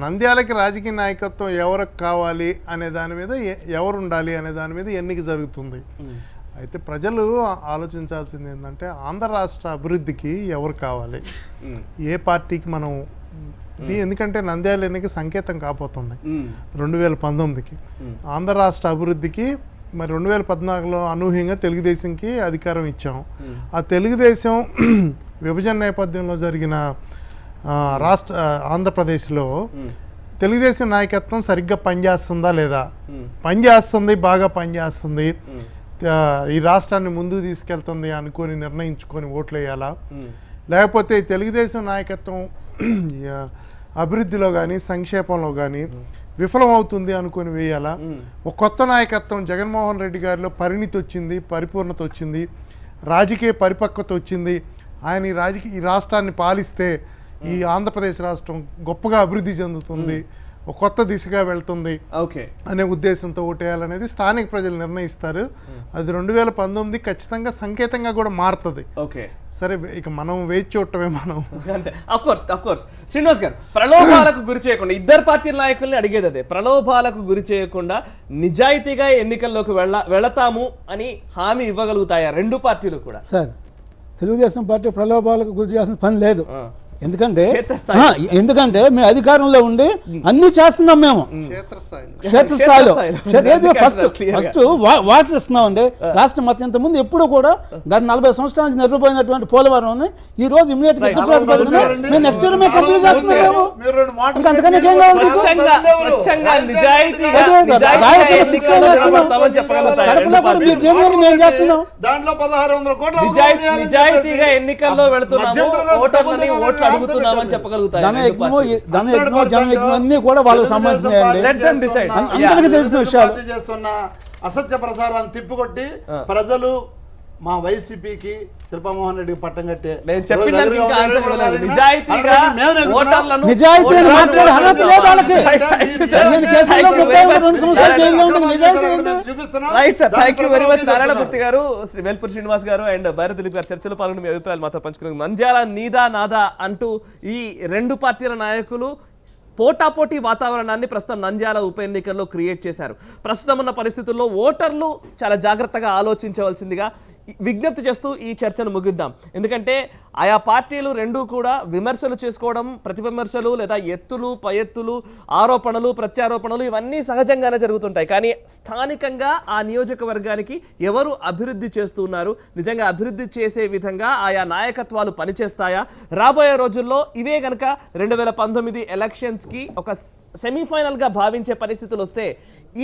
నంద్యాలకి రాజకీయ నాయకత్వం ఎవరికి కావాలి అనే దాని మీద, ఎవరు ఉండాలి అనే దాని మీద ఎన్నిక జరుగుతుంది. అయితే ప్రజలు ఆలోచించాల్సింది ఏంటంటే ఆంధ్ర రాష్ట్ర అభివృద్ధికి ఎవరు కావాలి, ఏ పార్టీకి మనం ఎందుకంటే నంద్యాల ఎన్నిక సంకేతం కాబోతుంది 2019కి. ఆంధ్ర రాష్ట్ర అభివృద్ధికి మరి 2014లో అనూహ్యంగా తెలుగుదేశంకి అధికారం ఇచ్చాం. ఆ తెలుగుదేశం విభజన నేపథ్యంలో జరిగిన ఆంధ్రప్రదేశ్లో తెలుగుదేశం నాయకత్వం సరిగ్గా పనిచేస్తుందా లేదా? పనిచేస్తుంది, బాగా పనిచేస్తుంది, ఈ రాష్ట్రాన్ని ముందుకు తీసుకెళ్తుంది అనుకొని నిర్ణయించుకొని ఓట్లు వేయాలా, లేకపోతే తెలుగుదేశం నాయకత్వం అభివృద్ధిలో కానీ సంక్షేమంలో కానీ విఫలమవుతుంది అనుకొని వేయాలా? ఒక కొత్త నాయకత్వం జగన్మోహన్ రెడ్డి గారిలో పరిణితి వచ్చింది, పరిపూర్ణత వచ్చింది, రాజకీయ పరిపక్వత వచ్చింది, ఆయన ఈ రాష్ట్రాన్ని పాలిస్తే ఈ ఆంధ్రప్రదేశ్ రాష్ట్రం గొప్పగా అభివృద్ధి చెందుతుంది ఒక కొత్త దిశగా వెళ్తుంది అనే ఉద్దేశంతో ఓటేయాలనేది స్థానిక ప్రజలు నిర్ణయిస్తారు. అది 2019 ఖచ్చితంగా సంకేతంగా కూడా మారుతుంది. సరే ఇక మనం వేచి చూడటమే మనం. ఆఫ్ కోర్స్ శ్రీనివాస్ గారు, ప్రలోభాలకు గురి చేయకుండా ఇద్దరు పార్టీల నాయకుల్ని అడిగేది అదే, ప్రలోభాలకు గురి చేయకుండా నిజాయితీగా ఎన్నికల్లోకి వెళతాము అని హామీ ఇవ్వగలుగుతాయా రెండు పార్టీలు కూడా? సార్, తెలుగుదేశం పార్టీ ప్రలోభాలకు గురి చేయాల్సిన పని లేదు. ఎందుకంటే మేము అధికారంలో ఉండి అన్ని చేస్తున్నాం. మేము క్షేత్రస్థాయిలో ఫస్ట్ వాటర్ ఇస్తున్నామండి. రాష్ట్రం మొత్తం ఇంతకుముందు ఎప్పుడు కూడా గత 40 సంవత్సరాల నుంచి నిద్రపోయినటువంటి పోలవరం ఈ రోజు ఇమీడియట్ గా నెక్స్ట్ ఇయర్ మేము కంప్లీట్ చేస్తున్నాము. అంతకన్నా ఏం కావాలి? మేము చేస్తున్నాం. నిజాయితీగా ఎన్నికల్లో వెళుతున్నాము, అన్ని కూడా వాళ్ళకి సంబంధించినవి. అందరికీ తెలిసిన విషయాలు. చేస్తున్న అసత్య ప్రసారాలను తిప్పికొట్టి ప్రజలు మా వైసీపీకి శిల్పామోహన్ రెడ్డికి పట్టం కట్టే నారాయణమూర్తి గారు, వేల్పూరి శ్రీనివాస్ గారు అండ్ భైరవ్ దిలీప్ గారు చర్చలో పాల్గొని మీ అభిప్రాయాలు మాతో పంచుకున్నారు. నంద్యాల నీదా నాదా అంటూ ఈ రెండు పార్టీల నాయకులు పోటాపోటీ వాతావరణాన్ని ప్రస్తుతం నంద్యాల ఉప ఎన్నికల్లో క్రియేట్ చేశారు. ప్రస్తుతం ఉన్న పరిస్థితుల్లో ఓటర్లు చాలా జాగ్రత్తగా ఆలోచించవలసిందిగా విజ్ఞప్తి చేస్తూ ఈ చర్చను ముగిద్దాం. ఎందుకంటే ఆయా పార్టీలు రెండూ కూడా విమర్శలు చేసుకోవడం, ప్రతి విమర్శలు లేదా ఎత్తులు పై ఎత్తులు, ఆరోపణలు ప్రత్యారోపణలు ఇవన్నీ సహజంగానే జరుగుతుంటాయి. కానీ స్థానికంగా ఆ నియోజకవర్గానికి ఎవరు అభివృద్ధి చేస్తున్నారు, నిజంగా అభివృద్ధి చేసే విధంగా ఆయా నాయకత్వాలు పనిచేస్తాయా? రాబోయే రోజుల్లో ఇవే కనుక 2019 ఎలక్షన్స్కి ఒక సెమీఫైనల్గా భావించే పరిస్థితులు వస్తే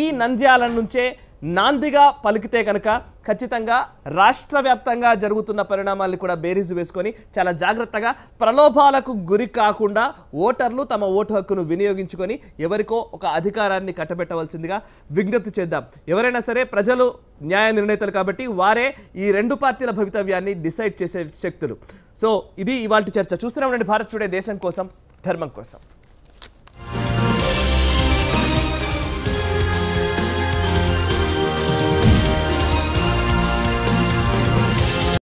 ఈ నంద్యాల నుంచే నాందిగా పలికితే కనుక ఖచ్చితంగా రాష్ట్ర వ్యాప్తంగా జరుగుతున్న పరిణామాల్ని కూడా బేరీజు వేసుకొని చాలా జాగ్రత్తగా ప్రలోభాలకు గురి కాకుండా ఓటర్లు తమ ఓటు హక్కును వినియోగించుకొని ఎవరికో ఒక అధికారాన్ని కట్టబెట్టవలసిందిగా విజ్ఞప్తి చేద్దాం. ఎవరైనా సరే ప్రజలు న్యాయ నిర్ణేతలు కాబట్టి వారే ఈ రెండు పార్టీల భవితవ్యాన్ని డిసైడ్ చేసే శక్తులు. సో ఇది ఇవాల్టి చర్చ. చూస్తూనే ఉండండి భారత్ టుడే, దేశం కోసం ధర్మం కోసం.